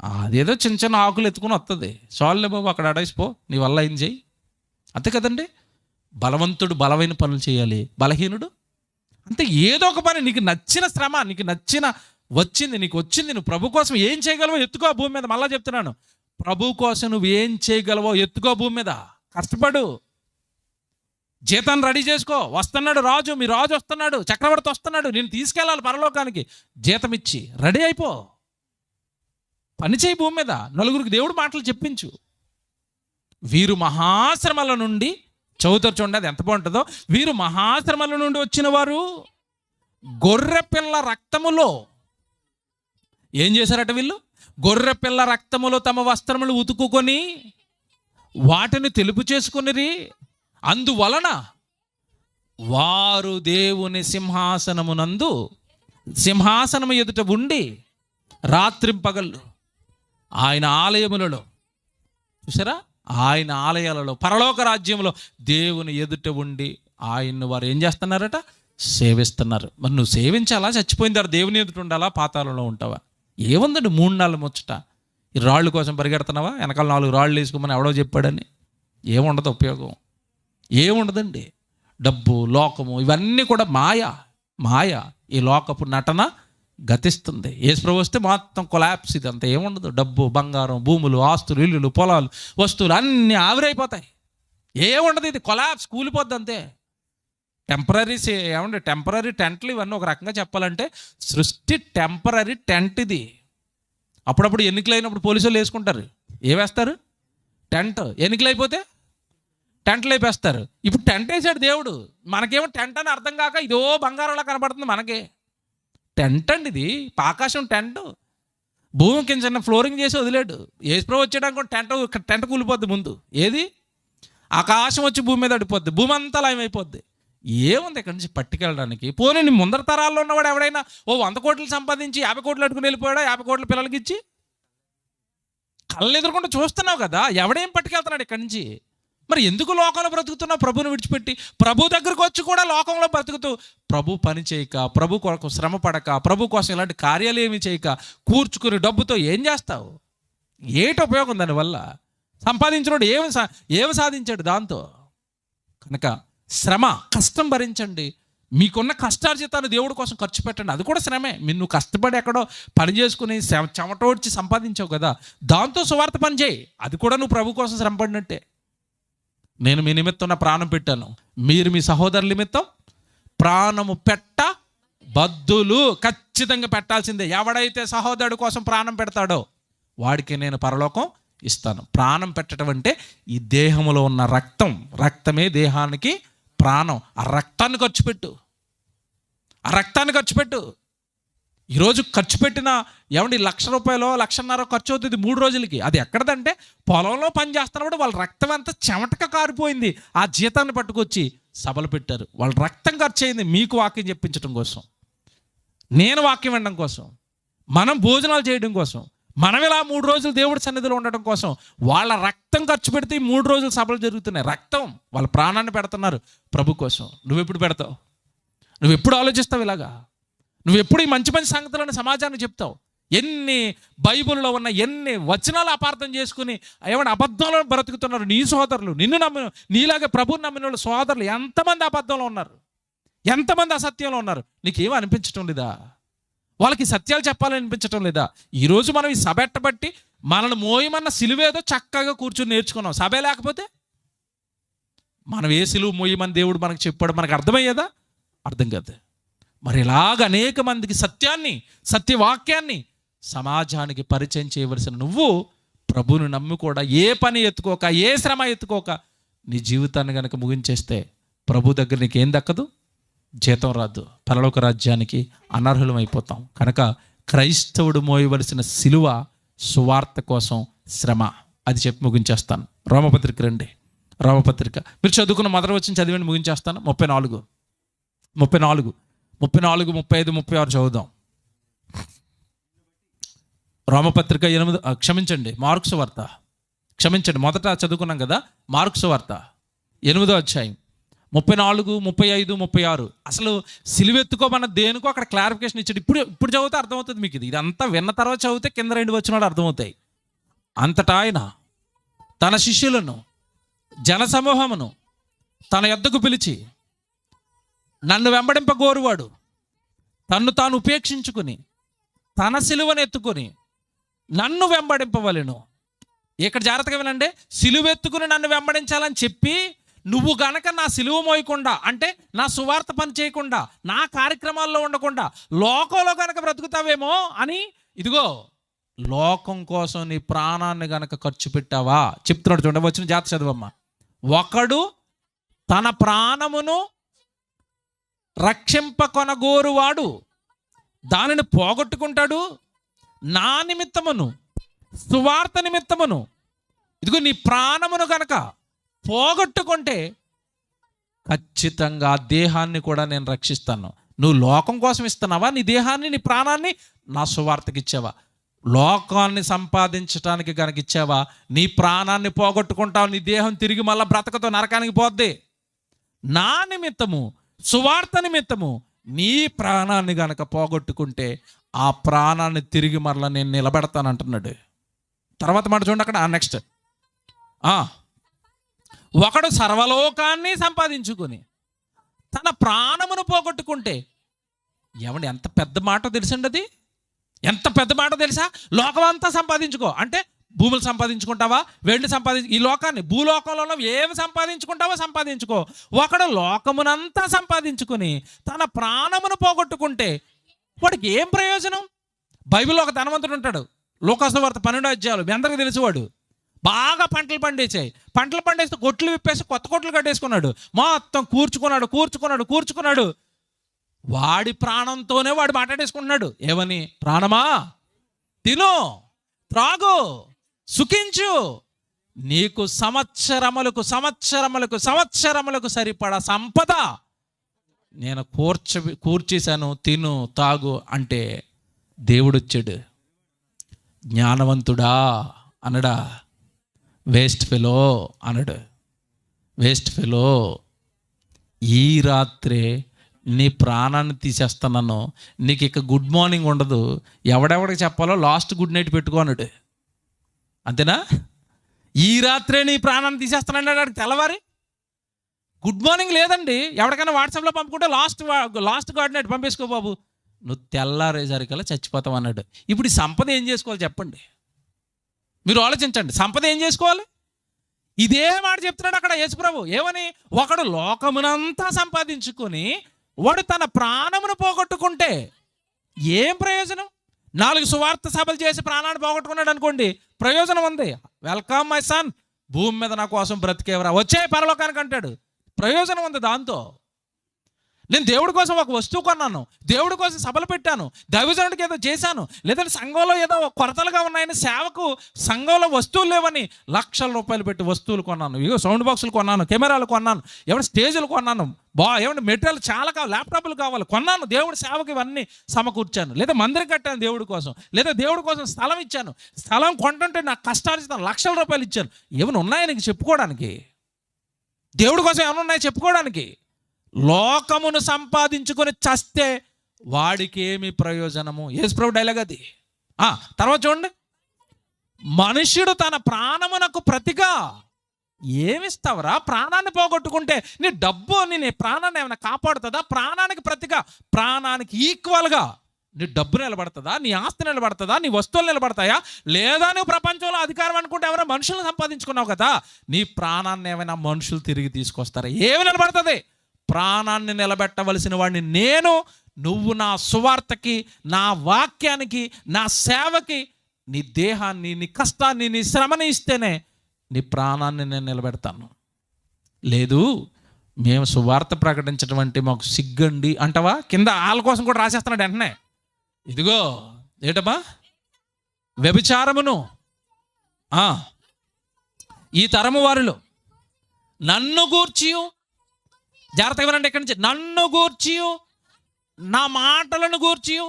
అదేదో చిన్న చిన్న ఆకులు ఎత్తుకుని వస్తుంది. చాలులే బాబు అక్కడ అడేసిపో, నీ వల్ల ఏం చేయి. అంతే కదండి. బలవంతుడు బలమైన పనులు చేయాలి, బలహీనుడు అంతే ఏదో ఒక పని. నీకు నచ్చిన శ్రమ, నీకు నచ్చిన నీకు వచ్చింది, నువ్వు ప్రభు కోసం ఏం చేయగలవో ఎత్తుకో భూమి మీద. మళ్ళా చెప్తున్నాను, ప్రభు కోసం నువ్వు ఏం చేయగలవో ఎత్తుకో భూమి మీద. కష్టపడు, జీతాన్ని రెడీ చేసుకో. వస్తున్నాడు రాజు, మీ రాజు వస్తున్నాడు, చక్రవర్తి వస్తున్నాడు, నేను తీసుకెళ్ళాలి పరలోకానికి. జీతం ఇచ్చి రెడీ అయిపో, పని చేయి భూమి మీద. నలుగురికి దేవుడు మాటలు చెప్పించు. వీరు మహాశ్రమల నుండి, చదువుతారు చూడండి అది ఎంత బాగుంటుందో. వీరు మహాశ్రమల నుండి వచ్చిన వారు గొర్రె పిల్ల రక్తములో ఏం చేశారట? వీళ్ళు గొర్రె పిల్ల రక్తములో తమ వస్త్రములు ఉతుకుకొని వాటిని తెలుపు చేసుకునిరి. అందువలన వారు దేవుని సింహాసనము ఎదుట ఉండి రాత్రింపగళ్ళు ఆయన ఆలయములలో, చూసారా, ఆయన ఆలయాలలో, పరలోక రాజ్యంలో దేవుని ఎదుట ఉండి ఆయన్ని వారు ఏం చేస్తున్నారట? సేవిస్తున్నారు. మరి నువ్వు సేవించాలా? చచ్చిపోయిన తర్వాత దేవుని ఎదుట ఉండాలా? పాతాళంలో ఉంటావా? ఏముందండి 3 నెలల ముచ్చట. ఈ రాళ్ళు కోసం పరిగెడుతున్నావా? వెనకాల 4 రాళ్ళు వేసుకోమని ఎవడో చెప్పాడని. ఏముండదు, ఉపయోగం ఏముండదండి. డబ్బు, లోకము ఇవన్నీ కూడా మాయ. ఈ లోకపు నటన గతిస్తుంది. యేసుప్రభు వస్తే మొత్తం కొలాప్స్. ఇదంతా ఏముండదు. డబ్బు, బంగారం, భూములు, ఆస్తులు, ఇల్లులు, పొలాలు, వస్తువులు అన్నీ ఆవిరైపోతాయి. ఏముండదు. ఇది కొలాప్స్, కూలిపోద్ది అంతే. టెంపరీ టెంట్లు ఇవన్నీ ఒక రకంగా చెప్పాలంటే సృష్టి టెంపరీ టెంట్. ఇది అప్పుడప్పుడు ఎన్నికలు అయినప్పుడు పోలీసు వాళ్ళు వేసుకుంటారు. వేస్తారు టెంట్. ఎన్నికలు అయిపోతే టెంట్లు వేపేస్తారు. ఇప్పుడు టెంట్ వేసాడు దేవుడు. మనకేమో టెంట్ అని అర్థం కాక ఇదో బంగారంలా కనబడుతుంది మనకి. టెంట్ అండి ఇది, ఆకాశం టెంట్. భూమి కింద చిన్న ఫ్లోరింగ్ చేసి వదిలేడు. యేసుప్రభు వచ్చేయడానికి టెంట్ కూలిపోద్ది ముందు. ఏది? ఆకాశం వచ్చి భూమి మీద అడిపోద్ది, భూమి అంతా లయమైపోద్ది. ఏముంది ఇక్కడి నుంచి పట్టుకెళ్ళడానికి? పోనీ నీ ముందర తరాల్లో ఉన్నవాడు ఎవడైనా 100 కోట్లు సంపాదించి 50 కోట్లు అట్టుకుని వెళ్ళిపోయాడా? 50 కోట్ల పిల్లలకి ఇచ్చి కళ్ళు ఎదురుకుండా చూస్తున్నావు కదా, ఎవడేం పట్టుకెళ్తున్నాడు ఇక్కడి నుంచి? మరి ఎందుకు లోకంలో బ్రతుకుతున్నావు ప్రభుని విడిచిపెట్టి? ప్రభు దగ్గరకు వచ్చి కూడా లోకంలో బ్రతుకుతూ ప్రభు పని చేయక, ప్రభు కొరకు శ్రమ పడక, ప్రభు కోసం ఇలాంటి కార్యాలు ఏమి చేయక కూర్చుకుని డబ్బుతో ఏం చేస్తావు? ఏటి ఉపయోగం దానివల్ల? సంపాదించినోడు ఏమి సాధించాడు దాంతో? కనుక శ్రమ, కష్టం భరించండి. మీకున్న కష్టార్జితాన్ని దేవుడి కోసం ఖర్చు పెట్టండి. అది కూడా శ్రమే. నువ్వు కష్టపడి ఎక్కడో పని చేసుకుని చెమటోడ్చి సంపాదించావు కదా, దాంతో సువార్త పని చేయి. అది కూడా నువ్వు ప్రభు కోసం శ్రమ పడినట్టే. నేను మీ నిమిత్తం నా ప్రాణం పెట్టాను, మీరు మీ సహోదరుల నిమిత్తం ప్రాణము పెట్ట బద్దులు. ఖచ్చితంగా పెట్టాల్సిందే. ఎవడైతే సహోదరుడు కోసం ప్రాణం పెడతాడో వాడికి నేను పరలోకం ఇస్తాను. ప్రాణం పెట్టడం అంటే ఈ దేహంలో ఉన్న రక్తమే దేహానికి ప్రాణం. ఆ రక్తాన్ని ఖర్చు పెట్టు, ఆ రక్తాన్ని ఖర్చు పెట్టు. ఈరోజు ఖర్చు పెట్టిన ఏమండి 1,00,000 రూపాయలు 1,50,000 ఖర్చు అవుతుంది 3 రోజులకి. అది ఎక్కడదంటే పొలంలో పని చేస్తున్నప్పుడు వాళ్ళ రక్తం అంతా చెమటక కారిపోయింది. ఆ జీతాన్ని పట్టుకొచ్చి సభలు పెట్టారు. వాళ్ళ రక్తం ఖర్చు అయింది మీకు వాక్యం చెప్పించడం కోసం, నేను వాక్యం వినడం కోసం, మనం భోజనాలు చేయడం కోసం, మనం ఇలా 3 రోజులు దేవుడి సన్నిధిలో ఉండడం కోసం వాళ్ళ రక్తం ఖర్చు పెడితే 3 రోజులు సభలు జరుగుతున్నాయి. రక్తం, వాళ్ళ ప్రాణాన్ని పెడుతున్నారు ప్రభు కోసం. నువ్వెప్పుడు పెడతావు? నువ్వెప్పుడు ఆలోచిస్తావు ఇలాగా? నువ్వెప్పుడు ఈ మంచి మంచి సంగతులను సమాజానికి చెప్తావు? ఎన్ని బైబిల్లో ఉన్న ఎన్ని వచనాలు అపార్థం చేసుకుని ఏమైనా అబద్ధాలను బ్రతుకుతున్నారు నీ సోదరులు. నిన్ను నమ్మిన, నీలాగే ప్రభుని నమ్మిన వాళ్ళు సోదరులు ఎంతమంది అబద్ధంలో ఉన్నారు, ఎంతమంది అసత్యంలో ఉన్నారు. నీకేమీ అనిపించటం లేదా? వాళ్ళకి సత్యాలు చెప్పాలని అనిపించటం లేదా? ఈరోజు మనం ఈ సభ ఎట్టబట్టి మనల్ని మోయమన్న సిలువేదో చక్కగా కూర్చొని నేర్చుకున్నాం. సభే లేకపోతే మనం ఏ సిలువు మోయమని దేవుడు మనకు చెప్పాడు మనకు అర్థమయ్యేదా? అర్థం కాదు. మరి ఇలాగ అనేక మందికి సత్యవాక్యాన్ని సమాజానికి పరిచయం చేయవలసిన నువ్వు ప్రభువుని నమ్మి కూడా ఏ పని ఎత్తుకోక, ఏ శ్రమ ఎత్తుకోక నీ జీవితాన్ని కనుక ముగించేస్తే ప్రభు దగ్గర నీకేం దక్కదు? జీతం రాదు, పరలోక రాజ్యానికి అనర్హులం అయిపోతాం. కనుక క్రైస్తవుడు మోయవలసిన సిలువ సువార్త కోసం శ్రమ. అది చెప్పి ముగించేస్తాను. రోమపత్రిక రండి. రోమపత్రిక మీరు చదువుకున్న మొదటి వచ్చిన చదివండి, ముగించేస్తాను. 34, 35, 36 చదువుదాం. రోమపత్రిక 8, మార్క్స్ వార్త, మొదట చదువుకున్నాం కదా, మార్క్స్ వార్త 8వ అధ్యాయం 34, 35, 36. అసలు సిలువెత్తుకోమన్న దేనికో అక్కడ క్లారిఫికేషన్ ఇచ్చాడు. ఇప్పుడు చదివితే అర్థమవుతుంది మీకు. ఇదంతా విన్న తర్వాత చదివితే కింద 2 వచనాలు అర్థమవుతాయి. అంతటా ఆయన తన శిష్యులను జనసమూహమును తన యొద్దకు పిలిచి, నన్ను వెంబడింపగోరువాడు తన్ను తాను ఉపేక్షించుకుని తన సిలువను ఎత్తుకొని నన్ను వెంబడింపవలెను. ఇక్కడ జాగ్రత్తగా వినండి. సిలువెత్తుకుని నన్ను వెంబడించాలని చెప్పి నువ్వు గనక నా సిలువ మోయకుండా, అంటే నా సువార్త పని చేయకుండా, నా కార్యక్రమాల్లో ఉండకుండా లోకంలో గనక బ్రతుకుతావేమో అని, ఇదిగో లోకం కోసం నీ ప్రాణాన్ని గనక ఖర్చు పెట్టావా చెప్తున్నాడు. చూడండి, వచ్చిన జాత చదువమ్మా. ఒకడు తన ప్రాణమును రక్షింపకొనగోరువాడు దానిని పోగొట్టుకుంటాడు. నా నిమిత్తమును, సువార్త నిమిత్తమును, ఇదిగో నీ ప్రాణమును గనక పోగొట్టుకుంటే ఖచ్చితంగా దేహాన్ని కూడా నేను రక్షిస్తాను. నువ్వు లోకం కోసం ఇస్తున్నావా నీ దేహాన్ని, నీ ప్రాణాన్ని? నా సువార్తకి ఇచ్చావా? లోకాన్ని సంపాదించడానికి కనుక ఇచ్చావా, నీ ప్రాణాన్ని పోగొట్టుకుంటావు. నీ దేహం తిరిగి మళ్ళీ బ్రతకతో నరకానికి పోద్ది. నా నిమిత్తము, సువార్త నిమిత్తము నీ ప్రాణాన్ని గనక పోగొట్టుకుంటే ఆ ప్రాణాన్ని తిరిగి మరలా నేను నిలబెడతాను అంటున్నాడు. తర్వాత మాట చూడండి అక్కడ, నెక్స్ట్. ఒకడు సర్వలోకాన్ని సంపాదించుకొని తన ప్రాణమును పోగొట్టుకుంటే, ఏమండి ఎంత పెద్ద మాట తెలుసండి అది? ఎంత పెద్ద మాట తెలుసా? లోకం అంతా సంపాదించుకో అంటే భూములు సంపాదించుకుంటావా, వెండి ఈ లోకాన్ని, భూలోకంలో ఏమి సంపాదించుకుంటావో సంపాదించుకో. ఒకడు లోకమునంతా సంపాదించుకుని తన ప్రాణమును పోగొట్టుకుంటే వాడికి ఏం ప్రయోజనం? బైబిల్లో ఒక ధనవంతుడు ఉంటాడు, లూకాసు వార్త 12వ అధ్యాయం మీ అందరికీ తెలిసివాడు. బాగా పంటలు పండేస్తే కొట్లు విప్పేసి కొత్త కొట్లు కట్టేసుకున్నాడు. మొత్తం కూర్చుకున్నాడు. వాడి ప్రాణంతోనే వాడు మాట్లాడేసుకుంటున్నాడు. ఏమని? ప్రాణమా తిను, త్రాగు, సుఖించు, నీకు సంవత్సరములకు సరిపడా సంపద నేను కూర్చేశాను, తిను తాగు అంటే దేవుడు వచ్చాడు. జ్ఞానవంతుడా అనడా? వేస్ట్ ఫెలో అనడు. వేస్ట్ ఫెలో, ఈ రాత్రే నీ ప్రాణాన్ని తీసేస్తున్నాను, నీకు ఇక గుడ్ మార్నింగ్ ఉండదు, ఎవడెవడికి చెప్పాలో లాస్ట్ గుడ్ నైట్ పెట్టుకో అన్నాడు. అంతేనా? ఈ రాత్రే నీ ప్రాణాన్ని తీసేస్తానన్నాడు. వాడికి తెల్లవారి గుడ్ మార్నింగ్ లేదండి. ఎవరికైనా వాట్సాప్లో పంపుకుంటే లాస్ట్ గుడ్ నైట్ పంపేసుకో బాబు, నువ్వు తెల్లారేసరికల్లా చచ్చిపోతావు అన్నాడు. ఇప్పుడు ఈ సంపద ఏం చేసుకోవాలి చెప్పండి? మీరు ఆలోచించండి. సంపద ఏం చేసుకోవాలి? ఇదే మాట చెప్తున్నాడు అక్కడ యేసుప్రభు. ఏమని? ఒకడు లోకమునంతా సంపాదించుకొని వాడు తన ప్రాణమును పోగొట్టుకుంటే ఏం ప్రయోజనం? 4 సువార్త సభలు చేసి ప్రాణాన్ని పోగొట్టుకున్నాడు అనుకోండి, ప్రయోజనం ఉంది. వెల్కమ్ మై సన్, భూమి మీద నా కోసం బ్రతికేవరా, వచ్చే పరలోకానికి అంటాడు. ప్రయోజనం ఉంది దాంతో. నేను దేవుడి కోసం ఒక వస్తువు కొన్నాను, దేవుడి కోసం సభలు పెట్టాను, దైవజనుడికి ఏదో చేశాను, లేదంటే సంఘంలో ఏదో కొరతలుగా ఉన్నాయని, సేవకు సంఘంలో వస్తువులు లేవని లక్షల రూపాయలు పెట్టి వస్తువులు కొన్నాను. ఇగో సౌండ్ బాక్సులు కొన్నాను, కెమెరాలు కొన్నాను, ఏమైనా స్టేజీలు కొన్నాను, ఏమైనా మెటీరియల్ చాలా కావాలి, ల్యాప్టాప్లు కావాలి, కొన్నాను. దేవుడి సేవకు ఇవన్నీ సమకూర్చాను. లేదా మందిరం కట్టాను దేవుడి కోసం, లేదా దేవుడి కోసం స్థలం ఇచ్చాను. స్థలం కొంటుంటే నాకు కష్టార్జితం లక్షల రూపాయలు ఇచ్చాను. ఏమైనా ఉన్నాయా నీకు చెప్పుకోవడానికి? దేవుడి కోసం ఏమైనా ఉన్నాయో చెప్పుకోవడానికి? లోకమును సంపాదించుకొని చస్తే వాడికి ఏమి ప్రయోజనము? యేసుప్రభు డైలాగ్ అది. తర్వాత చూడండి, మనుష్యుడు తన ప్రాణమునకు ప్రతిగా ఏమిస్తావరా? ప్రాణాన్ని పోగొట్టుకుంటే నీ డబ్బు నీ ప్రాణాన్ని ఏమైనా కాపాడుతుందా? ప్రాణానికి ప్రతిగా, ప్రాణానికి ఈక్వల్గా నీ డబ్బు నిలబడుతుందా? నీ ఆస్తి నిలబడుతుందా? నీ వస్తువులు నిలబడతాయా? లేదా నువ్వు ప్రపంచంలో అధికారం అనుకుంటే ఎవరో మనుషులను సంపాదించుకున్నావు కదా, నీ ప్రాణాన్ని ఏమైనా మనుషులు తిరిగి తీసుకొస్తారా? ఏమి నిలబడుతుంది? ప్రాణాన్ని నిలబెట్టవలసిన వాడిని నేను. నువ్వు నా సువార్తకి, నా వాక్యానికి, నా సేవకి నీ దేహాన్ని, నీ కష్టాన్ని, నీ శ్రమని ఇస్తేనే నీ ప్రాణాన్ని నేను నిలబెడతాను. లేదు మేము సువార్త ప్రకటించడం అంటే మాకు సిగ్గండి అంటావా? కింద వాళ్ళ కోసం కూడా రాసేస్తున్నాడు వెంటనే. ఇదిగో ఏటమ్మా, వ్యభిచారమును ఈ తరము వారిలో నన్ను గూర్చియు, జాగ్రత్తగా వినండి ఇక్కడి నుంచి, నన్ను గూర్చియు నా మాటలను గూర్చియు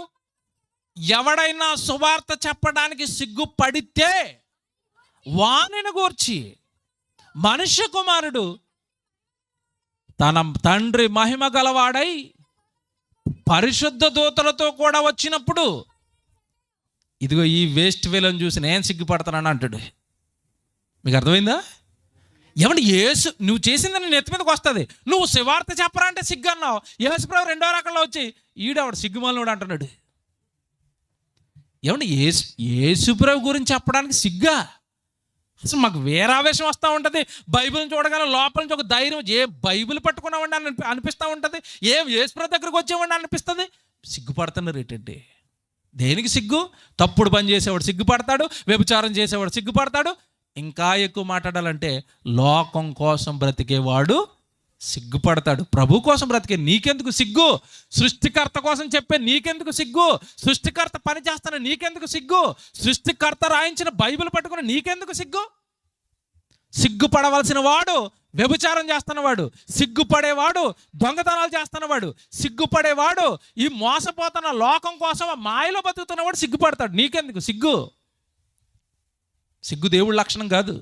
ఎవడైనా సువార్త చెప్పడానికి సిగ్గుపడితే వానిని గూర్చి మనుష్య కుమారుడు తన తండ్రి మహిమ గలవాడై పరిశుద్ధ దూతలతో కూడా వచ్చినప్పుడు, ఇదిగో ఈ వేస్ట్ వేలను చూసి నేను సిగ్గుపడతానని అంటాడు. మీకు అర్థమైందా? ఏమంటే యేసు నువ్వు చేసిందని నెత్తి మీదకి వస్తుంది. నువ్వు సువార్త చెప్పరా అంటే సిగ్గు అన్నావు. యేసుప్రభు 2వ రకంలో వచ్చి ఈడవాడు సిగ్గుమాలినోడు అంటున్నాడు. ఏమంటే యేసుప్రభు గురించి చెప్పడానికి సిగ్గా? అసలు మాకు వేరావేశం వస్తూ ఉంటుంది. బైబిల్ని చూడగానే లోపల నుంచి ఒక ధైర్యం, ఏ బైబిల్ పట్టుకున్నామండి అని అనిపిస్తూ ఉంటుంది, ఏం యేసుప్రభు దగ్గరికి వచ్చేవాడిని అనిపిస్తుంది. సిగ్గుపడుతున్నారు ఏంటంటే? దేనికి సిగ్గు? తప్పుడు పని చేసేవాడు సిగ్గుపడతాడు, వ్యభిచారం చేసేవాడు సిగ్గుపడతాడు. ఇంకా ఎక్కువ మాట్లాడాలంటే లోకం కోసం బ్రతికేవాడు సిగ్గుపడతాడు. ప్రభు కోసం బ్రతికే నీకెందుకు సిగ్గు? సృష్టికర్త కోసం చెప్పే నీకెందుకు సిగ్గు? సృష్టికర్త పని చేస్తాను నీకెందుకు సిగ్గు? సృష్టికర్త రాయించిన బైబిల్ పట్టుకుని నీకెందుకు సిగ్గు? సిగ్గుపడవలసిన వాడు వ్యభిచారం చేస్తున్నవాడు, సిగ్గుపడేవాడు దొంగతనాలు చేస్తున్నవాడు, సిగ్గుపడేవాడు ఈ మోసపోతున్న లోకం కోసం మాయలో బతుకుతున్నవాడు సిగ్గుపడతాడు. నీకెందుకు సిగ్గు? సిగ్గు దేవుడి లక్షణం కాదు.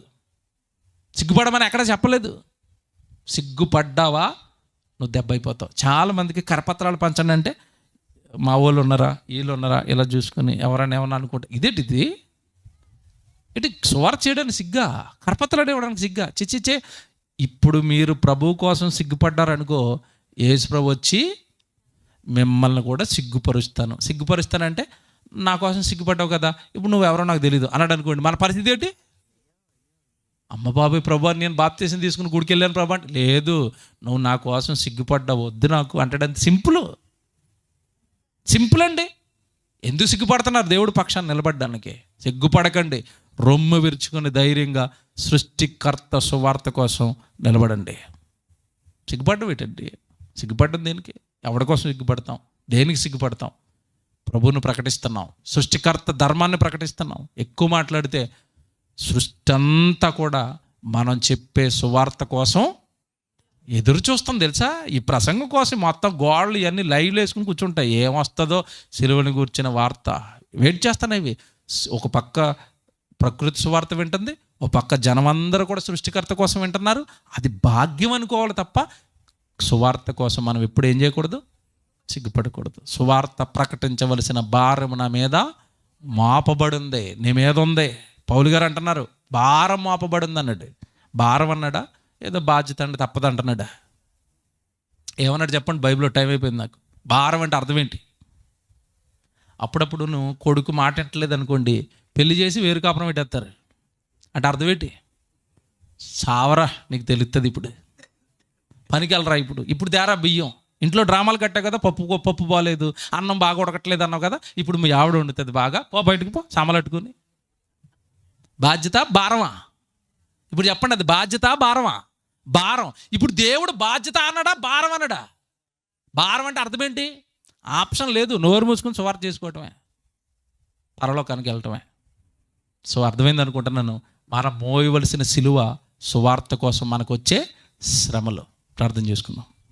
సిగ్గుపడమని ఎక్కడ చెప్పలేదు. సిగ్గుపడ్డావా నువ్వు దెబ్బ అయిపోతావు. చాలామందికి కరపత్రాలు పంచండి అంటే మా వాళ్ళు ఉన్నారా, వీళ్ళు ఉన్నారా, ఇలా చూసుకొని ఎవరైనా ఏమన్నా అనుకుంటా. ఇదేంటిది? ఇటు సువార్త చేయడానికి సిగ్గా, కరపత్రాలు ఇవ్వడానికి సిగ్గా? చిచ్చిచ్చే. ఇప్పుడు మీరు ప్రభు కోసం సిగ్గుపడ్డారనుకో, యేసు ప్రభు వచ్చి మిమ్మల్ని కూడా సిగ్గుపరుస్తానంటే నా కోసం సిగ్గుపడ్డావు కదా, ఇప్పుడు నువ్వు ఎవరో నాకు తెలీదు అన్నాడు అనుకోండి, మన పరిస్థితి ఏంటి? అమ్మ బాబాయ్ ప్రభు నేను బాప్తీసం తీసుకుని గుడికి వెళ్ళాను ప్రభు అంటే, లేదు నువ్వు నా కోసం సిగ్గుపడ్డావు, వద్దు నాకు అంటాడంత సింపుల్ అండి. ఎందుకు సిగ్గుపడుతున్నారు దేవుడి పక్షాన్ని నిలబడడానికి? సిగ్గుపడకండి, రొమ్ము విరుచుకొని ధైర్యంగా సృష్టికర్త సువార్త కోసం నిలబడండి. సిగ్గుపడ్డం ఏంటండి? సిగ్గుపడ్డం దేనికి? ఎవరి కోసం సిగ్గుపడతాం? దేనికి సిగ్గుపడతాం? ప్రభువును ప్రకటిస్తున్నాం, సృష్టికర్త ధర్మాన్ని ప్రకటిస్తున్నాం. ఎక్కువ మాట్లాడితే సృష్టి అంతా కూడా మనం చెప్పే సువార్త కోసం ఎదురు చూస్తాం తెలుసా. ఈ ప్రసంగం కోసం మొత్తం గోడలు ఇవన్నీ లైవ్లో వేసుకుని కూర్చుంటాయి. ఏమొస్తుందో సిలువని కూర్చిన వార్త వెయిట్ చేస్తున్నాయి. ఒక పక్క ప్రకృతి సువార్త వింటుంది, ఒక పక్క జనమందరూ కూడా సృష్టికర్త కోసం వింటున్నారు. అది భాగ్యం అనుకోవాలి తప్ప సువార్త కోసం మనం ఎప్పుడు ఏం చేయకూడదు? సిగ్గుపడకూడదు. సువార్త ప్రకటించవలసిన భారం నా మీద మోపబడింది, నీ మీద ఉంది. పౌలు గారు అంటున్నారు భారం మోపబడింది అన్నాడు. భారం అన్నాడా, ఏదో బాధ్యత అండి తప్పదు అంటున్నాడా? ఏమన్నాడు చెప్పండి? బైబిల్లో టైం అయిపోయింది నాకు. భారం అంటే అర్థం ఏంటి? అప్పుడప్పుడు నువ్వు కొడుకు మాట వింటలేదు అనుకోండి, పెళ్లి చేసి వేరు కాపురం పెట్టేస్తారు. అంటే అర్థం ఏంటి? సావరా, నీకు తెలుస్తుంది. ఇప్పుడు పనికి వెళ్ళరా, ఇప్పుడు తేరా బియ్యం. ఇంట్లో డ్రామాలు కట్టావు కదా, పప్పు బాగాలేదు, అన్నం బాగా ఉడకట్లేదు అన్నావు కదా, ఇప్పుడు మీ ఆవిడ వండుతుంది బాగా, బయటకు పో సామలట్టుకుని. బాధ్యత భారమా? ఇప్పుడు చెప్పండి, అది బాధ్యత భారమా? భారం. ఇప్పుడు దేవుడు బాధ్యత అన్నాడా, భారం అన్నాడా? భారం అంటే అర్థం ఏంటి? ఆప్షన్ లేదు, నోరు మూసుకొని సువార్త చేసుకోవటమే, పరలోకానికి వెళ్ళటమే. సో అర్థమైంది అనుకుంటున్నాను. మనం మోయవలసిన సిలువ సువార్త కోసం మనకు వచ్చే శ్రమలు. ప్రార్థన చేసుకుందాం.